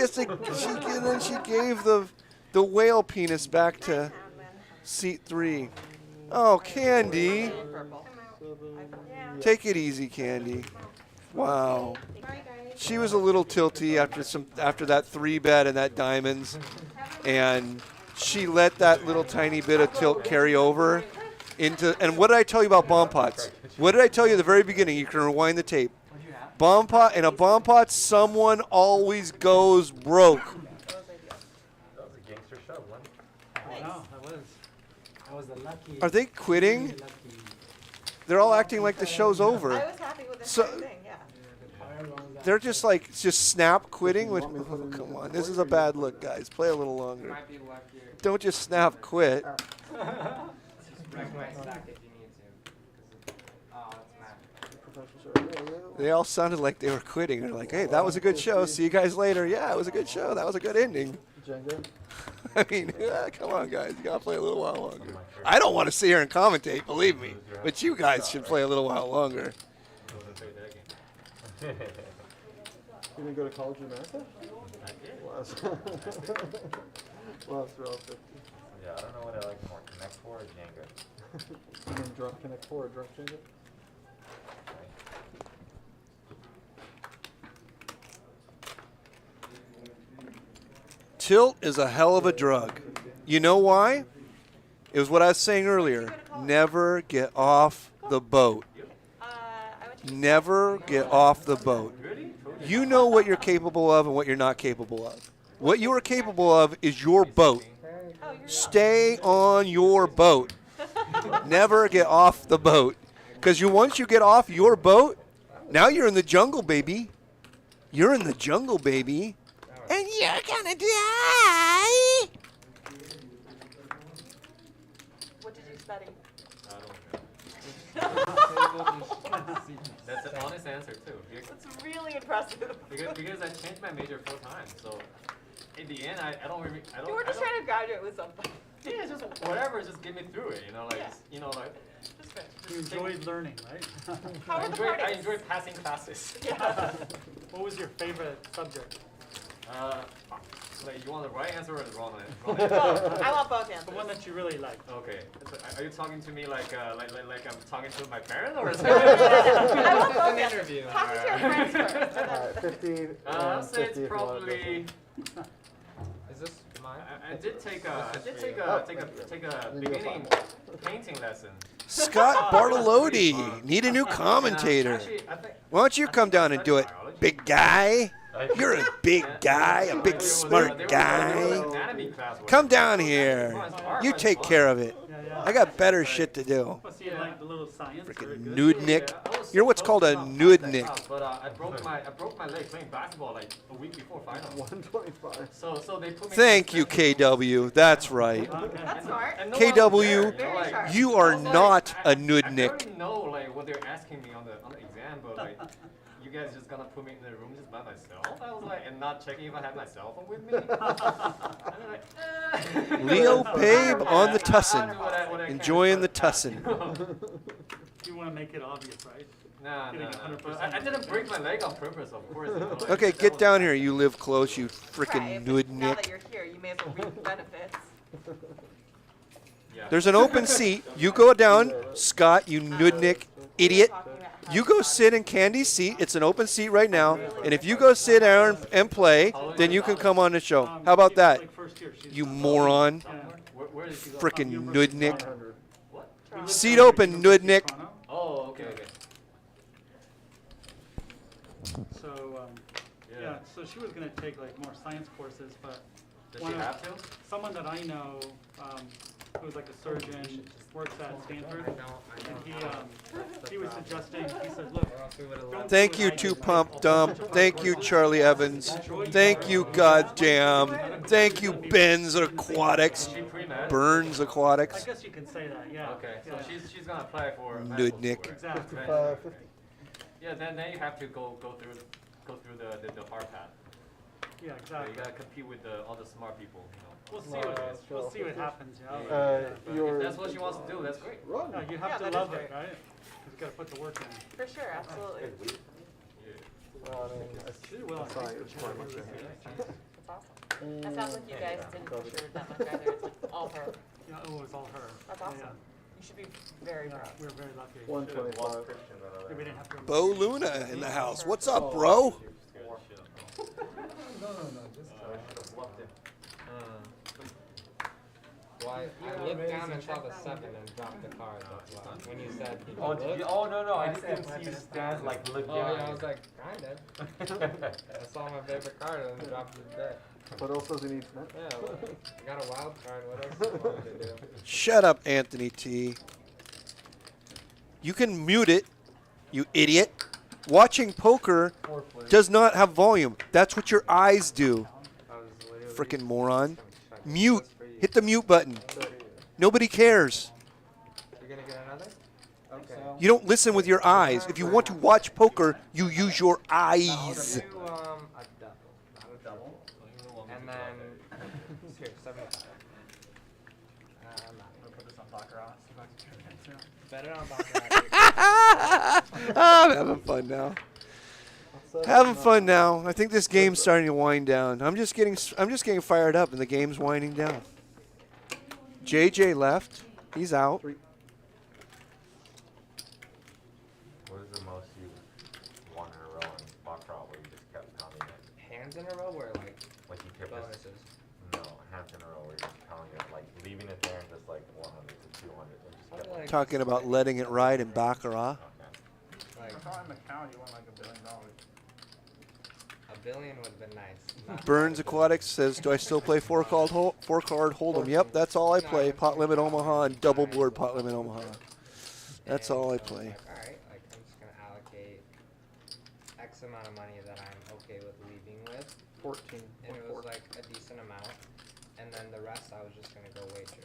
gave the whale penis back to seat 3. Oh, Candy. Take it easy, Candy. Wow. She was a little tilty after that 3-bet and that diamonds, and she let that little tiny bit of tilt carry over into. And what did I tell you about bomb pots? What did I tell you at the very beginning? You can rewind the tape. Bomb pot, in a bomb pot, someone always goes broke. That was a gangster show, wasn't it? No, that was the lucky. Are they quitting? They're all acting like the show's over. I was happy with the So- thing, yeah. They're just like, just snap quitting. Oh, come on, this is a bad look, guys. Play a little longer. Might be luckier. Don't just snap quit. Just wreck my stack if you need to. Oh, it's mad. They all sounded like they were quitting. They're like, hey, that was a good show. See you guys later. Yeah, it was a good show. That was a good ending. Jenga. I mean, come on, guys. You got to play a little while longer. I don't want to sit here and commentate, believe me. But you guys should play a little while longer. You didn't go to college in America? I did. Well, that's relative. Yeah, I don't know what I like more, Connect 4 or Jenga. You mean drunk Connect 4 or drunk Jenga? Tilt is a hell of a drug. You know why? It was what I was saying earlier. Never get off the boat. Never get off the boat. You know what you're capable of and what you're not capable of. What you are capable of is your boat. Stay on your boat. Never get off the boat. Because once you get off your boat, now you're in the jungle, baby. You're in the jungle, baby. And you're gonna die. What did you study? That's an honest answer too. That's really impressive. Because I changed my major 4 times, so in the end, I don't really. You were just trying to graduate with something. Yeah, just whatever, just get me through it. You enjoyed learning, right? How were the parties? I enjoyed passing classes. Yeah. What was your favorite subject? Like you want the right answer or the wrong answer? Both. I want both answers. The one that you really liked. Okay. So, are you talking to me like I'm talking to my parents or? I want both An answers. interview. Talk to your friends first. Alright, 50. I'll say 50 it's if you wanna go probably. Is this mine? I did take a beginning painting lesson. Scott Bartolotti, need a new commentator. Actually, I think Why don't you come down and do it, big guy? You're a big guy, a big smart guy. Come down here. You take care of it. I got better shit to do. Plus, you like the little science. Freaking nudnik. You're what's called a nudnik. But I broke my leg playing basketball like a week before finals. 125. So they put me. Thank you, KW. That's right. That's smart. And no one was there, KW, sharp. you are I was like, not a I nudnik. already know like what they're asking me on the exam, but like you guys just gonna put me in the room just by myself. I was like, and not checking if I have my cell phone with me. And they're like, Leo Babe on the tussin. I'll do what I can, Enjoying the but- tussin. You want to make it obvious, right? Nah. Getting 100%. I didn't break my leg on purpose, of course. Like, Okay, that get was- down here. You live close, you Right, freaking but now that nudnik. you're here, you may as well reap the benefits. Yeah. There's an open seat. You go down, Scott, you nudnik idiot. Talking about how You go sit in Candy's seat. It's an open seat right now. And if you go sit down and play, then you can come on the show. How about that? Like first year, she's You moron. Yeah. Where did she go? Frickin' nudnik. 100. What? Seat open, nudnik. Toronto. Oh, okay. So, yeah, so she was going to take like more science courses, but Does one she of- have to? someone that I know who's like a surgeon, works at Stanford, and he was suggesting, he said, look, don't Thank do you, what I Two did. Pump Dump. Thank you, Charlie Evans. Thank you, Goddamn. Thank you, Benz Aquatics. Is she pre-med? Burns I Aquatics. guess you can say that, yeah. Okay, so Yeah. she's gonna apply for Nudnik. Exactly. 50. Yeah, then you have to go through the hard path. Yeah, So exactly. you gotta compete with all the smart people. You know. We'll see what it is. We'll see what happens. You know? But if that's what she wants to do, that's great. Run. No, you have Yeah, to that love is it, right? You gotta put the work in. For sure, absolutely. Well, I mean, She did well on sorry, Facebook. it's quite much. That's awesome. That sounds like you guys didn't push her that much either. It's like all her. Yeah, oh, it's all her. That's awesome. Yeah, You should be very yeah. proud. We're very lucky. 125. Yeah, we didn't have to. Bo Luna in the house. What's up, bro? No, just Well, I looked down and saw the 7 and dropped the card. That's why. When you said, did you Oh, look? no, I just didn't see you stand like look Oh, down. yeah, I was like, kinda. I saw my favorite card and then dropped it there. What else does he need tonight? Yeah, well, I got a wild card. What else do you want me to do? Shut up, Anthony T. You can mute it, you idiot. Watching poker does not have volume. That's what your eyes do. I was literally Frickin' moron. just gonna check Mute. this for you. Hit the mute button. Nobody cares. You're gonna get another? Okay. You don't listen with your eyes. If you want to watch poker, you use your I'll eyes. do a double, not a double. And then, here, 75. I'm not. I'll put this on Baccarat. See if I can turn it into. Better on Baccarat. I'm having fun now. Having fun now. I think this game's starting to wind down. I'm just getting fired up, and the game's winding down. JJ left. He's out. What is the most you won in a row in Baccarat where you just kept counting it? Hands in a row or like Like you kept bonuses? just, no, hands in a row where you're just counting it, like leaving it there and just like 100 to 200 and just kept Probably like Talking about letting it ride in Baccarat. Like I thought in Macau you won like $1 billion. $1 billion would have been nice. Not Burns $1 billion. Aquatics says, "Do I still play four-card Hold'em?" Yep, that's all I play. Pot Limit Omaha and Double Board Pot Limit Omaha. That's And all I so was play. Like, all right, like I'm just gonna allocate X amount of money that I'm okay with leaving with, 14. and it was like a decent amount, and then the rest I was just gonna go wager.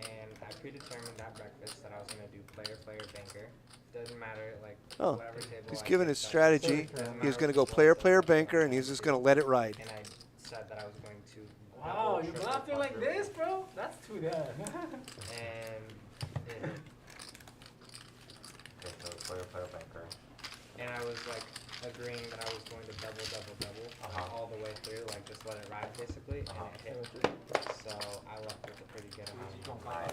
And I predetermined at breakfast that I was gonna do player, banker. Doesn't matter, like Oh, whatever table. he's I given picked his up. strategy. Doesn't He's matter going to which go table player, I picked up, banker, and he's just going to let it ride. And I said that I was going to. Wow, double, you're triple, laughing like quadruple. this, bro? That's too bad. And it, Okay, so player, banker. and I was like agreeing that I was going to double all the way through, like just let it ride basically, and it hit. So I left with a pretty good amount of money.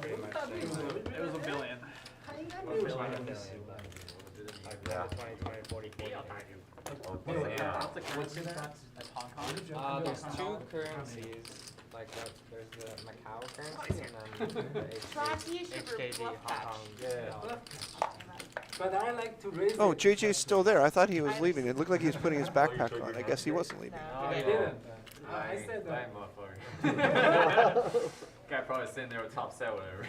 Pretty much. It was $1 billion. Well, for like $1 billion, but like Yeah. 20, 40, 40. What's in that at Hong Kong? There's 2 currencies. Like there's the Macau currency and then the Try to use your HKD bluff Hong catch. Kong. But I like to raise Oh, it. JJ's still there. I thought he was leaving. It looked like he was putting his backpack on. I guess he wasn't leaving. I didn't. I said that. Motherfucker. Guy probably sitting there with top set, whatever.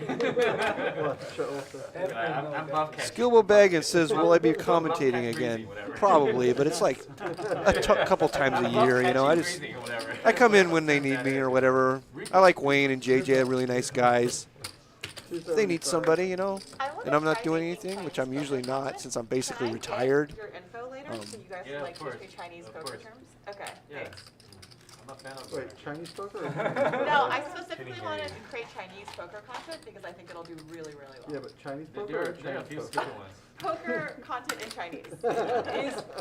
I'm buff catching. Skillbo Baggins says, "Will I be commentating again?" Probably, but it's like a couple times a year. You know, I come in when they need me or whatever. I like Wayne and JJ, they're really nice guys. If they need somebody, you know, and I'm not doing anything, which I'm usually not since I'm basically retired. Your info later, so you guys yeah, can like of course, teach me Chinese of poker course. terms. Okay. Yeah. Thanks. I'm a fan of Wait, Chinese poker? Or No, I specifically wanted to create Chinese poker content because I think it'll do really, really well. Yeah, but Chinese poker There or are a Chinese few poker? stupid ones. Poker content in Chinese.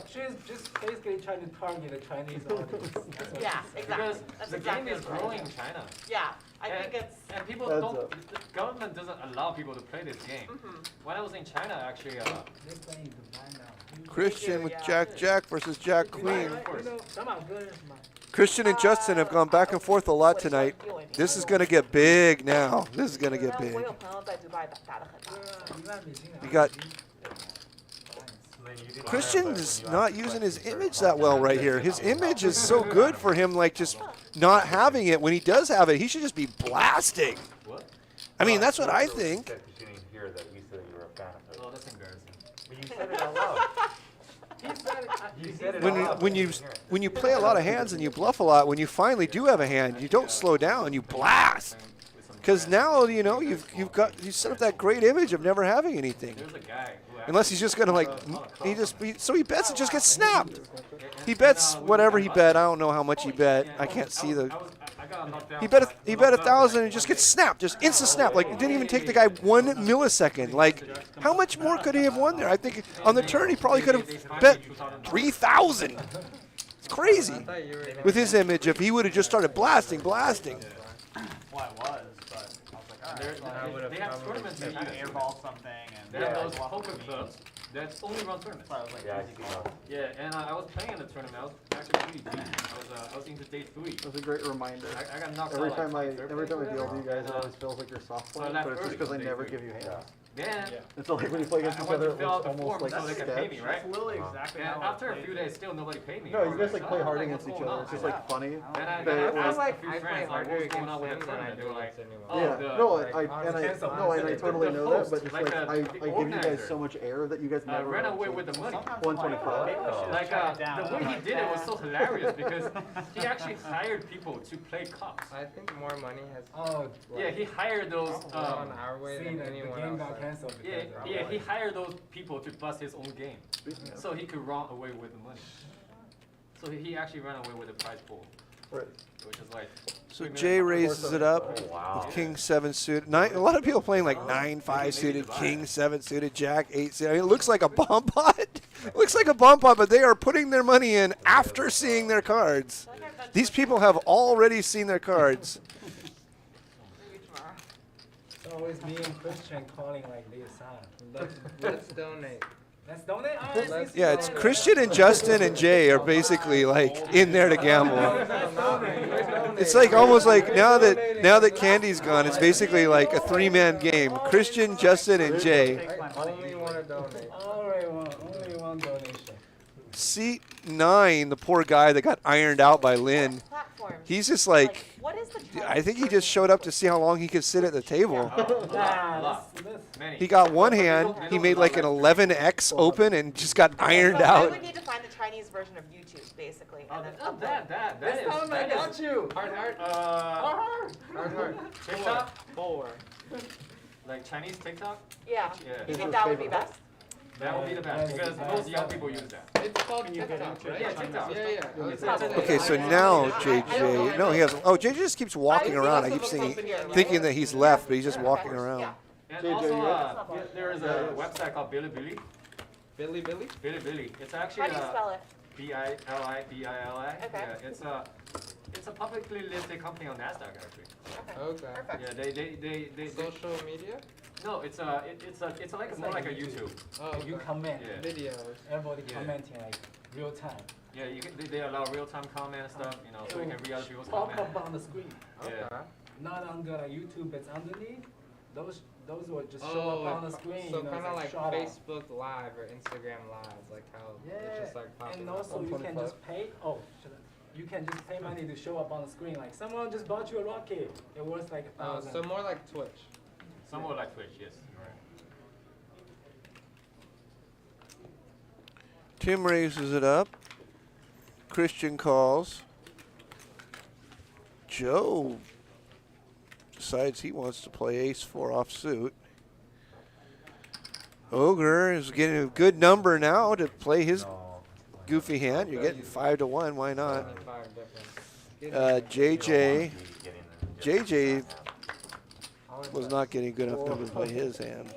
She's just basically trying to target a Chinese audience. That's what Yeah, she's saying. exactly. Because That's the exactly game is what growing it in China. Yeah, I And- think it's. And people Heads don't, up. the government doesn't allow people to play this game. When I was in China, actually, They're playing Dubai now. Christian with Jack versus Jack Queen. Come on, good. Christian and Justin have gone back and forth a lot tonight. This is going to get big now. This is going to get big. You got Christian's not using his image that well right here. His image is so good for him, like just not having it. When he does have it, he should just be blasting. what? I mean, that's what I think. You didn't hear that you said you were a fan of it. Oh, that's embarrassing. But you said it out loud. You said it When out you, loud. when you when you play a lot of hands and you bluff a lot, when you finally do have a hand, you don't slow down. You blast. Because now you know you set up that great image of never having anything. There's a guy who Unless he's just gonna like so he bets it just gets snapped. He bets whatever he bet. I don't know how much he bet. I can't see the. He bet 1,000 and just gets snapped, just instant snap. Like it didn't even take the guy 1 millisecond. Like how much more could he have won there? I think on the turn he probably could have bet 3,000. It's crazy with his image. If he would have just started blasting. Well, I was, but I was like, all right. They have tournaments Maybe that you airball something and they have those poker clubs that only run tournaments. So I was like, Yeah, and I was playing in the tournament. I was actually pretty deep. I was into day 3. That's a great reminder. I got knocked Every out. time I deal with you guys, it always feels like you're soft playing, but it's just because I never give you hands. Then It's like when you play against each other, it's almost like so they can pay me, sketch. right? That's literally exactly And how I after a played few it. days, still nobody paid me. No, I you was guys like play oh, hard what's against each going other. on? It's just like funny. Then But I it asked was- a few friends, like, what's going on with the tournament? They were like, oh, Yeah, the, no, like, I totally know that, but just like like I the give you guys organizer, so much air that you guys never ran away with the money. 125. Like the way he did it was so hilarious because he actually hired people to play cops. I think more money has. Oh, Yeah, he hired those. gone our way than the anyone game else. got canceled. Yeah, because of yeah, that. he hired those people to bust his own game, so he could run away with the money. So he actually ran away with the prize pool, Right. which is like. So Jay raises it up with King 7 suited. A lot of people playing like 9-5 suited, King 7 suited, Jack 8 suited. I mean, it looks like a bomb pot. It looks like a bomb pot, but they are putting their money in after seeing their cards. These people have already seen their cards. It's always me and Christian calling like this, huh? Let's donate. Let's donate. Oh, let's Yeah, it's Christian and Justin and Jay are basically like in there to gamble. It's like almost like now that Candy's gone, it's basically like a 3-man game. Christian, Justin, and Jay. I only want to donate. only one donation. Seat 9, the poor guy that got ironed out by Lynn. Platform. He's just like, What is the I think he just showed up to see how long he could sit at the table. Many. He got one hand, he made like an 11X open and just got ironed So I out. would need to find the Chinese version of YouTube, basically, and then Oh, upload. that This is. time I got you. Hard. Hard. TikTok? 4. Like Chinese TikTok? Yeah. Yeah. You think that would be best? That would be the best because most young people use that. It's called TikTok, right? Yeah, TikTok. Yeah. Okay, so now JJ, no, he has. Oh, JJ just keeps walking around. I keep thinking that he's left, but he's just walking around. Yeah. And also, there is a website called Bilibili. Billy? Bilibili. It's actually How do you spell it? Bilibili. Okay. Yeah, it's a publicly listed company on NASDAQ actually. Okay. Perfect. Yeah, they Social media? no, it's like more like a YouTube. Oh, You comment. Yeah. videos. Everybody Yeah. commenting like real time. Yeah, they allow real-time comment and stuff, you know, so you can read other people's Pop comments. up on the screen. Yeah. Not on the YouTube, it's underneath. Those will just show Oh, up on the screen. so you know, kind it's of like shout out. Facebook Live or Instagram Lives, like how it's just like popping And up. also you can just pay. Oh, shut up. You can just pay money to show up on the screen. Like someone just bought you a rocket. It worth like Oh, 1,000. so more like Twitch. Somewhat like Twitch, yes. You're right. Tim raises it up. Christian calls. Joe decides he wants to play ace-4 offsuit. Ogre is getting a good number now to play his goofy hand. You're getting 5-1. Why not? 25 difference. JJ was not getting good enough number to play his hand.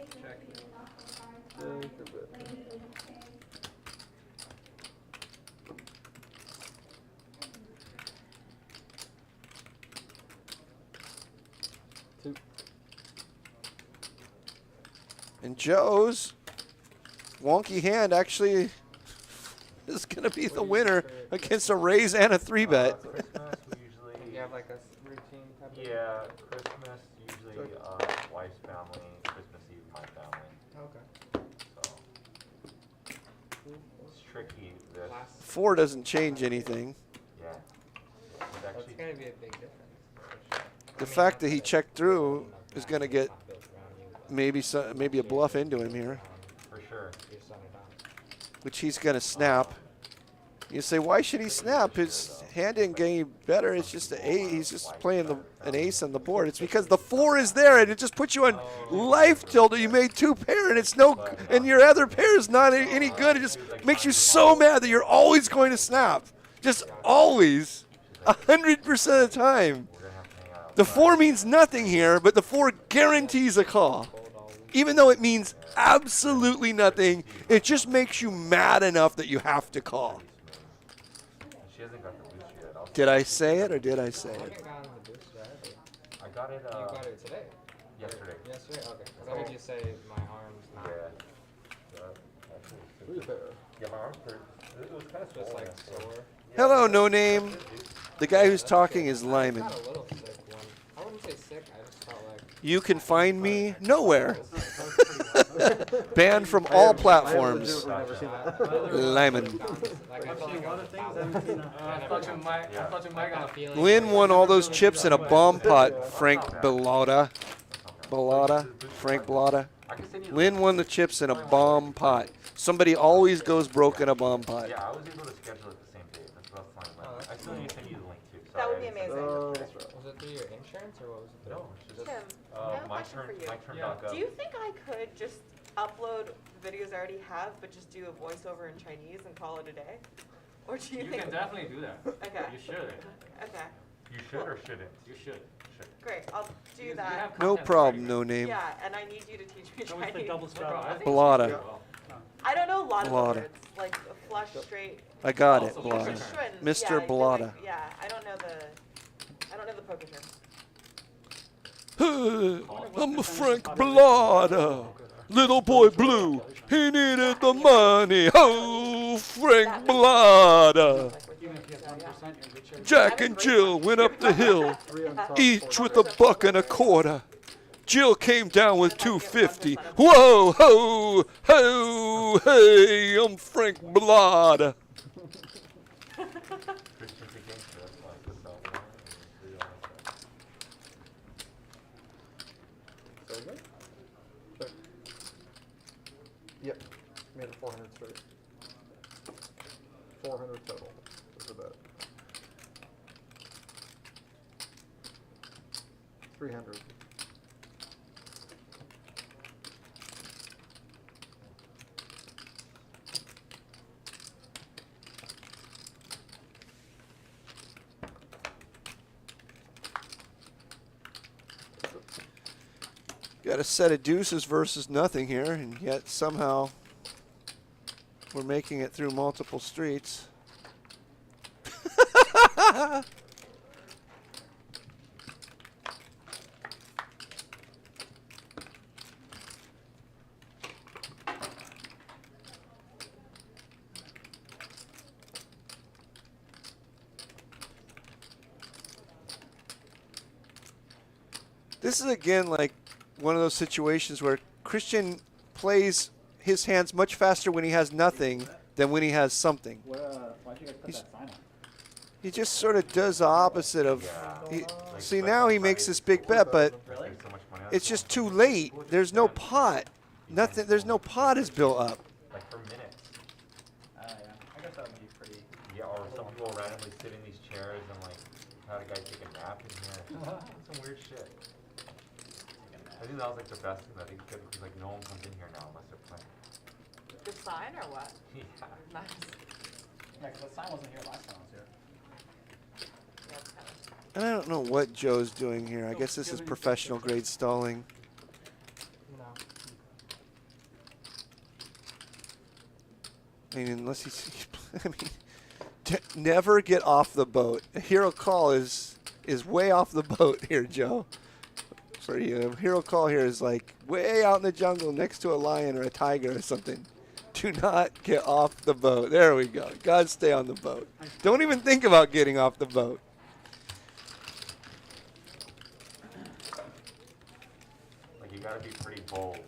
And Joe's wonky hand actually is going to be the winner against a raise and a 3-bet. Christmas, we usually. You have like a routine type of. Yeah, Christmas usually wife's family, Christmas Eve my family. Okay. So it's tricky. This 4 doesn't change anything. yeah. It's That's actually gonna be a big difference. The fact that he checked through is going to get maybe a bluff into him here, for sure. which he's going to snap. You say, why should he snap? His hand didn't get any better. It's just an ace. He's just playing an ace on the board. It's because the 4 is there, and it just puts you on life tilt. You made 2 pair, and it's and your other pair is not any good. It just makes you so mad that you're always going to snap. Just always, 100% of the time. The 4 means nothing here, but the 4 guarantees a call. Even though it means absolutely nothing, it just makes you mad enough that you have to call. She hasn't got the boost yet. Did I say it or did I say I it? haven't gotten the boost yet. I got it. You got it today? Yesterday. Yesterday? Okay. 'Cause I heard you say my arm's not. Yeah, my arm's hurt. It was kind of Just like sore. Hello, no name. The guy who's talking is Lyman. I got a little sick one. I wouldn't say sick, I just felt like. You can find me nowhere. Banned from all platforms. Lyman. Lynn won all those chips in a bomb pot, Frank Bellotta. Frank Bellotta. Lynn won the chips in a bomb pot. Somebody always goes broke in a bomb pot. Yeah, I was able to schedule it the same day. That's what I was fine with. I still need to send you the link too. Sorry. That would be amazing. Was it through your insurance or what was it through? No, it's just Tim, I have a question for you. myturn.gov. Do you think I could just upload videos I already have, but just do a voiceover in Chinese and call it a day? Or do you think? can definitely do that. Okay. You should. Okay. You should or shouldn't? You should. Great. I'll do that. No problem, no name. Yeah, and I need you to teach me That was the Chinese. double spell. Bellotta. I don't know a lot of Bellotta. words, like flush, straight. I got it, You Bellotta. shouldn't. Mr. Yeah, Bellotta. yeah, I don't know the poker terms. I'm a Frank Bellotta. Little boy blue, he needed the money. Oh, Frank Bellotta. Jack and Jill went up the hill, each with $1.25. Jill came down with $2.50. Whoa, ho, ho, hey, I'm Frank Bellotta. Yep, made it 400 straight. 400 total. Look at that. 300. Got a set of deuces versus nothing here, and yet somehow we're making it through multiple streets. This is again like one of those situations where Christian plays his hands much faster when he has nothing than when he has something. Why'd you guys put that sign on? He just sort of does the opposite of. See, now he makes this big bet, but it's just too late. There's no pot. Nothing. There's no pot is built up. Like for minutes. Yeah. I guess that would be pretty. Yeah, or some people randomly sit in these chairs and like had a guy take a nap in here. Some weird shit. I think that was like the best thing that he could, because like no one comes in here now unless they're playing. Good sign or what? Yeah. Nice. Yeah, because the sign wasn't here last time I was here. Yeah, it's kind of. And I don't know what Joe's doing here. I guess this is professional grade stalling. No. I mean, unless he's. I mean, never get off the boat. A hero call is way off the boat here, Joe. For you, a hero call here is like way out in the jungle next to a lion or a tiger or something. Do not get off the boat. There we go. God, stay on the boat. Don't even think about getting off the boat. Like you gotta be pretty bold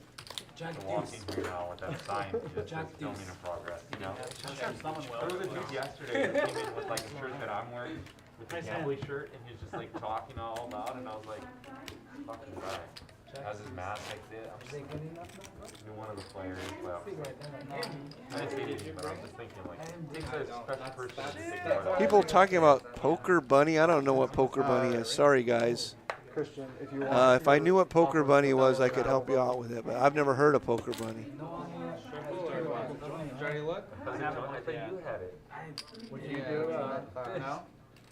Jack to walk Deuce. in here now with that sign that Jack says filming Deuce. in progress. You know? Someone will. There was a dude yesterday that came in with like a shirt that I'm wearing, with a gambling shirt, and he was just like talking all about it, and I was like, fucking guy. As his mask, like, I'm just thinking one of the players, well, I didn't see anything, but I was just thinking, like, it takes a special person to ignore that. People talking about Poker Bunny. I don't know what Poker Bunny is. Sorry, guys. Christian, if you want. If I knew what Poker Bunny was, I could help you out with it. But I've never heard of Poker Bunny. Johnny, look. I thought you had it. What do you do? No?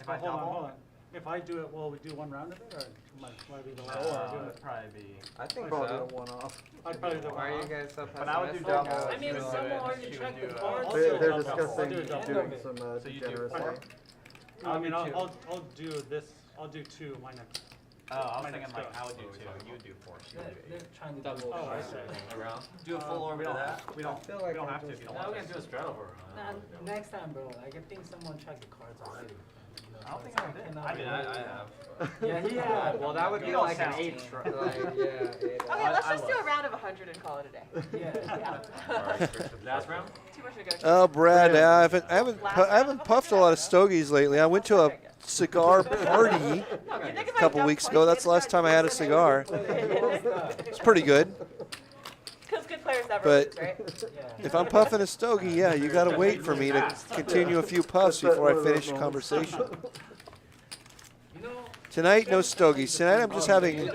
If I Hold on, double, hold on. If I do it, will we do one round of it, or might be the last it one? would probably be. I think Probably so. a one-off. I'd probably do Why are you one. guys so But I would do pessimistic? double. I mean, She would someone do it. already She would checked do the it. cards. They're I'll discussing do a double. doing some So you do degeneracy. four? I mean, I'll do this. I'll do two. My next. Oh, I was My thinking next like go. I would do two, you would do four, she would do eight. trying to Double. Oh, I see. Around? Do a full orbit of that? We don't, feel we like don't I have to if just- you don't Now we want can to. do a straddle for Next time, bro. Like, I think someone checked the cards already. I don't think I did. I did, I have. Yeah, he had. Well, that would be You don't like an count. 8 like, yeah, 8. Okay, let's just do a round of 100 and call it a day. Yeah. Last round? Too much negotiation. Oh, Brad, I haven't puffed a lot of stogies lately. I went to a cigar party a couple weeks ago. That's the last time I had a cigar. It's pretty good. Because good players never But lose, right? if I'm puffing a stogie, yeah, you got to wait for me to continue a few puffs before I finish the conversation. Tonight, no stogies. Tonight, I'm just having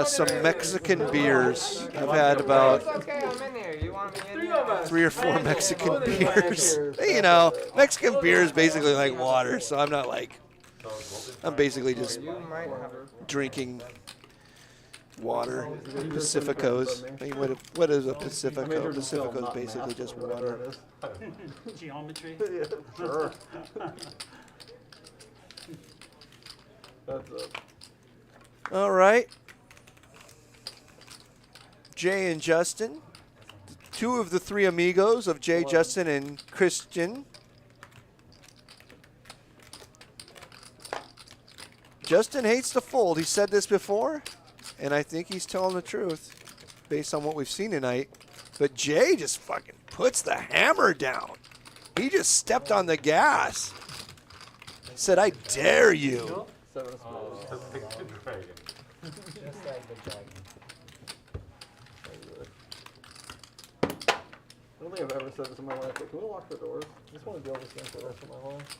some Mexican beers. I've had about It's okay, I'm in here. You want me in here? 3 or 4 Mexican beers. You know, Mexican beer is basically like water, so I'm not like, I'm basically just You might have a drinking water. Pacificos. I mean, what is a Pacifico? Pacifico is basically just water. Geometry. Yeah, sure. That's it. All right. Jay and Justin. 2 of the 3 amigos of Jay, Justin, and Christian. Justin hates to fold. He said this before, and I think he's telling the truth based on what we've seen tonight. But Jay just fucking puts the hammer down. He just stepped on the gas. Said, I dare you. 7 small. Just like the dragon. Just like the dragon. I don't think I've ever said this in my life, but can we lock the doors? I just want to deal with this thing for the rest of my life.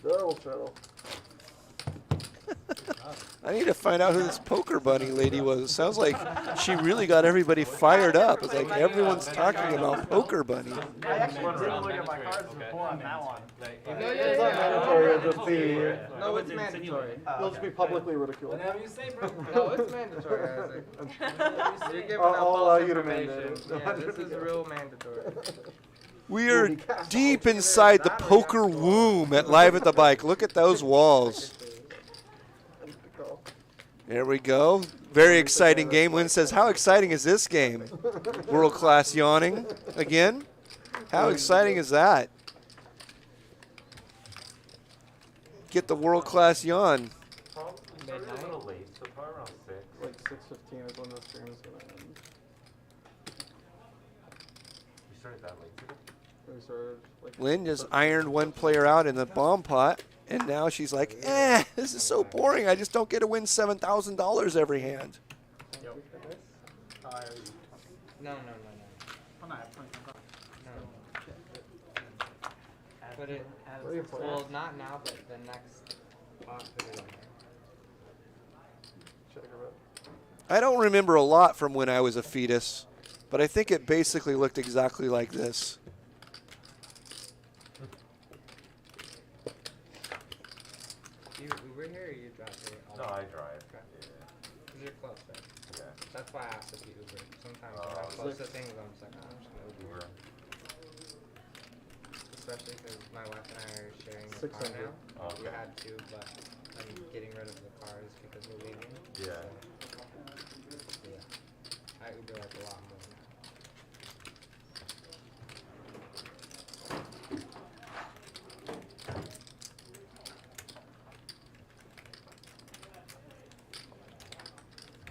Double shuttle. I need to find out who this poker bunny lady was. It sounds like she really got everybody fired up. It's like everyone's talking about poker bunny. I actually didn't look at my cards before on that one. No, It's not mandatory, it'll just be, No, it's mandatory. it'll just be publicly ridiculed. Whatever you say, bro. No, it's mandatory, Isaac. You're giving I'll out allow false you to amend information. it. Yeah, this is real mandatory. We are deep inside the poker womb at Live at the Bike. Look at those walls. There we go. Very exciting game. Lynn says, how exciting is this game? World class yawning again. How exciting is that? Get the world class yawn. Probably a little late, so probably around 6. Like 6:15 is when the stream is going to end. You started that late today? We started, like, Lynn just ironed one player out in the bomb pot, and now she's like, this is so boring. I just don't get to win $7,000 every hand. No. Put it as, well, not now, but the next pot, put it on there. I don't remember a lot from when I was a fetus, but I think it basically looked exactly like this. You Uber here or you drive here? No, I drive. Okay. Yeah. Because you're close, right? Yeah. That's why I asked if you Uber. Sometimes when I'm close to things, I'm just like, oh, I'm just going to Uber. Especially because my wife and I are sharing a car 600. now. Oh, We okay. had to, but I'm getting rid of the cars because we're leaving. Yeah. So, yeah. I Uber like a lot more now.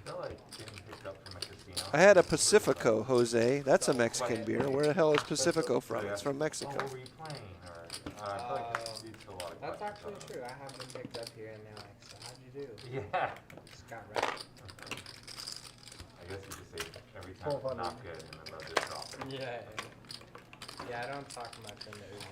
I feel like getting picked up from a casino. I had a Pacifico, Jose. That's a Mexican beer. Where the hell is Pacifico from? It's from Mexico. Oh, what were you playing? Or, I feel like you do a lot of That's questions. actually true. I have been picked up here and they're like, so how'd you do? Yeah. Just got ready. I guess you just say every time it's not good and then they'll just drop it. Yeah. Yeah, I don't talk much in the Uber.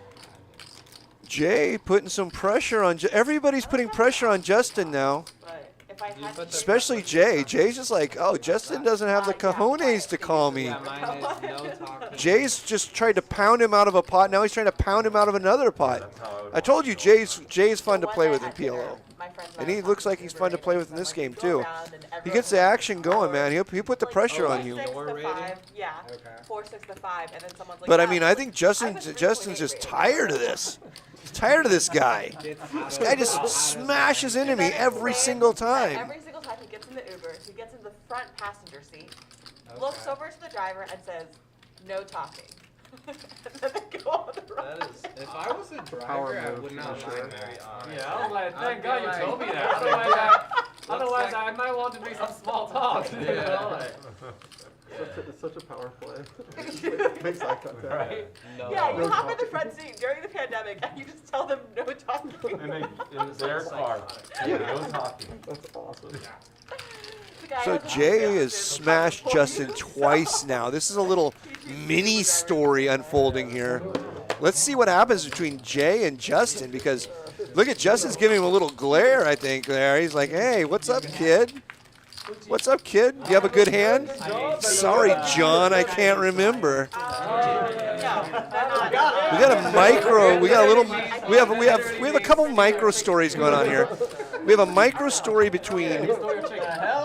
Jay putting some pressure on. Everybody's putting pressure on Justin now. But if I had to Especially Jay. Jay's just like, oh, Justin doesn't have the cojones to call me. Yeah, mine is no talking. Jay's just tried to pound him out of a pot. Now he's trying to pound him out of another pot. I told you, Jay's fun to play with in PLO. And he looks like he's fun to play with in this game, too. He gets the action going, man. He put the pressure on you. 6 to 5, yeah. 4, 6 to 5, and then someone's like, But, I yeah, mean, I think Justin's just tired of this. He's tired of this guy. This guy just smashes into me every single time. Every single time he gets in the Uber, he gets in the front passenger seat, looks over to the driver and says, no talking. And then they go on the road. That is, if I was a driver, I would not mind very honest. Yeah, I was like, thank God you told me that. Otherwise, I might want to make some small talk. You know, like. It's such a power play. Makes eye contact. Right? No. Yeah, you hop in the front seat during the pandemic and you just tell them no talking. And they, in their car, no talking. That's awesome. So Jay has smashed Justin twice now. This is a little mini story unfolding here. Let's see what happens between Jay and Justin, because look at Justin's giving him a little glare, I think, there. He's like, hey, what's up, kid? What's up, kid? You have a good hand? Sorry, John, I can't remember. We got a micro. We got a little. We have a couple micro stories going on here. We have a micro story between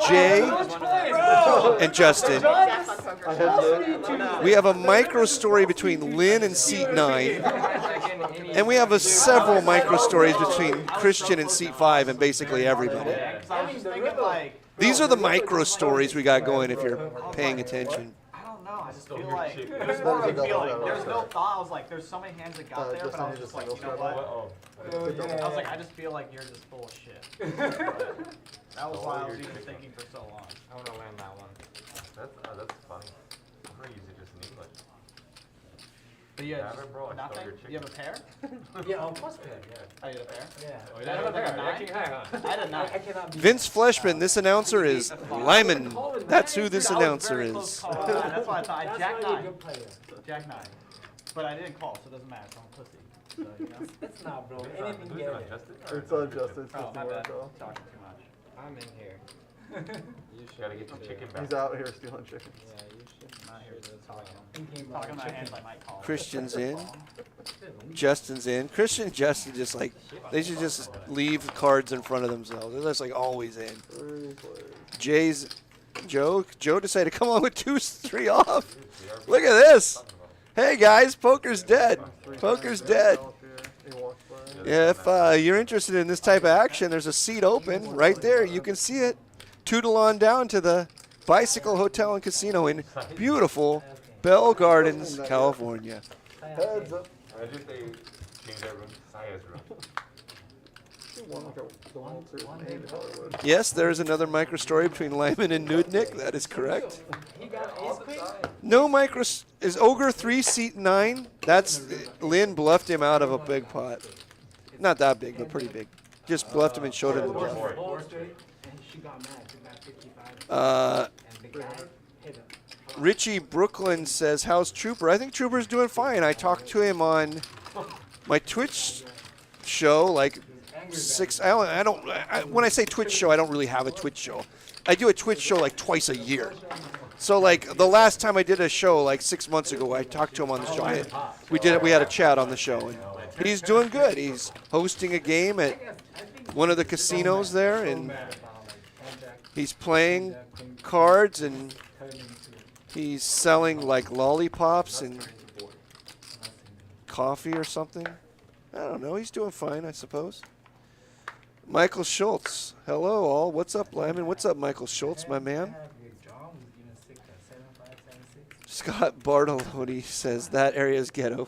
Jay and Justin. We have a micro story between Lynn and Seat 9. And we have several micro stories between Christian and Seat 5 and basically everybody. These are the micro stories we got going if you're paying attention. I don't know. I just feel like it was more of a feeling. There was no thought. I was like, there's so many hands that got there, but I was just like, you know what? I was like, I just feel like you're just full of shit. That was why I was even thinking for so long. I want to learn that one. That's funny. I'm gonna use it just in English. But you had Bro, I nothing? stole your You have a pair? Yeah, of course, yeah. Oh, you had a pair? Yeah. I had a pair. I had a 9. I cannot be. Vince Fleshman, this announcer is Lyman. That's who this announcer is. That's why I thought I jack That's why you're a 9. good player. Jack 9. But I didn't call, so it doesn't matter. So I'm a pussy. So, you know? It's not, bro. Who's Anything on get it. Justin? It's unjusted. It's Oh, just my the bad. word, Talking too much. I'm in here. You should Gotta get your chicken back. He's out here stealing chickens. Yeah, you should. I'm not here to talk. Thinking Talking about my hands, I might call. Christian's in. Justin's in. Christian and Justin just like, they should just leave cards in front of themselves. They're just like always in. Joe decided to come on with 2-3 off. Look at this. Hey guys, poker's dead. Poker's dead. If you're interested in this type of action, there's a seat open right there. You can see it. Tootle on down to the Bicycle Hotel and Casino in beautiful Bell Gardens, California. Heads up. Imagine if they change that room to Saya's room. Yes, there is another micro story between Lyman and Nudnik. That is correct. He got ace queen? No micro. Is Ogre 3 Seat 9? That's Lynn bluffed him out of a big pot. Not that big, but pretty big. Just bluffed him and showed him the bluff. Four straight, and she got mad. She got 55. And the guy hit him. Richie Brooklyn says, "How's Trooper?" I think Trooper's doing fine. I talked to him on my Twitch show, like when I say Twitch show, I don't really have a Twitch show. I do a Twitch show like twice a year. So like the last time I did a show like 6 months ago, I talked to him on the show. We had a chat on the show, and he's doing good. He's hosting a game at one of the casinos there, and he's playing cards, and he's selling like lollipops and coffee or something. I don't know. He's doing fine, I suppose. Michael Schultz. Hello, all. What's up, Lyman? What's up, Michael Schultz, my man? Scott Bartoloni says that area is ghetto.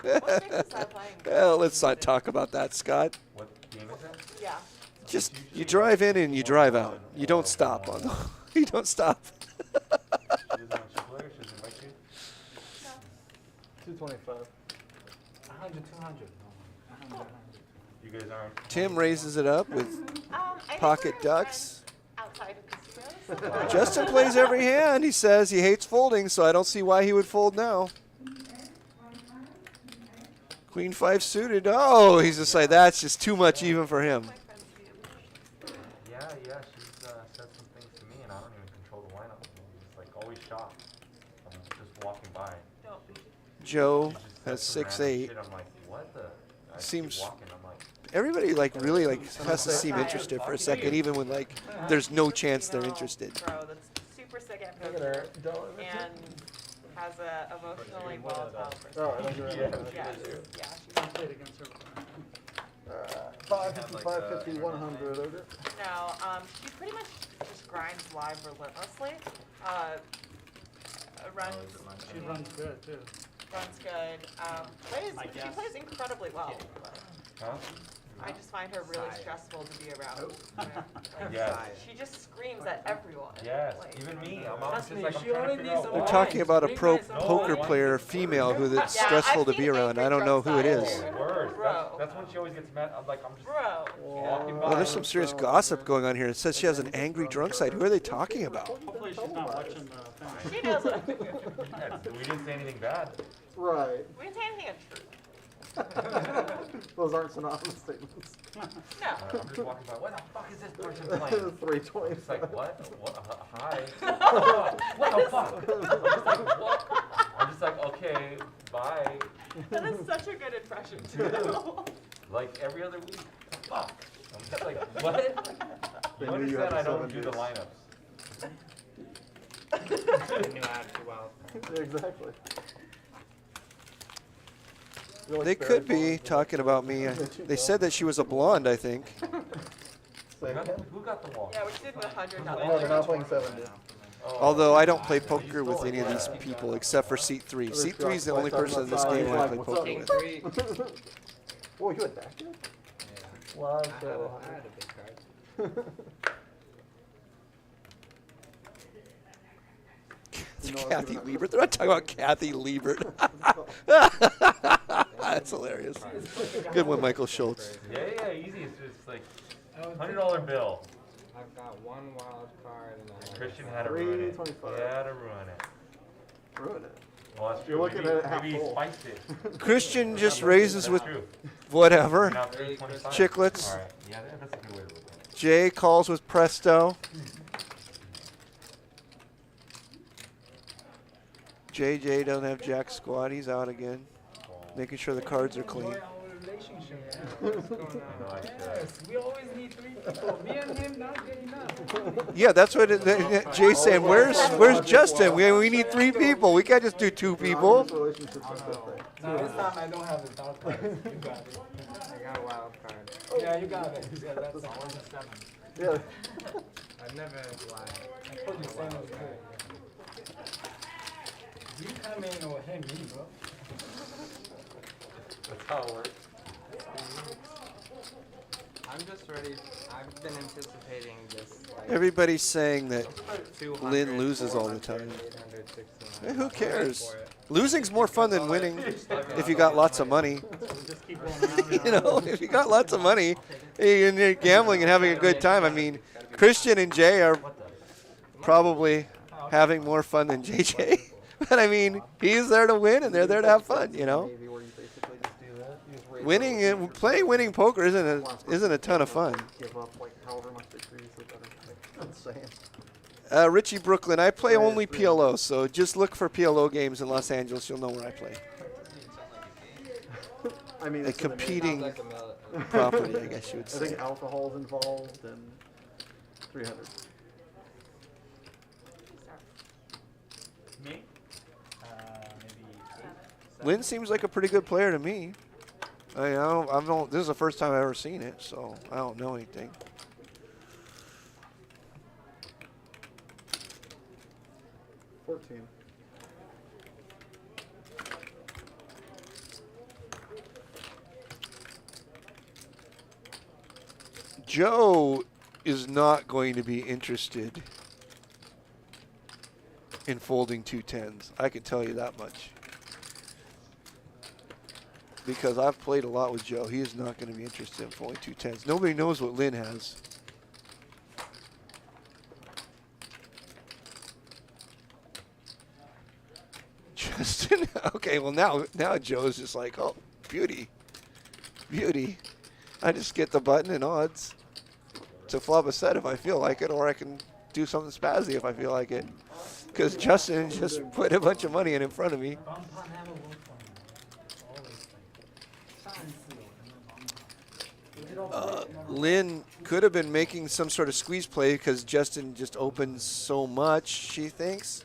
Well, let's not talk about that, Scott. What game is that? Yeah. Just, you drive in and you drive out. You don't stop on the, you don't stop. She doesn't want you to play, she doesn't invite you? 225. 100, 200. You guys aren't. Tim raises it up with I pocket think we're ducks. friends outside of casinos. Justin plays every hand. He says he hates folding, so I don't see why he would fold now. Queen 5 suited. Oh, he's just like, that's just too much even for him. Yeah, she's said some things to me, and I don't even control the lineup. It's like always shocked. I'm just walking by. Joe She just has says some random 6-8. shit, I'm like, what the? I Seems- keep walking, I'm like, Everybody like really like has to seem interested for a second, even when like there's no chance they're interested. Bro, that's super sick at Look at poker her. Don't- and has a emotionally volatile Oh, personality. I don't know. Yes, yeah. I played against her. 550, 550, 100. Okay. No, she pretty much just grinds live relentlessly. Runs. She runs good too. Runs good. She plays incredibly well. But huh? I just find her really stressful to be around. Like, Yes. she just screams at everyone. Yes, Like, even me. I'm always Trust just me, like, I'm she trying to only figure needs out some They're why. talking about a pro Bring poker my- player, female, who that's Yeah, stressful I've to seen be around. I don't know who it is. drunk Worse. Bro. That's when she always gets mad. I'm like, I'm just Bro. walking by. Well, there's some serious gossip going on here. It says she has an angry drunk side. Who are they talking about? Hopefully she's not watching the thing. She knows it. Yeah, we didn't say anything bad. Right. We didn't say anything untrue. Those aren't synonymous statements. No. I'm just walking by. What the fuck is this person playing? 320. It's like, what? Hi. What the fuck? I'm just like, what? I'm just like, okay, bye. That is such a good impression too. Like every other week. Fuck. I'm just like, what? They You knew you understand had I don't 7 do the days. lineups. New add to wild. Yeah, exactly. You like They could Barry be Bonds? talking about me. They said that she was a blonde, I think. Say it again? Who got the wall? Yeah, we did $100. No, they're not playing 70. Although I don't play poker with any of these people except for Seat 3. Seat 3 is the only person in this game who I play poker King with. 3. Whoa, you had that yet? Yeah. Wow, I had a big card. Kathy Liebert. They're not talking about Kathy Liebert. That's hilarious. Good one, Michael Schultz. Yeah, easy. It's just like $100 bill. I've got one wild card and I Christian had to ruin it. 325. He had to ruin it. Ruin it. Well, that's You're true. looking Maybe, at it half maybe he full. spiced it. Christian just raises with True. whatever. Now 325. Chiclets. All right. Yeah, that's a good way to look at it. Jay calls with Presto. JJ doesn't have Jack squad. He's out again. Making sure the cards are clean. Enjoy our relationship. What's going on? No, I Yes, we always need 3 people. Me and him not good enough. Yeah, that's what Jay's saying. Where's Justin? We need 3 people. We can't just do 2 people. Relationships are different. No, this time I don't have the top cards. You got it. I got a wild card. Yeah, you got it. Yeah, that's always a 7. Yeah. I never lied. I told you 7 was good. You come in or him, me, bro. That's how it works. I'm just ready. I've been anticipating this. Like, Everybody's saying that 200, Lynn loses all the 400, time. 869. Who I'm cares? ready for it. Losing's more fun than winning if you got lots of money. Just keep going around. You know, if you got lots of money and you're gambling and having a good time. I mean, Christian and Jay are probably having more fun than JJ. But I mean, he's there to win and they're there to have fun, you know. Maybe where you basically just do that. You just raise Winning those and playing winning poker isn't a ton of fun. Give up like however much they previously better. Insane. Richie Brooklyn, I play only PLO, so just look for PLO games in Los Angeles. You'll know where I play. I mean, A it's gonna be- competing Like a mil- property, I guess you would I say. think alcohol's involved and 300. Me? Maybe Lynn seems like a pretty good player to me. I don't. This is the first time I've ever seen it, so I don't know anything. Joe is not going to be interested in folding 2 10s. I can tell you that much. because I've played a lot with Joe. He is not going to be interested in folding 2-10s. Nobody knows what Lynn has. Justin, okay, well now Joe's just like, oh, beauty. Beauty. I just get the button and odds to flop a set if I feel like it, or I can do something spazzy if I feel like it. Because Justin just put a bunch of money in front of me. Lynn could have been making some sort of squeeze play because Justin just opens so much, she thinks.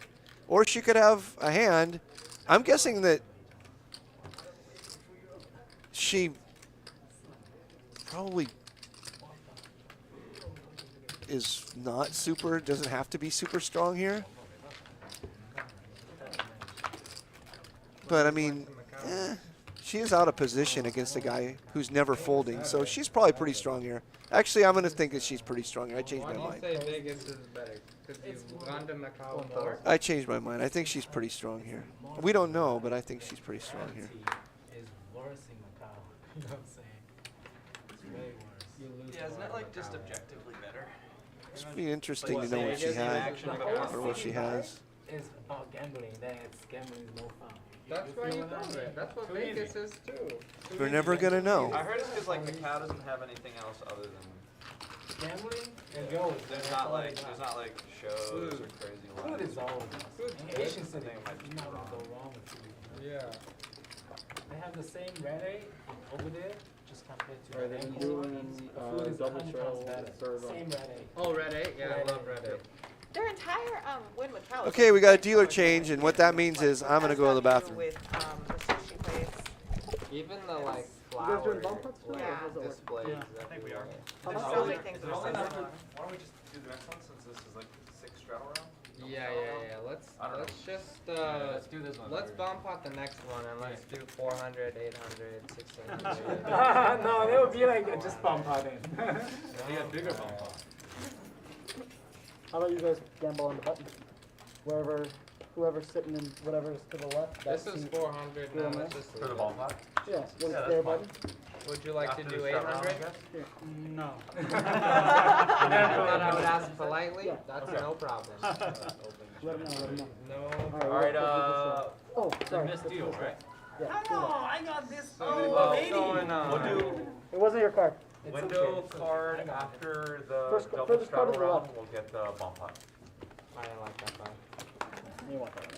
Or she could have a hand. I'm guessing that she probably is not super, doesn't have to be super strong here. But I mean, she is out of position against a guy who's never folding, so she's probably pretty strong here. Actually, I'm going to think that she's pretty strong here. I changed my mind. Why do you say Vegas is better? Because you've gone to Macau more. I changed my mind. I think she's pretty strong here. We don't know, but I think she's pretty strong here. Is worse in Macau. You know what I'm saying? It's way worse. Yeah, isn't it like just objectively better? It's be interesting to know what she had or what she has. It's about gambling. Then it's gambling is more fun. That's why you do it. That's what Vegas is too. We're never gonna know. I heard it's because like Macau doesn't have anything else other than Gambling and gold. there's not like shows or crazy Food lines. is always. Food In Asian I city, think it might be you not wrong. go wrong with food. Yeah. They have the same red over there, just compared to Are the they Anglo. doing The food is double 100 shell times better. serve on? Same red Oh, Red 8? Yeah, I love Red 8. Their entire Win Macau. is Okay, we got a dealer like change, and what that means is I'm gonna go to the bathroom. With the sushi place. Even the like You guys doing flower bump ups now, or Yeah. how's it work? displays. I think we are. There's so many things that are so similar. Why don't we just do the next one since this is like 6 straddle round? Yeah. Let's I don't know. just Let's do this one. let's bump out the next one and let's do 400, 800, 600. No, they would be like just bump out in. We got bigger bump up. How about you guys gamble on the button? Whoever's sitting in whatever's to the left. This that is seat- 400 Yeah, now. man. Let's just For leave the it. ball pot? Yeah, what is that's their fine. button? Would you like After to the do strat round, I 800? guess? No. I would ask politely. Yeah. That's Okay. no problem. Let them know. No. All Alright, Oh, the sorry. missed deal, right? Yeah. I got this. What's going on? We'll do It wasn't your card. window card after the First double card to straddle the round, left. we'll get the bump pot. I didn't like that part. You want that one.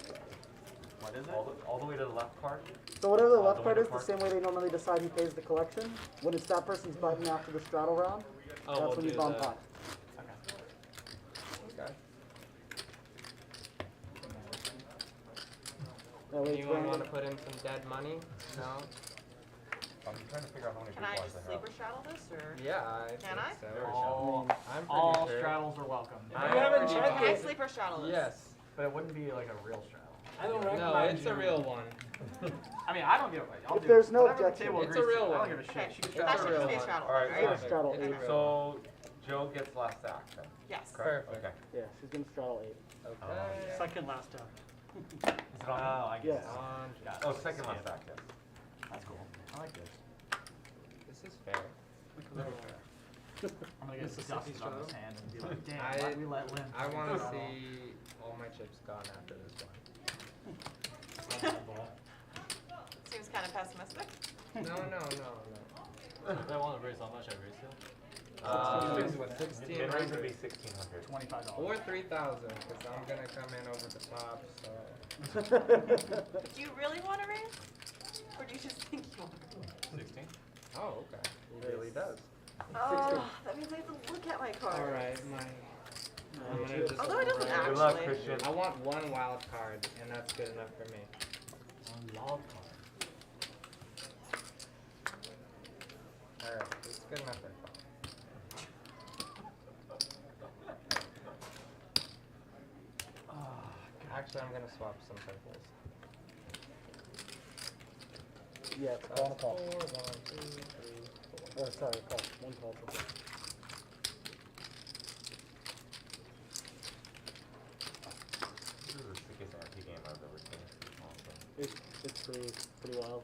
What is it? All the way to the left card? So whatever the The left card window is, the part? same way they normally decide who pays the collection. When it's that person's button after the straddle round, Oh, that's when you bump pot. Okay. That way it's Anyone random. want to put in some dead money? No? I'm trying to figure out how many Can I people just I have. sleeper straddle this or? Yeah, I Can think I? so. I'm pretty All sure. straddles are welcome. I You haven't pretty checked Can I it. sleeper straddle this? Yes. But it wouldn't be like a real straddle. I don't No, recommend it's a real one. I mean, I don't give a I'll If do there's no whatever the objection. table It's a agrees real to. I one. don't give a Okay, shit. She can that straddle should it. just be a one. straddle, Alright, right? You're gonna straddle Okay. 8. So Joe gets last act then. Yes. Correct? Perfect. Okay. Yeah, she's gonna straddle 8. Okay. Second last time. Is it on? I Yes. On. Got it. Oh, second last act, yes. That's cool. I like this. This is fair. I'm gonna get dust on this hand and be like, damn, I- why'd we let Lynn? I want to see all my chips gone after this one. Seems kind of pessimistic. No. I want to raise how much I raised it. Min range would be 1,600. $25. Or 3,000, because I'm going to come in over the top, so. Do you really want to raise? Or do you just think you want to raise? 16? Oh, okay. He really does. Oh, that means I have to look at my cards. Alright, I'm gonna just Although it doesn't roll. Good luck, actually. Christian. I want one wild card, and that's good enough for me. Alright, it's good enough for fun. Actually, I'm gonna swap some purples. Yeah, it's call and a call. 4, 1, 2, 3, 4. Or sorry, call. One call. This is the sickest anti game I've ever seen. Awesome. It's pretty wild.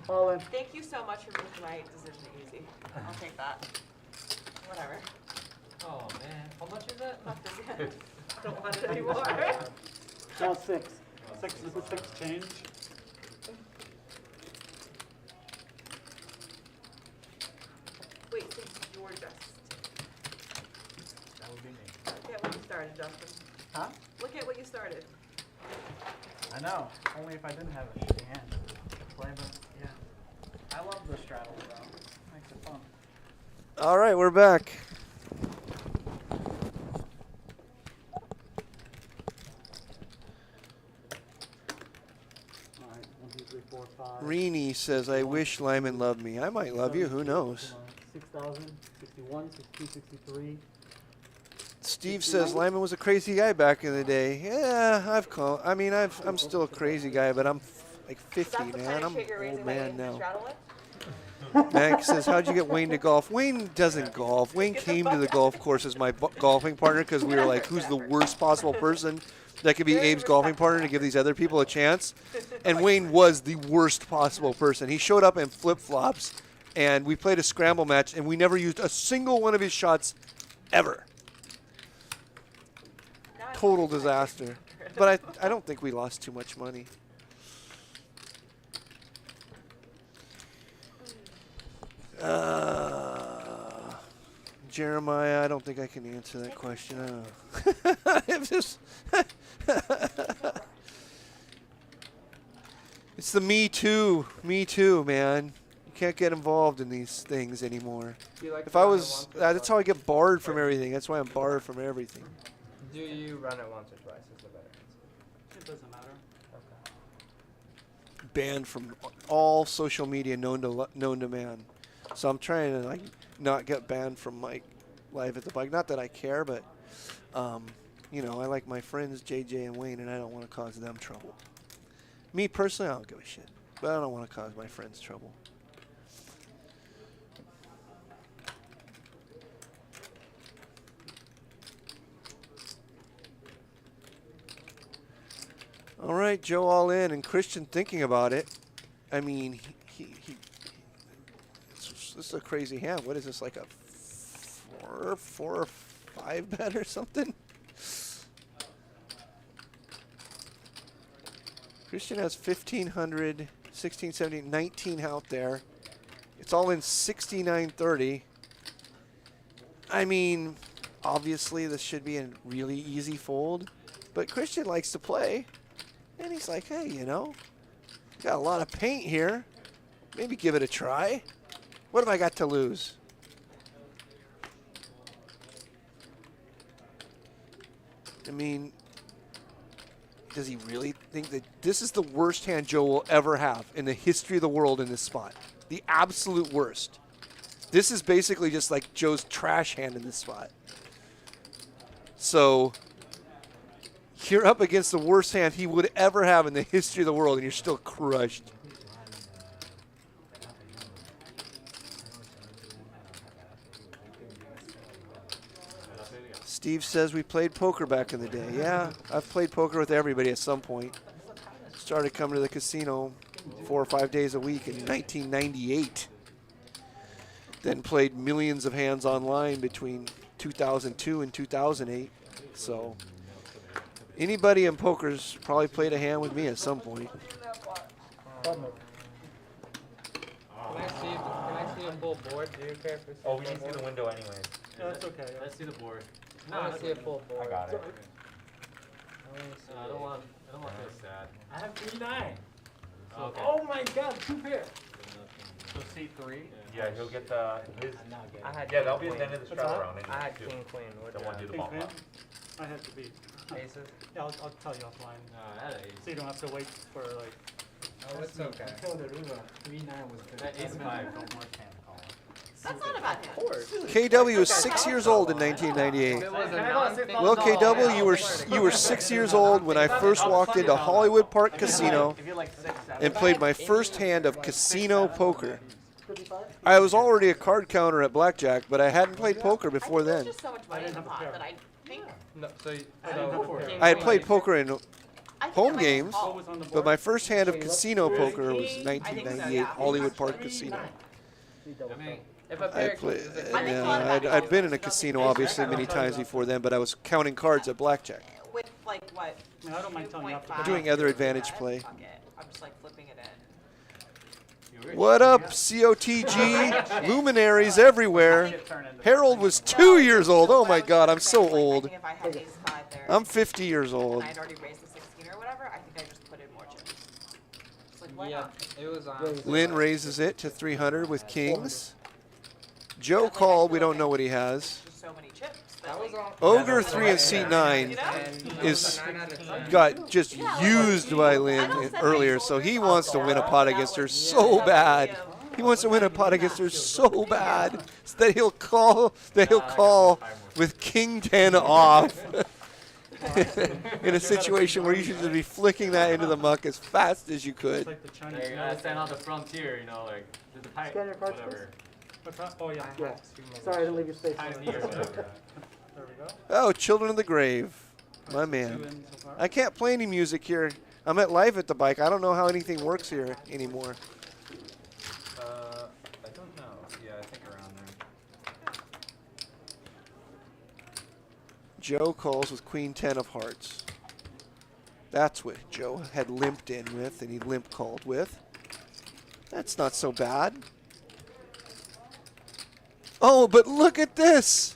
All in. Thank you so much for making my decision easy. I'll take that. Whatever. Oh man, how much is that? Fuck this guy. I don't want it anymore. Now 6. Six change. Wait, so you're just. That would be me. Look at what you started, Justin. Huh? Look at what you started. I know. Only if I didn't have a shitty hand to play, but yeah. I love the straddle though. Makes it fun. All right, we're back. All right, 1, 2, 3, 4, 5. Rini says, I wish Lyman loved me. I might love you. Who knows? 6,000, 61, 62, 63. Steve says Lyman was a crazy guy back in the day. Yeah, I'm still a crazy guy, but I'm like 50, man. I'm an old man now. Max says, how'd you get Wayne to golf? Wayne doesn't golf. Wayne came to the golf course as my golfing partner because we were like, who's the worst possible person that could be Abe's golfing partner to give these other people a chance? And Wayne was the worst possible person. He showed up in flip-flops, and we played a scramble match, and we never used a single one of his shots ever. Total disaster. But I don't think we lost too much money. Jeremiah, I don't think I can answer that question. It's the me too, man. You can't get involved in these things anymore. If I was, that's how I get barred from everything. That's why I'm barred from everything. Do you run it once or twice is the better answer. It doesn't matter. Okay. Banned from all social media known to man. So I'm trying to like not get banned from my live at the bike. Not that I care, but you know, I like my friends JJ and Wayne, and I don't want to cause them trouble. Me personally, I don't give a shit, but I don't want to cause my friends trouble. All right, Joe all in, and Christian thinking about it. I mean, this is a crazy hand. What is this, like a 4 or 5 bet or something? Christian has 1,500, 16, 17, 19 out there. It's all in 69.30. I mean, obviously this should be a really easy fold, but Christian likes to play. And he's like, hey, you know, got a lot of paint here. Maybe give it a try. What have I got to lose? I mean, does he really think that this is the worst hand Joe will ever have in the history of the world in this spot? The absolute worst. This is basically just like Joe's trash hand in this spot. So you're up against the worst hand he would ever have in the history of the world, and you're still crushed. Steve says we played poker back in the day. Yeah, I've played poker with everybody at some point. Started coming to the casino 4 or 5 days a week in 1998. Then played millions of hands online between 2002 and 2008. So anybody in poker's probably played a hand with me at some point. Can I see a full board? Do you care if we see Oh, we need to see the window anyways. No, that's okay. Let's see the board. I want to see a full board. I got it. I don't want this sad. I have 3-9. Okay. Oh my god, 2 pair. So C3? Yeah, he'll get the his. I had Yeah, that'll be king, at the end of the What's straddle that? round. I had Two. king, queen. What Then do we'll I do the King ball queen? flop. I had to beat. have? Aces? Yeah, I'll tell you offline. I had an ace. So you don't have to wait for like. Oh, it's okay. That ace 5 from worst hand caller. That's not a bad hand. KW was 6 years old in 1998. It was a Well, KW, you were 6 years old when I first walked into Hollywood Park Casino If you're like 6, 7. and played my first hand of casino poker. I was already a card counter at blackjack, but I hadn't played poker before then. There's just so much money in the pot that I think. No, so I didn't have a pair. I had played poker in home might games, call. What was on the but board? my first hand of casino Really? poker was I think so, 1998 yeah. Hollywood Park Casino. I mean, If a I pair play, comes, it's I think a yeah, lot of I'd backgrounds been in a don't casino think obviously there's many backgrounds. times before then, but I was counting cards at blackjack. With like what? I mean, I don't mind telling you after. 2.5 Doing other or advantage that, play. fuck it. I'm just like flipping it in. What up, COTG? Luminaries everywhere. Harold was 2 years old. Oh my God, I'm so I old. think if I had ace five there, I'm 50 years and old. I'd already raised the 16 or whatever, I think I just put in more chips. It's like, why yeah, not? it was on. Lynn raises it to 300 with kings. Joe called. We don't know what he has. Just so many chips. That was on. Ogre 3 and C9 is got just used by Lynn earlier, so he wants to win a pot against her so bad. He wants to win a pot against her so bad that he'll call with King 10 off in a situation where you should just be flicking that into the muck as fast as you It's could. like the Chinese. like, you gotta stand on the frontier, you know, like the pipe, Scan your cards, whatever. What's that? Oh yeah. Yeah. Sorry, I didn't leave your space. Tiny or whatever. There we go. Oh, Children of the Grave. My 2 man. in so far. I can't play any music here. I'm at live at the bike. I don't know how anything works here anymore. I don't know. Yeah, I think around there. Joe calls with Queen 10 of Hearts. That's what Joe had limped in with, and he limp called with. That's not so bad. Oh, but look at this.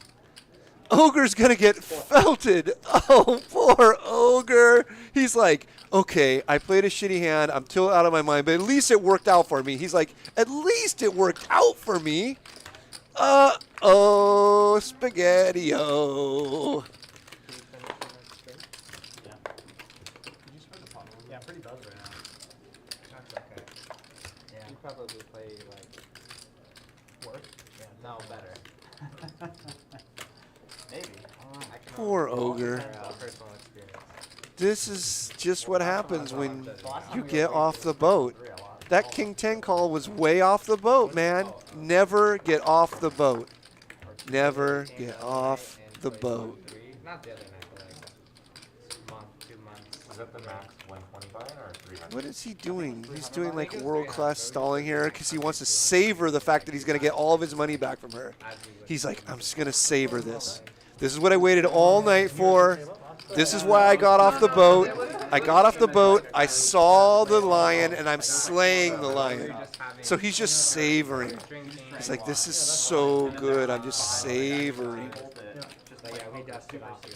Ogre's gonna get felted. Oh, poor Ogre. He's like, okay, I played a shitty hand. I'm still out of my mind, but at least it worked out for me. He's like, at least it worked out for me. Uh-oh, spaghetti-o. Yeah, I'm pretty buzzed right now. That's okay. Yeah. You probably play like worse. Yeah. No, better. Maybe. Poor Ogre. Personal experience. This is just what happens when you get off the boat. That King 10 call was way off the boat, man. Never get off the boat. Never get off the boat. Not the other night, but like a month, 2 months. Is that the max 120 buy-in or 300? What is he doing? He's doing like world-class stalling here because he wants to savor the fact that he's going to get all of his money back from her. He's like, I'm just going to savor this. This is what I waited all night for. This is why I got off the boat. I got off the boat, I saw the lion, and I'm slaying the lion. So he's just savoring. He's like, this is so good. I'm just savoring. But yeah, we dusted off like.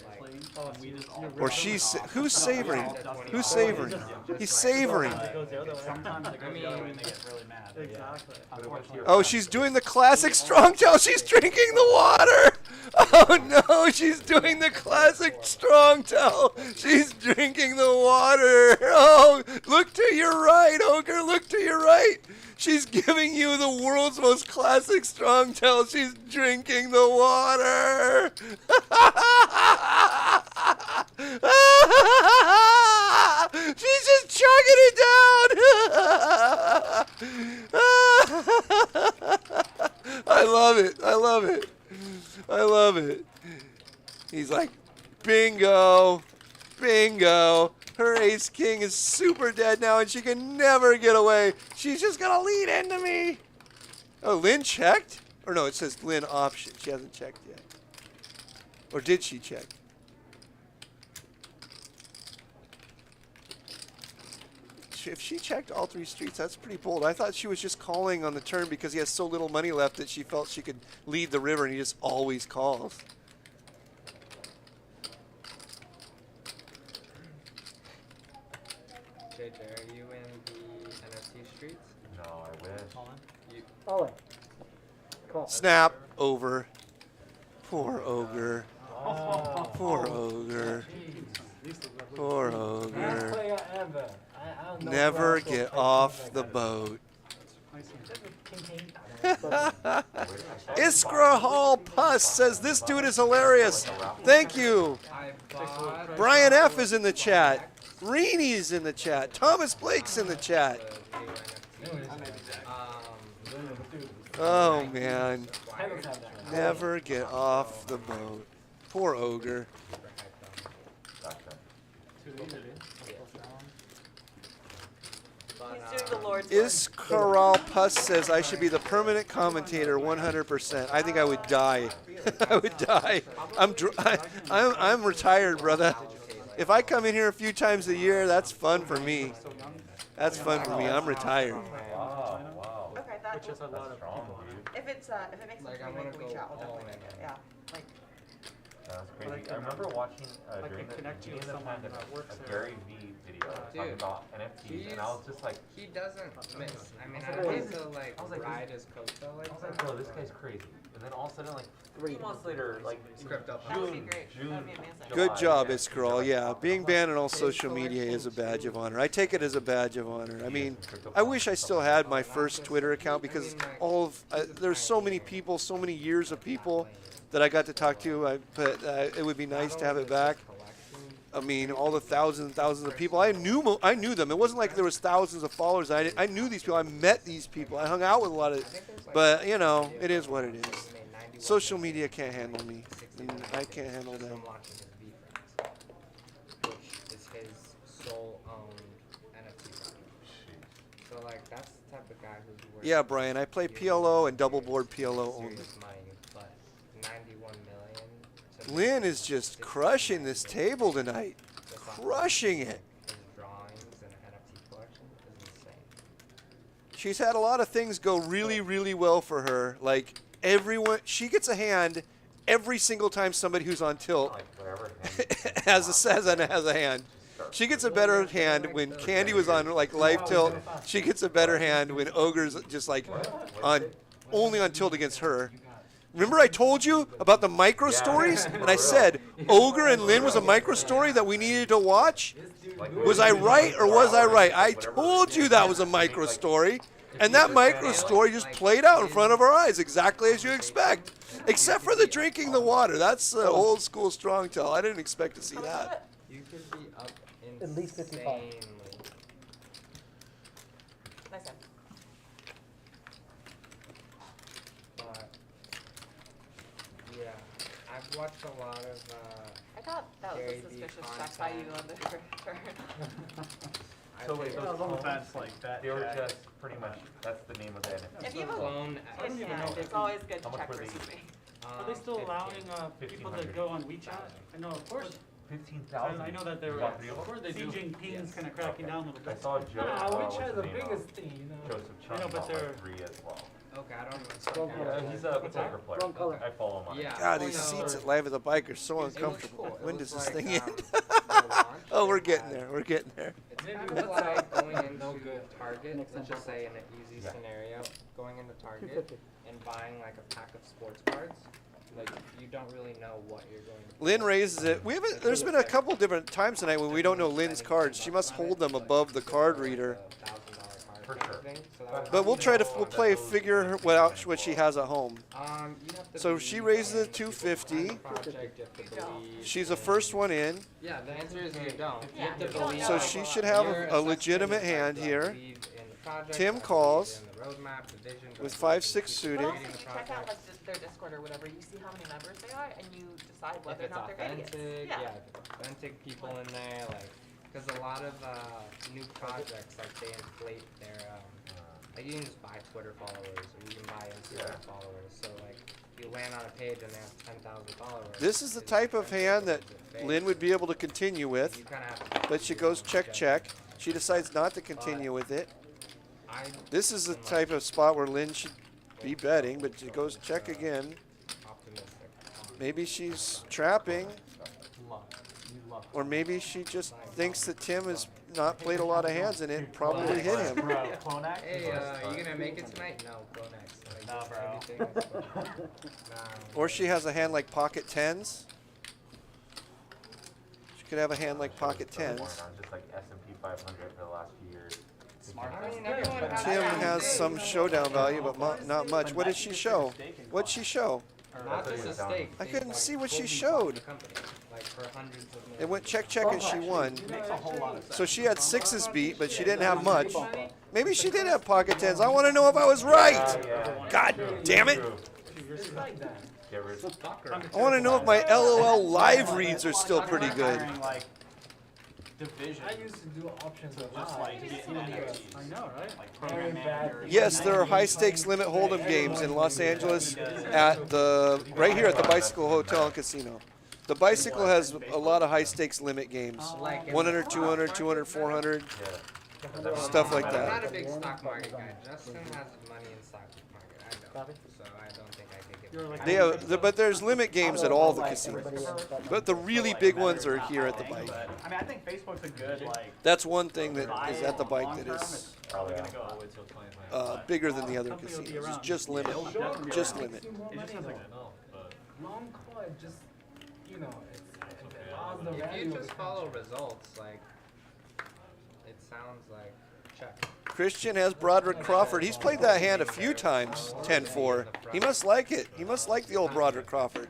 Or she's, who's savoring? Who's savoring? He's savoring. Sometimes it goes the other way and they get really mad. Exactly. Unfortunately. Oh, she's doing the classic strong tail. She's drinking the water. Oh no, she's doing the classic strong tail. She's drinking the water. Oh, look to your right, Ogre. Look to your right. She's giving you the world's most classic strong tail. She's drinking the water. She's just chugging it down. I love it. I love it. I love it. He's like, bingo, bingo. Her ace king is super dead now, and she can never get away. She's just going to lead into me. Oh, Lynn checked? Or no, it says Lynn option. She hasn't checked yet. Or did she check? If she checked all 3 streets, that's pretty bold. I thought she was just calling on the turn because he has so little money left that she felt she could lead the river, and he just always calls. JJ, are you in the NFT streets? No, I wish. All in. Call. Snap over. Poor Ogre. Poor Ogre. Poor Ogre. Never get off the boat. Iskra Hall Puss says this dude is hilarious. Thank you. Brian F is in the chat. Reenie's in the chat. Thomas Blake's in the chat. Oh man. Never get off the boat. Poor Ogre. doing the Lord's work. Is Corral Puss says I should be the permanent commentator 100%. I think I would die. I would die. I'm retired, brother. If I come in here a few times a year, that's fun for me. That's fun for me. I'm retired. Wow. Okay, that, Which is a lot of Strong, people. dude. if it makes Like, sense I to make wanna a WeChat, go I'll definitely all make in. it. Yeah, like, That's crazy. Like, I remember watching like during they the connect you beginning with of the someone pandemic that works a there. Gary V video talking Dude, about NFTs, and I was just like, He doesn't miss. I mean, I was I like, hate to like I was like, ride his coattail like I was that. like, bro, this guy's crazy. And then all of a sudden, like 3 months later, like Script up. that would be June, great. June, That would be amazing. Good July, job, yeah, Iskarol. like, Yeah, popping being up. banned on all social media is a badge of honor. I take it as a badge of honor. I mean, I wish I still had my first Twitter account because there's so many people, so many years of people that I got to talk to. But it would be nice to have it back. I mean, all the thousands and thousands of people. I knew them. It wasn't like there was thousands of followers. I knew these people. I met these people. I hung out with a lot of. But you know, it is what it is. Social media can't handle me, and I can't handle them. From watching his V Friends, which is his sole owned NFT project. So like that's the type of guy who's worth Yeah, Brian. I play PLO and double board PLO only. serious money, but 91 million. to Lynn me is just crushing this table tonight. just off Crushing it. his drawings and NFT collection is insane. She's had a lot of things go really, really well for her. Like everyone, she gets a hand every single time somebody who's on tilt Like whatever. has a hand. She gets a better hand when Candy was on like live tilt. She gets a better hand when Ogre's just like on only on tilt against her. Remember I told you about the micro stories? And I said Ogre and Lynn was a micro story that we needed to watch? Was I right or was I right? I told you that was a micro story. And that micro story just played out in front of our eyes exactly as you expect. Except for the drinking the water. That's old school strong tell. I didn't expect to see that. You could be up At least 55. insanely. Nice one. But yeah, I've watched a lot of I thought that was Gary a V suspicious check by you on the return. So wait, those No clones, offense, like that. they were Jack. just pretty much, that's the name of the NFT. If you have a clone. in hand, it's always good to How much check were for they? something. Are they still allowing people to 1500. go on WeChat? I know, of course. 15,000. I know that they're. You got three of Of them? course they do. Xi Jinping's kind of cracking Okay. down a little I bit. saw Joe. Which what's are his the name, biggest thing, you know? Joseph I Chung know, but bought they're- like 3 as well. Okay, I don't Strong know. color. He's a What's that? poker player. Wrong color. I follow him on it. Yeah. God, these so seats at Live at the Bike are so it was uncomfortable. cool. It When was does this like, thing end? the launch Oh, we're they getting had. there. We're getting there. It's kind of like going into Target, Next let's time. just say in an easy Yeah. scenario, going into Target 250. and buying like a pack of sports cards. Like you don't really know what you're going to Lynn pull. raises it. We haven't. There's been a couple different times tonight when we don't know Lynn's cards. She must hold them above the card reader. For sure. But we'll try to. We'll play figure what she has at home. You have to So believe she raises in it 250. the project, you have to believe She's the in- first one in. Yeah, the answer is you don't. You Yeah, have to you don't believe. know. So she should have Your a assessment legitimate is hand like, here. believe in the project, Tim believe calls in the roadmap, the vision, with believe 5-6 in suited. But also, creating you the check out project. like their Discord or whatever. You see how many members they are, and you decide If whether or it's not they're idiots. authentic, Yeah. if it's authentic people in there, like, because a lot of new projects, like, they inflate their, like, you can just buy Twitter followers, or you can buy Instagram followers, so, like, you land on a page and they have 10,000 followers. This is the it's type of authentic, hand or that is it fake? Lynn would be able to continue with. You kinda have to But she do goes your own check, judgment. check. She decides not to continue with it. I This is the am, like, type of spot where Lynn should be betting, but she goes check again. optimistic on Maybe she's trapping, Luck. You luck. or maybe she just thinks that Tim has not played a lot of hands in it and probably hit him. Bro, Clonax? Hey, you gonna make it tonight? No, go next. Like, Nah, just bro. everything is nah. Or she has a hand like pocket tens. She could have a hand like pocket tens. On just like S&P 500 for the last few years. Smart. I mean, everyone has Tim their has thing. some showdown value, but not much. What did she show? What'd she show? Not just a stake. I they, couldn't like, see what she fully showed. bought the company, like, for hundreds of millions. It went check, check, and she won. Makes a whole lot of sense. So she had sixes beat, but she didn't have much. Maybe she did have pocket tens. I want to know if I was right. God damn it. Get rid of I want to know if my LOL live reads are still pretty good. Hiring, like, division. I used to do options So a just lot. like Just getting see NLH. the- I know, right? Like Very program bad. managers. Yes, there are high stakes limit hold'em games in Los Angeles at the right here at the Bicycle Hotel and Casino. The Bicycle has a lot of high stakes limit games. Like in 100, the 200, stock 200, 400, Yeah. stuff like I'm that. not a big stock market guy. Justin has money in stock market. I don't. Copy. So I don't think I could You're get like- They have, but there's limit games at all the casinos. Everybody else got But the really big ones are here at the But, bike. I mean, I think Facebook's a good like. That's one thing that buy is it at the bike long that term, is it's probably gonna go up. bigger than the other Company will be casinos. It's around. just limit. Definitely Just around. limit. Makes you more It just money, has like though. no, but Long quad just, you know, it allows the If value you of just the follow contract. results, like it sounds like check. Christian has Broderick Crawford. He's played that hand a few times, 10-4. He must like it. He must like the old Broderick Crawford.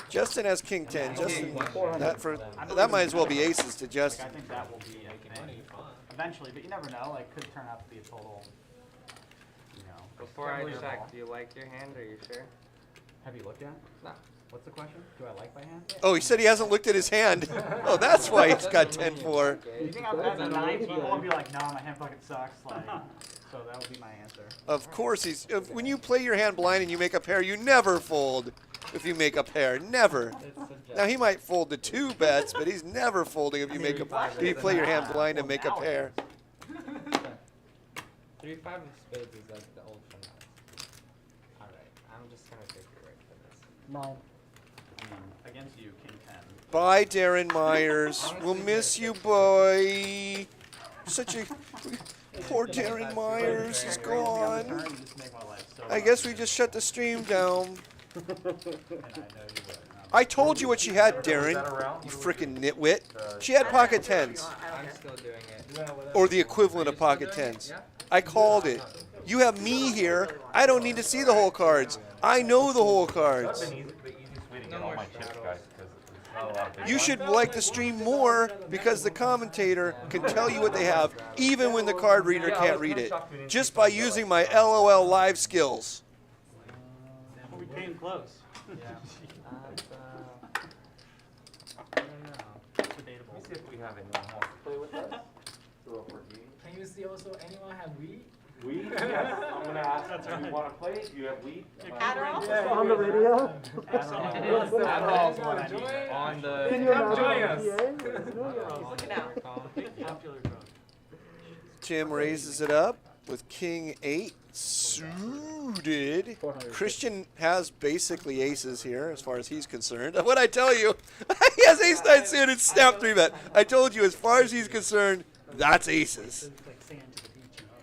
Justin has King 10. Justin, that might as well be aces to like Justin. I think that will be a thing eventually, but you never know. Like, could turn out to be a total. You know. Before I terrible. check, do you like your hand? Are you sure? Have you looked at? No. What's the question? Do I like my hand? Oh, he said he hasn't looked at his hand. Oh, that's why he's got 10-4. Do you think I've had 9 people and be like, no, my hand fucking sucks? Like, so that would be my answer. Of course, when you play your hand blind and you make a pair, you never fold. If you make a pair, never. Now he might fold the 2 bets, but he's never folding if you make if you play your hand blind and make a pair. 3-5 of spades is like the old finale. Alright, I'm just gonna take your word for this. Mine. I mean, against you, King 10. Bye, Darren Myers. We'll miss you, boy. Such a poor Darren Myers. He's gone. You just make my life so I guess we just shut the stream down. and I know you would. I told you what she had, Darren. You frickin' nitwit. She had pocket 10s, I'm still doing it. or the equivalent of pocket 10s. I called it. You have me here. I don't need to see the whole cards. I know the whole cards. That's been the easiest way to get all my chips, guys, because there's not a lot of big You should like the stream more because the commentator can tell you what they have, even when the card reader can't read it, just by using my LOL live skills. We came close. I don't know. Debatable. Let me see if we have anyone who wants to play with us. Throw up for game. Can you see also anyone have weed? Weed? Yes. I'm gonna ask if you want to play. Do you have weed? Adderall? On the radio? Adderall's what I need. On the Can you Come join imagine us. the PA? He's looking out. Popular drug. Tim raises it up with King 8 suited. Christian has basically aces here as far as he's concerned. What'd I tell you? He has ace 9 suited, snap 3 bet. I told you as far as he's concerned, that's aces. It's like sand to the beach, you know.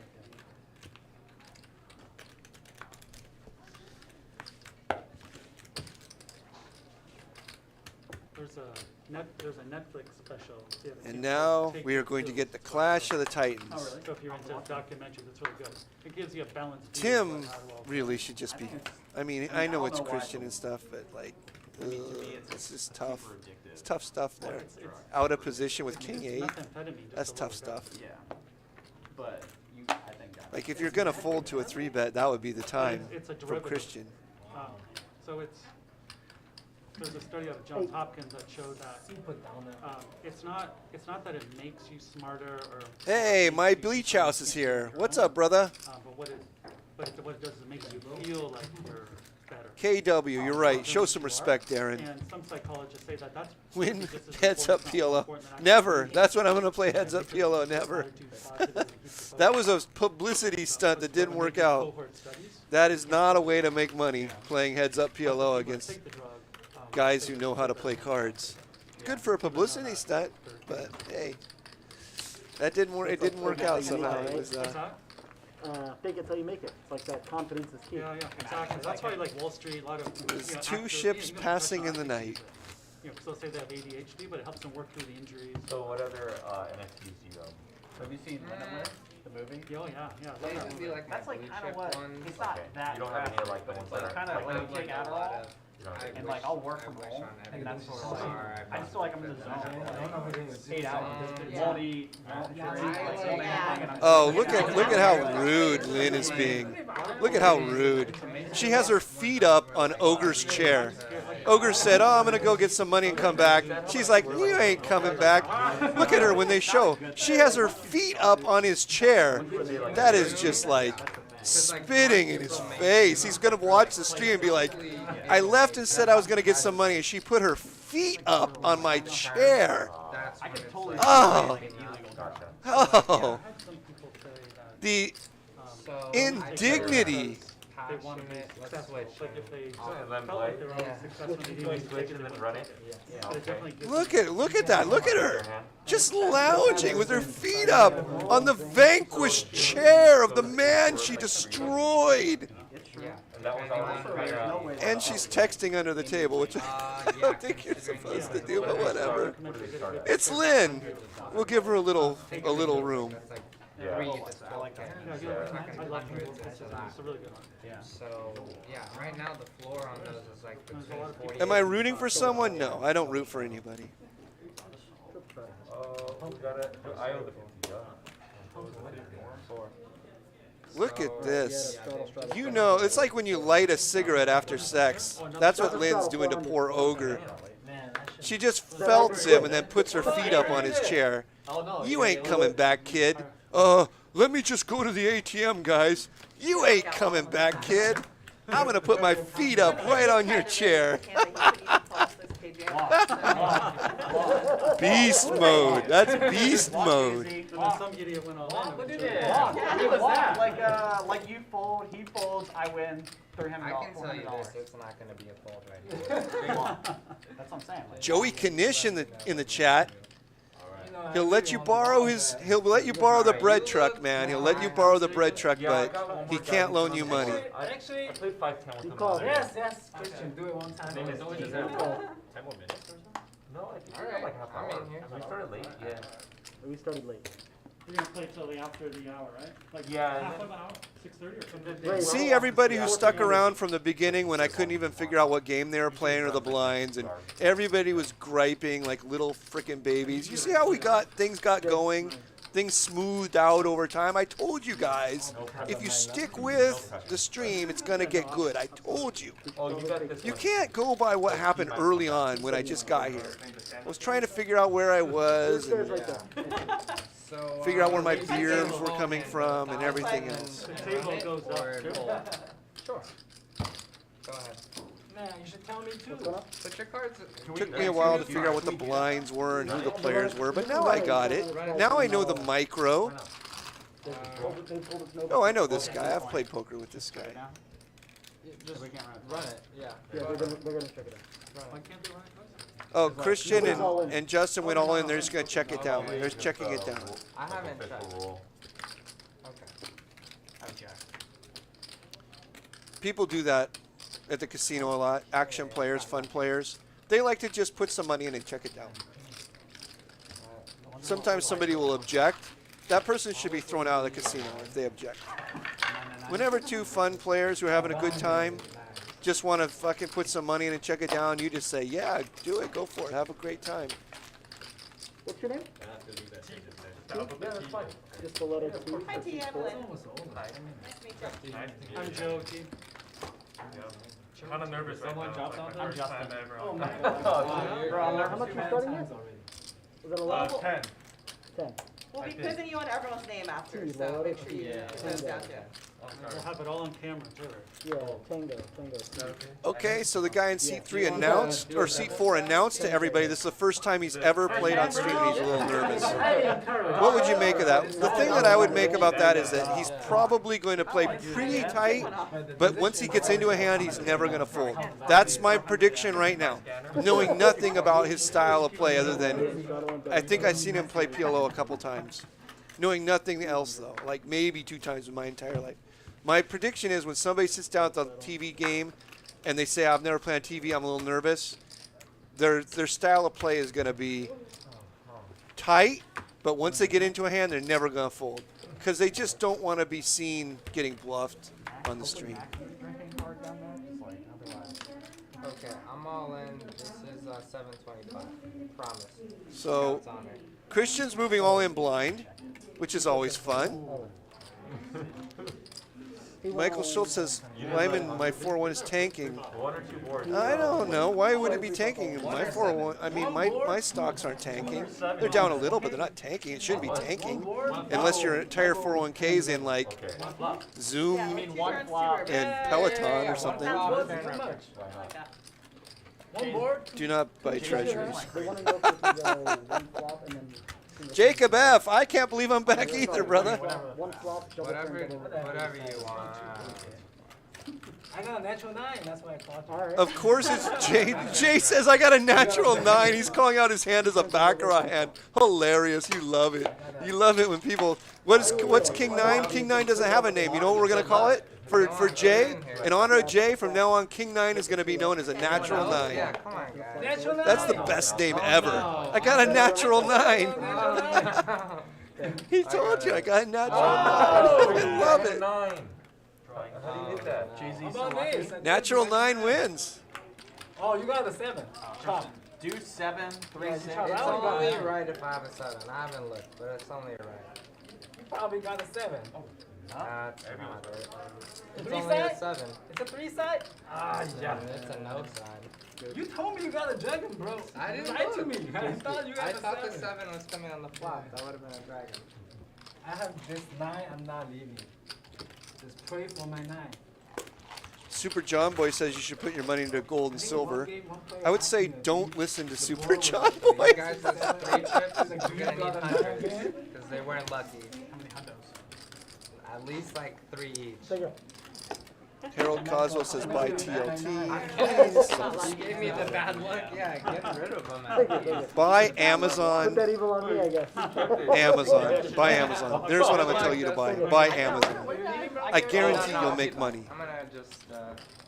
There's a Netflix special. if you haven't seen And it, now Take we are Two. going to get the Clash of the Oh, Titans. really? So if you're into documentaries, it's really good. It gives you a balanced view Tim of how well- really should just be. I mean, I know it's Christian and stuff, but like, it's just tough. Super addictive. It's tough stuff there. It's Out of position with I King mean, 8. it's methamphetamine, just That's a tough little stuff. Yeah. But you, I think. Like if you're gonna fold to a 3 bet, that would be the time It's a for derivative. Christian. So there's a study out of Johns Hopkins that showed that it's not that it makes you smarter or Hey, my bleach house is here. What's up, brother? but what it does is it makes you feel like you're better. KW, you're right. Show some respect, Darren. And some psychologists say that that's Win just as heads up important, if not more PLO. important than Never. actually That's when I'm gonna play heads up because PLO. it's Never. attitude positive and it keeps you That was focused. a publicity stunt that So didn't when work they do out. cohort studies, That is not a way to make money playing heads up PLO people that against take the drug, guys who know how to play cards. Good for a publicity stunt, but hey, that didn't work. It didn't work out somehow. It was, What's that? Fake it till you make it. It's like that confidence is key. Yeah, exactly. That's why like Wall Street, a lot of There's you know, 2 actors, ships even passing in personal the athletes, night. You know, because they'll say they have ADHD, but it helps them work through the injuries. So what other NFTs do you own? Have you seen Limitless, the movie? Oh yeah. That love used that to movie. be like my That's like blue kind chip of what. one. It's not Okay. that. You don't have any of, like, the ones that are, kind of like, like you take Adderall. You know, And like I'll work from home, and that's sort of like I just feel like I'm in the zone. Like 8 hours, won't eat, won't drink, like don't make anything, and I'm Oh, just look at how rude Lynn is being. Look at how rude. She has her feet up on Ogre's chair. Ogre said, "Oh, I'm gonna go get some money and come back." She's like, "You ain't coming back." Look at her when they show. She has her feet up on his chair. That is just like spitting in his face. He's gonna watch the stream and be like, "I left and said I was gonna get some money, and she put her feet up on my chair." Oh, oh, the indignity. They wanted it. Let's switch. Like if they And then felt play. like they were already successful, You can switch and then run it. Okay. Look at that. Look at her. Just lounging with her feet up on the vanquished chair of the man she destroyed. And that was all And she's texting under the table, which I don't think you're supposed to do, but whatever. It's Lynn. We'll give her a little room. Yeah. I like that. I like it. It's a really good one. Yeah. So yeah, right now the floor on those is like between 40. Am I rooting for someone? No, I don't root for anybody. We got it. I owe the 50. Look at this. You know, it's like when you light a cigarette after sex. That's what Lynn's doing to poor Ogre. She just felts him and then puts her feet up on his chair. You ain't coming back, kid. Let me just go to the ATM, guys. You ain't coming back, kid. I'm going to put my feet up right on your chair. Beast mode. That's beast mode. Some idiot went all in. Look at it. It was that. Like you fold, he folds, I win $300. I can tell you this, it's not going to be a fold right here. That's what I'm saying. Like, Joey Knish in the chat. He'll let you borrow the bread truck, man. He'll let you borrow the bread truck, but he can't loan you money. I played 5-10 with him. Yes. Christian, do it one time. Name is Steve. 10 more minutes or so? No, I think we got like half an hour. We started late. Yeah. We started late. You're gonna play till after the hour, right? Like Yeah, half and of an hour, 6:30 or something. See everybody who stuck around from the beginning when I couldn't even figure out what game they were playing or the blinds, and everybody was griping like little freaking babies. You see how things got going? Things smoothed out over time. I told you guys, if you stick with the stream, it's gonna get good. I told you. Oh, you got this You one. can't go by what happened early on when I just got here. I was trying to figure out where I was and So, figure out where my beers were coming from and everything else. The table goes up too. Sure. Go ahead. Man, you should tell me too. Put your cards. Took me a while to figure out what the blinds were and who the players were, but now I got it. Now I know the micro. Oh, I know this guy. I've played poker with this guy. Just run it. Yeah. Yeah, they're gonna check it out. Why can't they run it twice? Oh, Christian and Justin went all in. They're just going to check it down. They're checking it down. I haven't checked. Rule. Okay. I've checked. People do that at the casino a lot. Action players, fun players. They like to just put some money in and check it down. Sometimes somebody will object. That person should be thrown out of the casino if they object. Whenever two fun players who are having a good time just want to fucking put some money in and check it down, you just say, yeah, do it, go for it, have a great time. What's your name? Yeah, that's fine. Just the letter T. Hi, T. Evelyn. Nice. Nice to meet you. I'm Joe T. Kind of nervous right Someone now. dropped Like something? my I'm first Justin. time ever Oh on my that. God. Bro, I'm How much you starting at? Was that 11? 10. 10. We'll be quizzing you on everyone's name after, T, so letter make sure you T. put those down too. We'll have it all on camera too. Yeah, Tango. Okay, so the guy in seat 3 announced, or seat 4 announced to everybody this is the first time he's ever played on stream and he's a little nervous. What would you make of that? The thing that I would make about that is that he's probably going to play pretty tight, but once he gets into a hand, he's never going to fold. That's my prediction right now, knowing nothing about his style of play other than I think I've seen him play PLO a couple times. Knowing nothing else, though, like maybe 2 times in my entire life. My prediction is when somebody sits down at the TV game and they say, I've never played on TV, I'm a little nervous, their style of play is going to be tight, but once they get into a hand, they're never going to fold because they just don't want to be seen getting bluffed on the stream. Okay, I'm all in. This is 725. Promise. So It's on it. Christian's moving all in blind, which is always fun. Michael Schultz says, Lyman, my 4-1 is tanking. 1 or 2 boards. I don't know. Why would it be tanking? My 401, I mean, my stocks aren't tanking. They're down a little, but they're not tanking. It shouldn't be tanking. Unless your entire 401k is in, like, Zoom and Peloton or something. Do not buy treasuries. Jacob F., I can't believe I'm back either, brother. Whatever you want. I got a natural 9, that's why I called you. All right. Of course it's Jay. Jay says I got a natural 9. He's calling out his hand as a baccarat hand. Hilarious. You love it. You love it when people. What's King 9? King 9 doesn't have a name. You know what we're gonna call it? For Jay, in honor of Jay, from now on, King 9 is gonna be known as a natural 9. Yeah, come on, guys. Natural 9. That's the best name ever. I got a natural 9. He told you I got a natural 9. I love it. 9. How do you get that? How about this? Natural 9 wins. Oh, you got a 7. Chop. Do 7, 3, 6. chop. It's I only got only nine. right if I have a 7. I haven't looked, but it's only right. You probably got a 7. That's not it. It's Three only a side? 7. It's a 3 side? Ah, yeah. It's a no side. You told me you got a dragon, bro. I didn't You lied to look. me. I thought you got I a thought the 7. 7 was coming on the flop. That would have been a dragon. I have this 9. I'm not leaving. Just pray for my 9. Super John Boy says you should put your money into gold and silver. I would say don't listen to Super John Boy. You guys have 3 chips. You're gonna need hundreds because they weren't lucky. How many hundos? At least like 3 each. Take it. Harold Coswell says buy TLT. You gave me the bad luck. Yeah, get rid of them. Take it, take it. Buy Put Amazon. that evil on me, I guess. Amazon. Buy Amazon. There's what I'm going to tell you to buy. Buy Amazon. I guarantee you'll make money. I'm gonna just.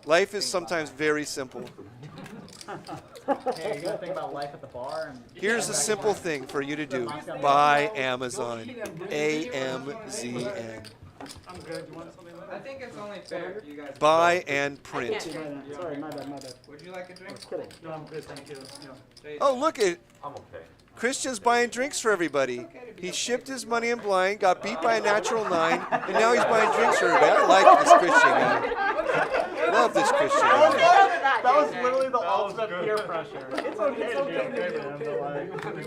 Life is sometimes very simple. Hey, you gotta think about life at the bar. And Here's a simple thing for you to do. Buy Amazon. AMZN. I'm good. You want something like I think it's only fair if you guys. Buy and print. Sorry, my bad, my bad. Would you like a drink? Just kidding. No, I'm good, thank you. No. Oh, look at I'm okay. Christian's buying drinks for everybody. He shipped his money in blind, got beat by a natural 9, and now he's buying drinks for everybody. I like this Christian guy. Love this Christian guy. That was literally the ultimate peer pressure. It's okay to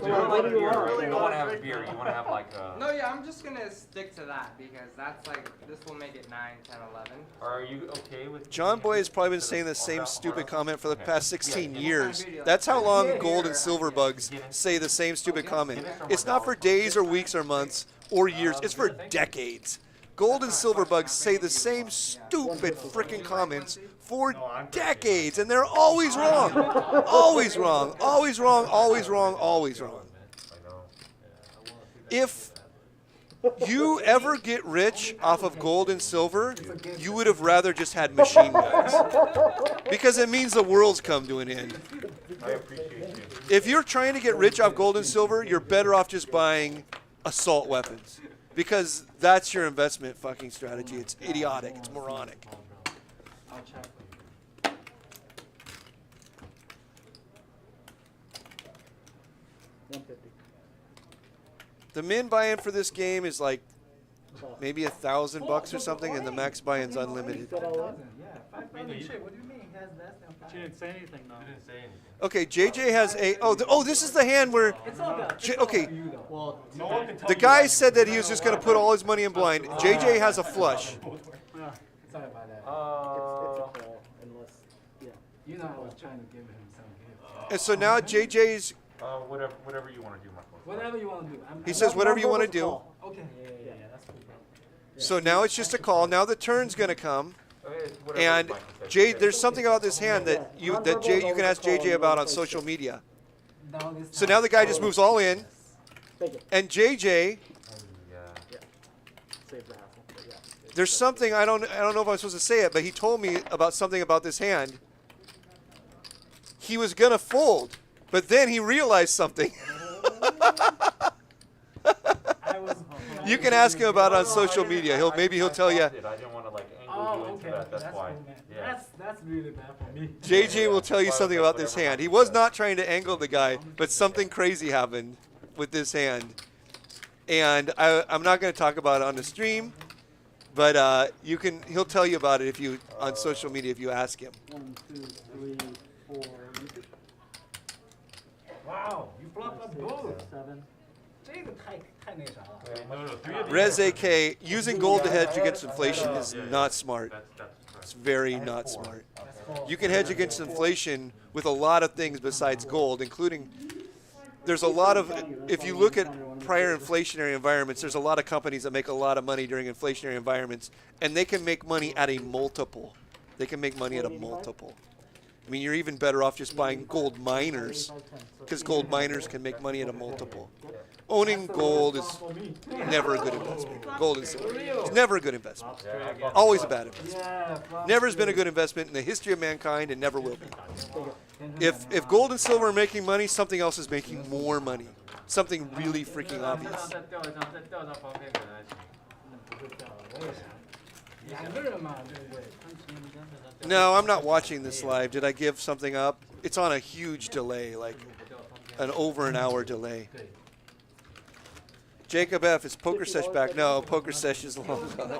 What do you You want? really don't want to have a beer. You want to have like a. No, yeah, I'm just gonna stick to that because that's like this will make it 9, 10, 11. Are you okay with? John Boy has probably been saying the same stupid comment for the past 16 years. That's how long gold and silver bugs say the same stupid comment. It's not for days or weeks or months or years. It's for decades. Gold and silver bugs say the same stupid freaking comments for decades, and they're always wrong. Always wrong. Always wrong. Always wrong. Always wrong. If you ever get rich off of gold and silver, you would have rather just had machine guns. Because it means the world's come to an end. I appreciate you. If you're trying to get rich off gold and silver, you're better off just buying assault weapons. Because that's your investment fucking strategy. It's idiotic. It's moronic. I'll check. 150. The min buy-in for this game is like maybe $1,000 or something, and the max buy-in's unlimited. Got all in? Yeah, 5,000 shit. What do you mean? He has less than 5,000. She didn't say anything though. I didn't say anything. Okay, JJ has a. Oh, this is the hand where. It's all good. Okay, Well, no one can tell the guy said that he was just going to put all his money in blind. JJ has a flush. Sorry about that. It's a call, unless, yeah. You know I was trying to give him some gifts. And so now JJ's. Whatever you want to do, Michael. Whatever you want to do. He says whatever you want to do. Okay. Yeah, that's cool, bro. So now it's just a call. Now the turn's going to come. Whatever And Michael says. Jay, there's something about this hand that you can ask JJ about on social media. Now this So time. now the guy just moves all in, Take it. and JJ, Yeah. Save the hassle. But yeah. there's something I don't know if I'm supposed to say it, but he told me about something about this hand. He was gonna fold, but then he realized something. I was, You can ask him about it on social media. Maybe he'll tell you. I didn't want to like angle you into that. That's why. cool, man. Yeah. That's really bad for me. JJ will tell you something about this hand. He was not trying to angle the guy, but something crazy happened with this hand. And I'm not going to talk about it on the stream, But he'll tell you about it if you on social media if you ask him. 1, 2, 3, 4. Wow, you flop up both. 7. 这个太那啥了。 No, 3 of these. Res AK, using gold to hedge against inflation is not smart. That's It's very not smart. You can hedge against inflation with a lot of things besides gold, including there's a lot of, if you look at prior inflationary environments, there's a lot of companies that make a lot of money during inflationary environments, and they can make money at a multiple. They can make money at a multiple. I mean, you're even better off just buying gold miners, because gold miners can make money at a multiple. Owning gold is never a good investment. Gold and silver. It's never a good investment. Always a bad investment. Never has been a good investment in the history of mankind and never will be. If gold and silver are making money, something else is making more money. Something really freaking obvious. 2个人嘛，对不对？ No, I'm not watching this live. Did I give something up? It's on a huge delay, like an over an hour delay. Jacob F. Is Poker Sesh back? No, Poker Sesh is long gone.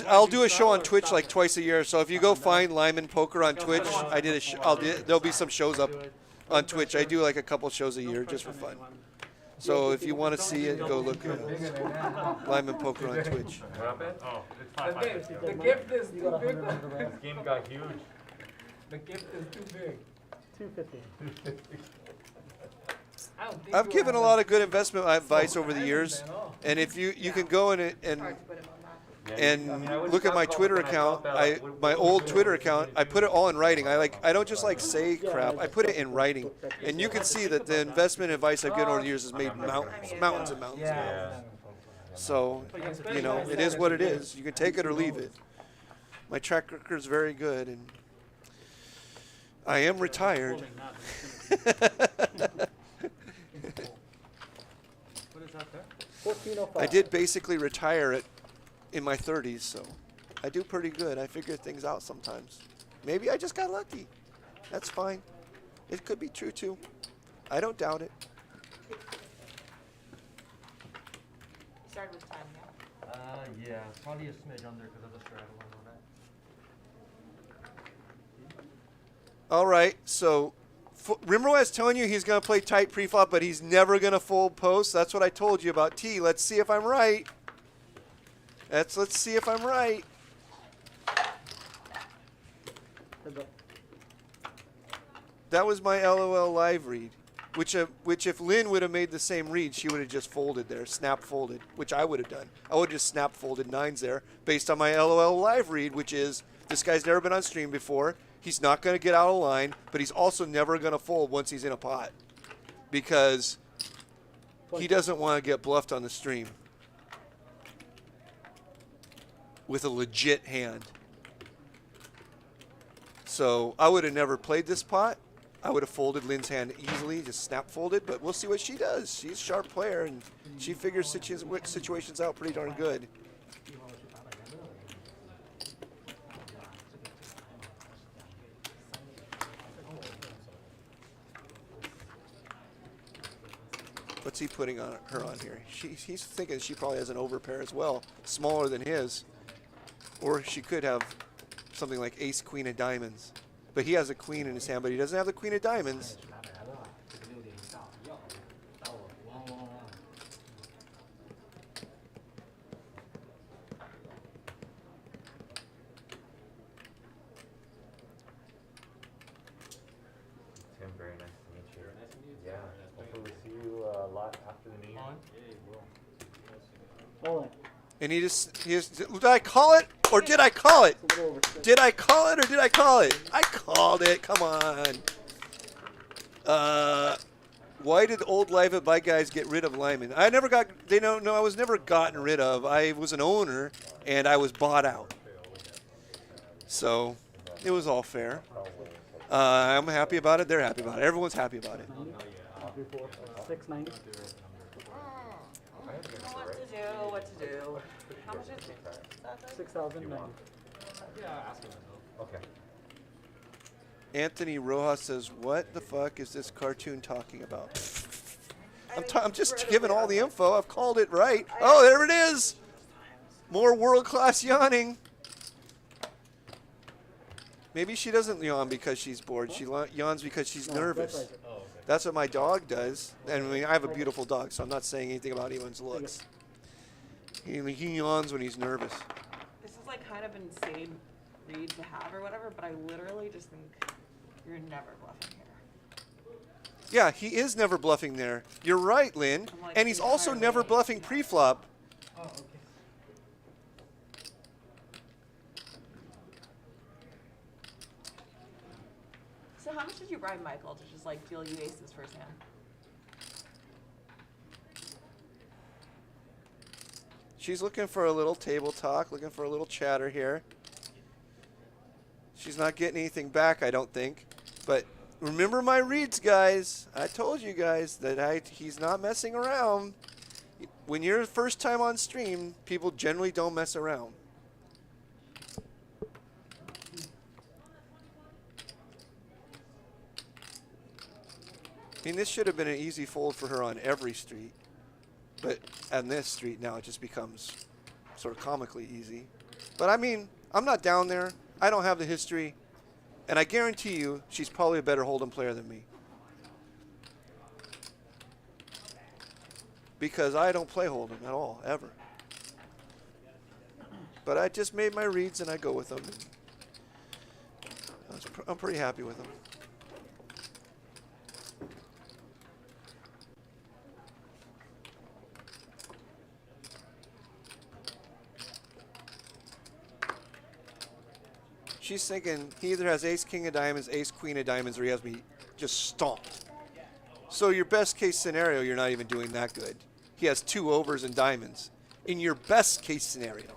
I'll do a show on Twitch like twice a year. So if you go find Lyman Poker on Twitch, there'll be some shows up on Twitch. I do like a couple shows a year just for fun. So if you want to see it, go look at Lyman Poker on Twitch. What happened? Oh, it's 5. The gift is too big. This game got huge. The gift is too big. 250. I've given a lot of good investment advice over the years, and if you can go in and look at my Twitter account, my old Twitter account, I put it all in writing. I don't just like say crap. I put it in writing, and you can see that the investment advice I've given over the years has made mountains and mountains. So, you know, it is what it is. You can take it or leave it. My track record is very good, and I am retired. I did basically retire in my 30s, so I do pretty good. I figure things out sometimes. Maybe I just got lucky. That's fine. It could be true too. I don't doubt it. Started with time, yeah? Yeah, probably a smidge under because of the straddle and all that. All right, so remember what I was telling you? He's going to play tight pre-flop, but he's never going to fold post. That's what I told you about T. Let's see if I'm right. Let's see if I'm right. That was my LOL live read, which if Lynn would have made the same read, she would have just folded there, snap folded, which I would have done. I would have just snap folded 9s there based on my LOL live read, which is this guy's never been on stream before. He's not going to get out of line, but he's also never going to fold once he's in a pot because he doesn't want to get bluffed on the stream with a legit hand. So I would have never played this pot. I would have folded Lynn's hand easily, just snap folded, but we'll see what she does. She's a sharp player, and she figures situations out pretty darn good. What's he putting on her on here? He's thinking she probably has an overpair as well, smaller than his. Or she could have something like ace, queen of diamonds. But he has a queen in his hand, but he doesn't have the queen of diamonds. Tim, very nice to meet you. Nice to meet you. Yeah, hopefully we'll see you a lot after the new year. And he just, did I call it or did I call it? Did I call it or did I call it? I called it, come on. Why did old Live It Bike guys get rid of Lyman? I was never gotten rid of. I was an owner and I was bought out. So it was all fair. I'm happy about it, they're happy about it. Everyone's happy about it. 690. What to do? How much is it? 6,090. Yeah, ask him. Okay. Anthony Rojas says, what the fuck is this cartoon talking about? I'm just giving all the info. I've called it right. Oh, there it is. More world-class yawning. Maybe she doesn't yawn because she's bored. She yawns because she's nervous. That's what my dog does. And I mean, I have a beautiful dog, so I'm not saying anything about anyone's looks. He yawns when he's nervous. This is like kind of insane read to have or whatever, but I literally just think you're never bluffing here. Yeah, he is never bluffing there. You're right, Lynn. Like, And he's also never bluffing pre-flop. Oh, okay. So how much did you bribe Michael to just like deal you aces firsthand? She's looking for a little table talk, looking for a little chatter here. She's not getting anything back, I don't think. But remember my reads, guys. I told you guys that he's not messing around. When you're first time on stream, people generally don't mess around. I mean, this should have been an easy fold for her on every street. But on this street now, it just becomes sort of comically easy. But I mean, I'm not down there. I don't have the history. And I guarantee you, she's probably a better Hold'em player than me. Because I don't play Hold'em at all, ever. But I just made my reads and I go with them. I'm pretty happy with them. She's thinking he either has ace king of diamonds, ace queen of diamonds, or he has me just stomped. So your best case scenario, you're not even doing that good. He has 2 overs and diamonds. In your best case scenario.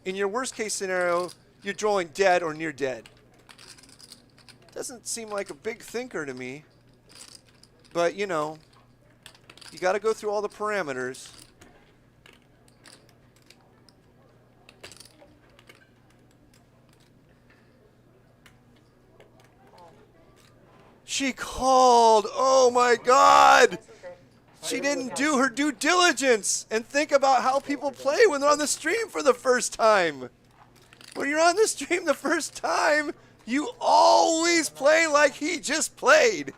In your worst case scenario, you're drawing dead or near dead. Doesn't seem like a big thinker to me. But, you know, you got to go through all the parameters. She called. Oh, my God. She didn't do her due diligence and think about how people play when they're on the stream for the first time. When you're on the stream the first time, you always play like he just played.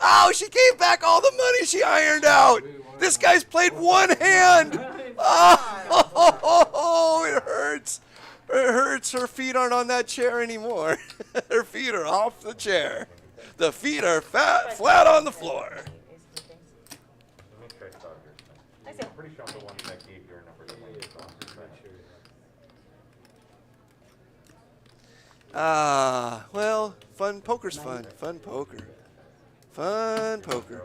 Oh, she gave back all the money she ironed out. This guy's played one hand. Oh, it hurts. It hurts. Her feet aren't on that chair anymore. Her feet are off the chair. The feet are flat on the floor. Let me try start here. I'm pretty sure I'm the one that gave your number to my well, fun poker's fun. Fun poker. Fun poker.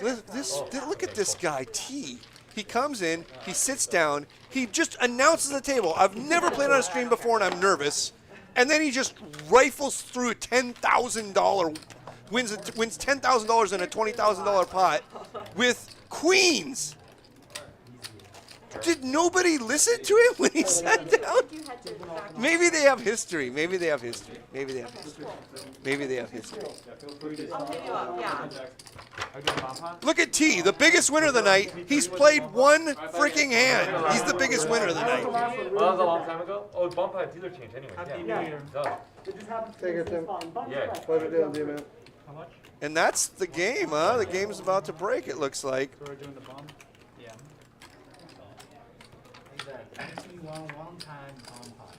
Look at this guy, T. He comes in, he sits down, he just announces the table. I've never played on a stream before and I'm nervous. And then he just rifles through $10,000, wins $10,000 in a $20,000 pot with queens. Did nobody listen to him when he sat down? Maybe they have history. Maybe they have history. Maybe they have history. Maybe they have history. I'll hit you up, yeah. Look at T, the biggest winner of the night. He's played one freaking hand. He's the biggest winner of the night. Oh, that was a long time ago? Oh, bump had dealer change anyway. Happy New Year. Take it, Tim. Yeah. Pleasure dealing with you, man. How much? And that's the game, huh? The game's about to break, it looks like. So we're doing the bomb? Yeah. One time bomb pot.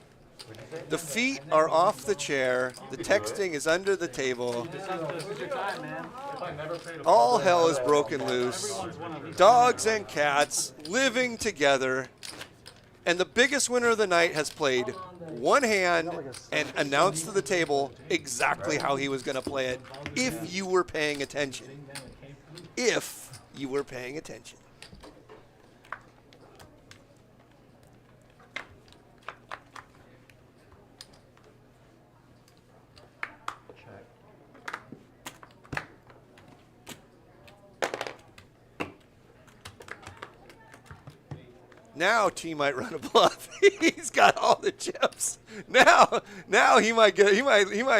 The feet are off the chair. The texting is under the table. This is your time, man. All hell is broken loose. Dogs and cats living together. And the biggest winner of the night has played one hand and announced to the table exactly how he was going to play it if you were paying attention. If you were paying attention. Now T might run a bluff. He's got all the chips. Now he might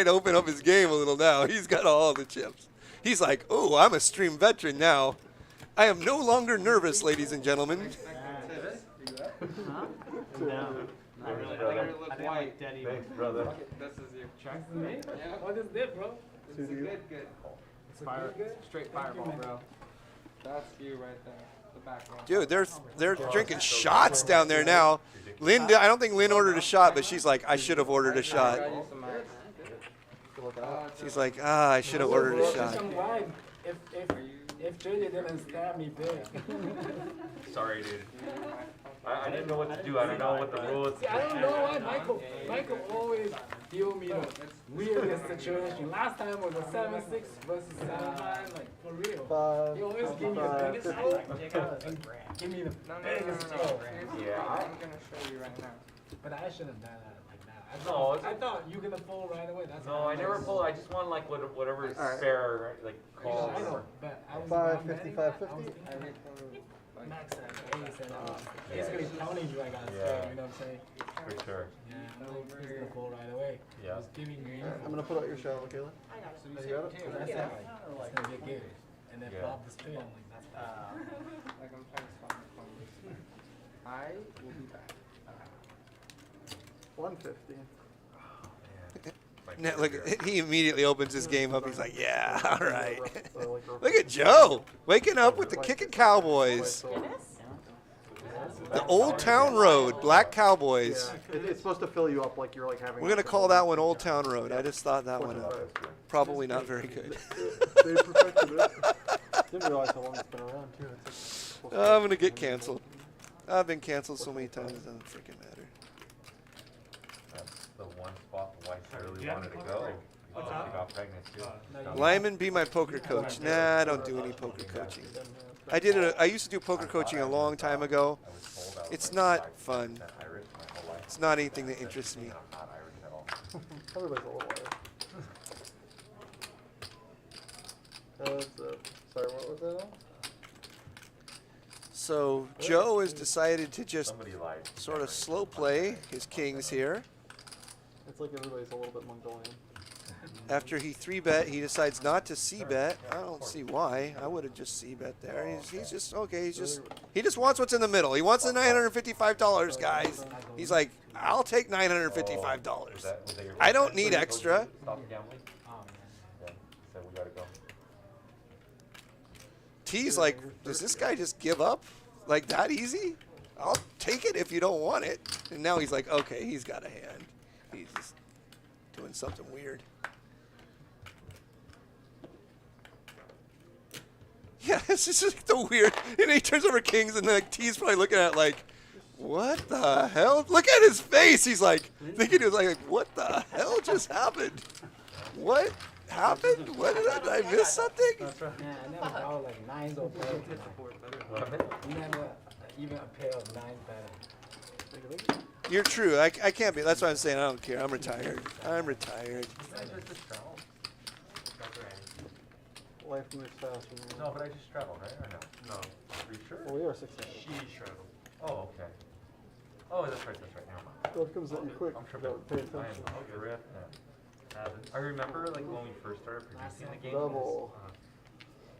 open up his game a little now. He's got all the chips. He's like, oh, I'm a stream veteran now. I am no longer nervous, ladies and gentlemen. Huh? No. Not really. I think I'm like dead even. Thanks, brother. This is your check. Yeah. What is this, bro? This is a good call. It's fire, Straight fireball, bro. That's you right there. The back row. Dude, they're drinking shots down there now. Lynn, I don't think Lynn ordered a shot, but she's like, I should have ordered a shot. She's like, I should have ordered a shot. If JJ didn't stab me big. Sorry, dude. I didn't know what to do. I don't know what the rules. See, I don't know why Michael always deal me the weirdest situation. Last time was a 7-6 versus 7-9, like for real. He always give me the biggest hole and give me the biggest hole. Yeah, I'm gonna show you right now. But I should have done that like that. No, I thought you were gonna pull right away. That's No, I never pulled. I just want like whatever is fair, like calls. I know, but I was 550, 550. Max at ace, and I was basically telling you I got a spare, you know what I'm saying? For sure. Yeah, he's gonna pull right away. Yeah. He's giving me. I'm gonna put out your shadow, Kayla. I got it. You got it? That's it. It's gonna get good. And then flop the spin. I'm like, that's Like I'm trying to spot my phone. I will be back. 150. Now, look, he immediately opens his game up. He's like, yeah, all right. Look at Joe waking up with the kicking Cowboys. The Old Town Road, Black Cowboys. Yeah, it's supposed to fill you up like you're like having. We're going to call that one Old Town Road. I just thought that one probably not very good. They perfected it. Didn't realize how long it's been around, too. I'm going to get canceled. I've been canceled so many times, it doesn't freaking matter. That's the one spot the wife really wanted to go. She got pregnant too. Lyman, be my poker coach. Nah, I don't do any poker coaching. I used to do poker coaching a long time ago. It's not fun. It's not anything that interests me. Everybody's a little wild. Sorry, what was that on? So Joe has decided to just sort of slow play his kings here. It's like everybody's a little bit Mongolian. After he 3-bet, he decides not to c-bet. I don't see why. I would have just c-bet there. He's just okay. He just wants what's in the middle. He wants the $955, guys. He's like, I'll take $955. I don't need extra. Stop gambling? Yeah, so we gotta go. T's like, does this guy just give up like that easy? I'll take it if you don't want it. And now he's like, okay, he's got a hand. He's just doing something weird. Yeah, it's just like the weird. And he turns over kings, and like T's probably looking at it like, what the hell? Look at his face. He's like thinking he was like, what the hell just happened? What happened? What did I miss something? Yeah, I never bought like nines or pairs. Never even a pair of nines better. You're true. I can't be. That's why I'm saying I don't care. I'm retired. I'm retired. Life moves faster. No, but I just straddled, right? Or no? No. Are you sure? Well, we are 6 She straddled. Oh, okay. Oh, that's right. Never mind. Well, it comes at you quick. I'm tripping. Pay I attention. am a rip. I remember like when we first started producing the game. Double.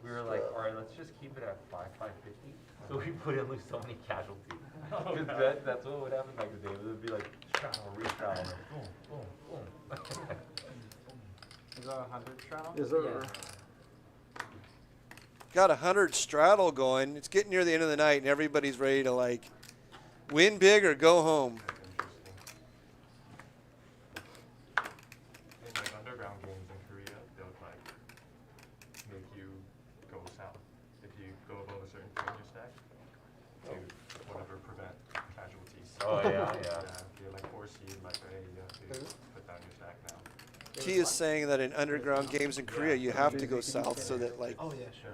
We were like, all right, let's just keep it at 550. So we put in so many casualties. Because that's what would happen back in the day. It would be like straddle, restraddle, and boom, boom, boom. Is that 100 straddle? Is there? Got 100 straddle going. It's getting near the end of the night, and everybody's ready to like win big or go home. In like underground games in Korea, they would like make you go south if you go above a certain point in your stack to whatever prevent casualties. Oh yeah. If you're like 4 seed, like hey, you have to put down your stack now. T is saying that in underground games in Korea, you have to go south so that like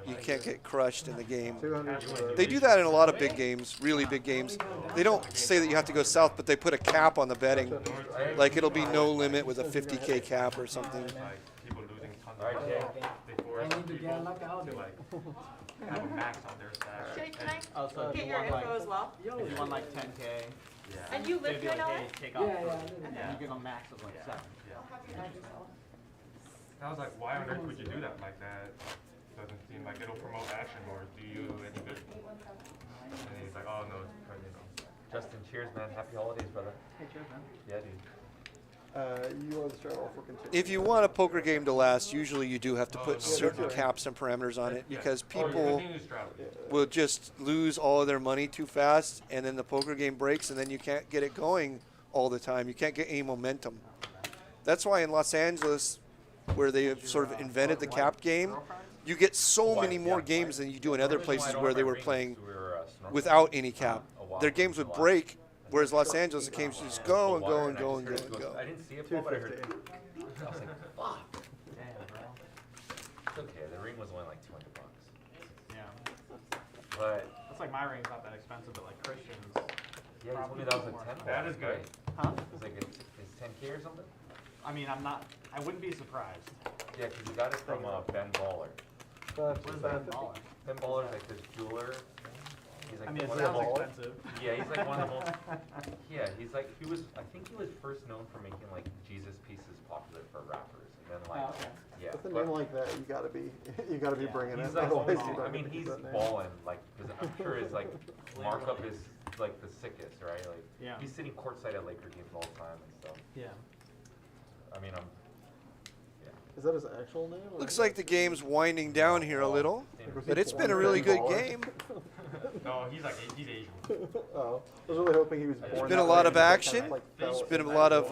you can't get crushed in the game. They do that in a lot of big games, really big games. They don't say that you have to go south, but they put a cap on the betting. Like it'll be no limit with a 50K cap or something. Like people losing tons of money. They force people to like have a max on their stack. Jay, can I Oh, so if get you your want info like, as well? if you want like 10K, Yeah. And you live they'd be here like, now? hey, take off. Yeah, Yeah, you get a max of like 7. I was like, why on earth would you do that like that? Doesn't seem like it'll promote action or do you any good. And he's like, oh no, it's because, you know. Justin, cheers, man. Happy holidays, brother. Hey, cheers, man. Yeah, dude. You are the strat all for continue. If you want a poker game to last, usually you do have to put certain caps and parameters on it because people will just lose all of their money too fast, and then the poker game breaks, and then you can't get it going all the time. You can't get any momentum. That's why in Los Angeles, where they have sort of invented the cap game, you get so many more games than you do in other places where they were playing without any cap. Their games would break, whereas Los Angeles, the games just go and go and go and go and go. I didn't see it, but I heard it. I was like, fuck. Damn, bro. It's okay. The ring was only like $200. Yeah. But It's like my ring's not that expensive, but like Christian's. yeah, he told me that was like 10. That is good. Right? Huh? It's like it's 10K or something. I mean, I wouldn't be surprised. Yeah, because you got it from Ben Baller. What is that baller? Ben Baller's like this jeweler. He's like I mean, it one sounds of the most, expensive. Yeah, he's like one of the most. Yeah, he's like I think he was first known for making like Jesus pieces popular for rappers, and then like yeah. With a name like that, you gotta be bringing He's it. like Otherwise, always, you don't I mean, get he's that name. balling like because I'm sure his like markup is like the sickest, right? Like Yeah. he's sitting courtside at Laker games all the time and stuff. Yeah. I mean, Is that his actual name? or Looks is like the game's winding down here a little, but it's been a really good game. No, he's Asian. Oh, I was really hoping he was born. There's been a that lot way of and just action. kind of, like, There's fell been a into lot that of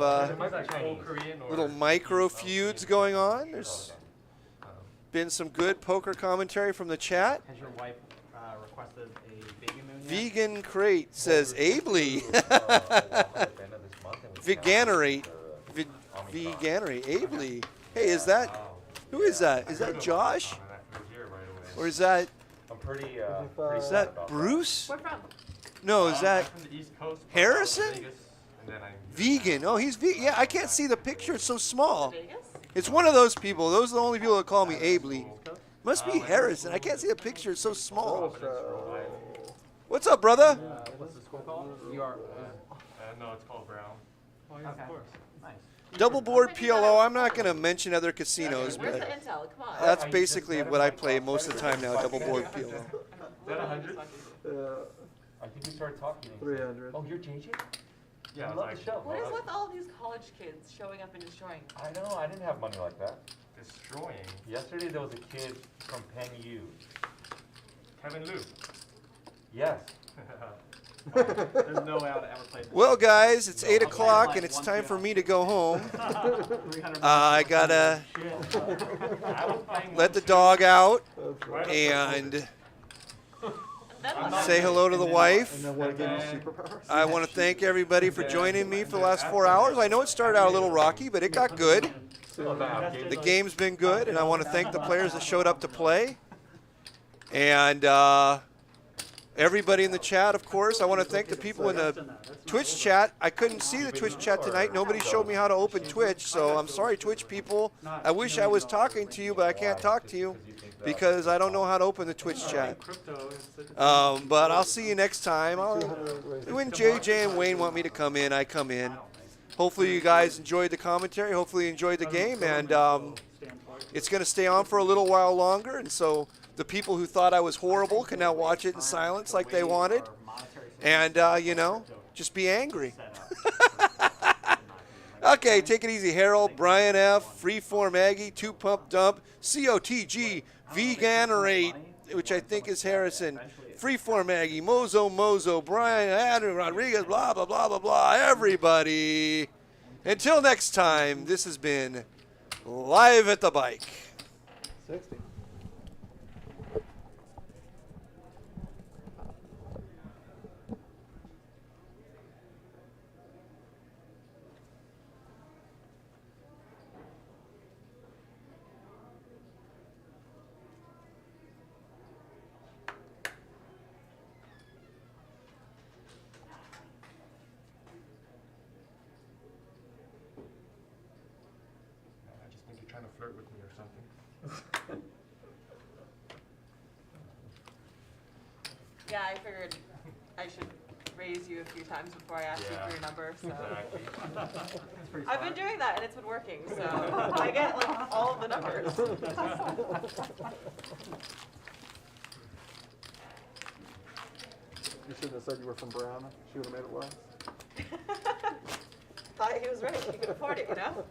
role. little micro feuds going on. There's been some good poker commentary from the chat. Has your wife requested a baby moon yet? Vegan Crate says ably. Veganerate. Veganerate. Ably. Hey, is that, who is that? Is that Josh? Or is that, I'm pretty. is that Bruce? Where from? No, is that From the East Coast, Harrison? Vegas, and then Vegan. Oh, he's vegan. Yeah, I can't see the picture. It's so small. Vegas? It's one of those people. Those are the only people that call me ably. Must be Harrison. I can't see the picture. It's so small. What's up, brother? What's the school called? You are. no, it's called Brown. Oh, yeah, of course. Nice. Double board PLO. I'm not going to mention other casinos, Where's the but intel? Come on. that's basically what I play most of the time now. Double board PLO. Is that 100? I think we started talking. 300. Oh, you're JJ? Yeah, I I love was the show. What is with all these college kids showing up and destroying? I know. I didn't have money like that. destroying. Yesterday there was a kid from Penn U. Kevin Liu. Yes. There's no way I would ever play this. Well, guys, it's 8 o'clock and it's time for me to go home. I gotta let the dog out and say hello to the wife. I want to thank everybody for joining me for the last 4 hours. I know it started out a little rocky, but it got good. The game's been good, and I want to thank the players that showed up to play. And everybody in the chat, of course. I want to thank the people in the Twitch chat. I couldn't see the Twitch chat tonight. Nobody showed me how to open Twitch, so I'm sorry, Twitch people. I wish I was talking to you, but I can't talk to you because I don't know how to open the Twitch chat. But I'll see you next time. When JJ and Wayne want me to come in, I come in. Hopefully you guys enjoyed the commentary. Hopefully you enjoyed the game, and it's going to stay on for a little while longer, and so the people who thought I was horrible can now watch it in silence like they wanted. And, you know, just be angry. Okay, take it easy. Harold, Brian F., Freeform Aggie, 2 Pump Dump, COTG, Veganerate, which I think is Harrison, Freeform Aggie, Mozo, Brian, Andrew, Rodriguez, blah, blah, blah, blah, blah, everybody. Until next time, this has been Live at the Bike. 60. I just think you're trying to flirt with me or something. Yeah, I figured I should raise you a few times before I ask you for your number. So I've been doing that and it's been working. So I get like all of the numbers. You shouldn't have said you were from Brown. She would have made it worse. Thought he was rich. He could afford it, you know.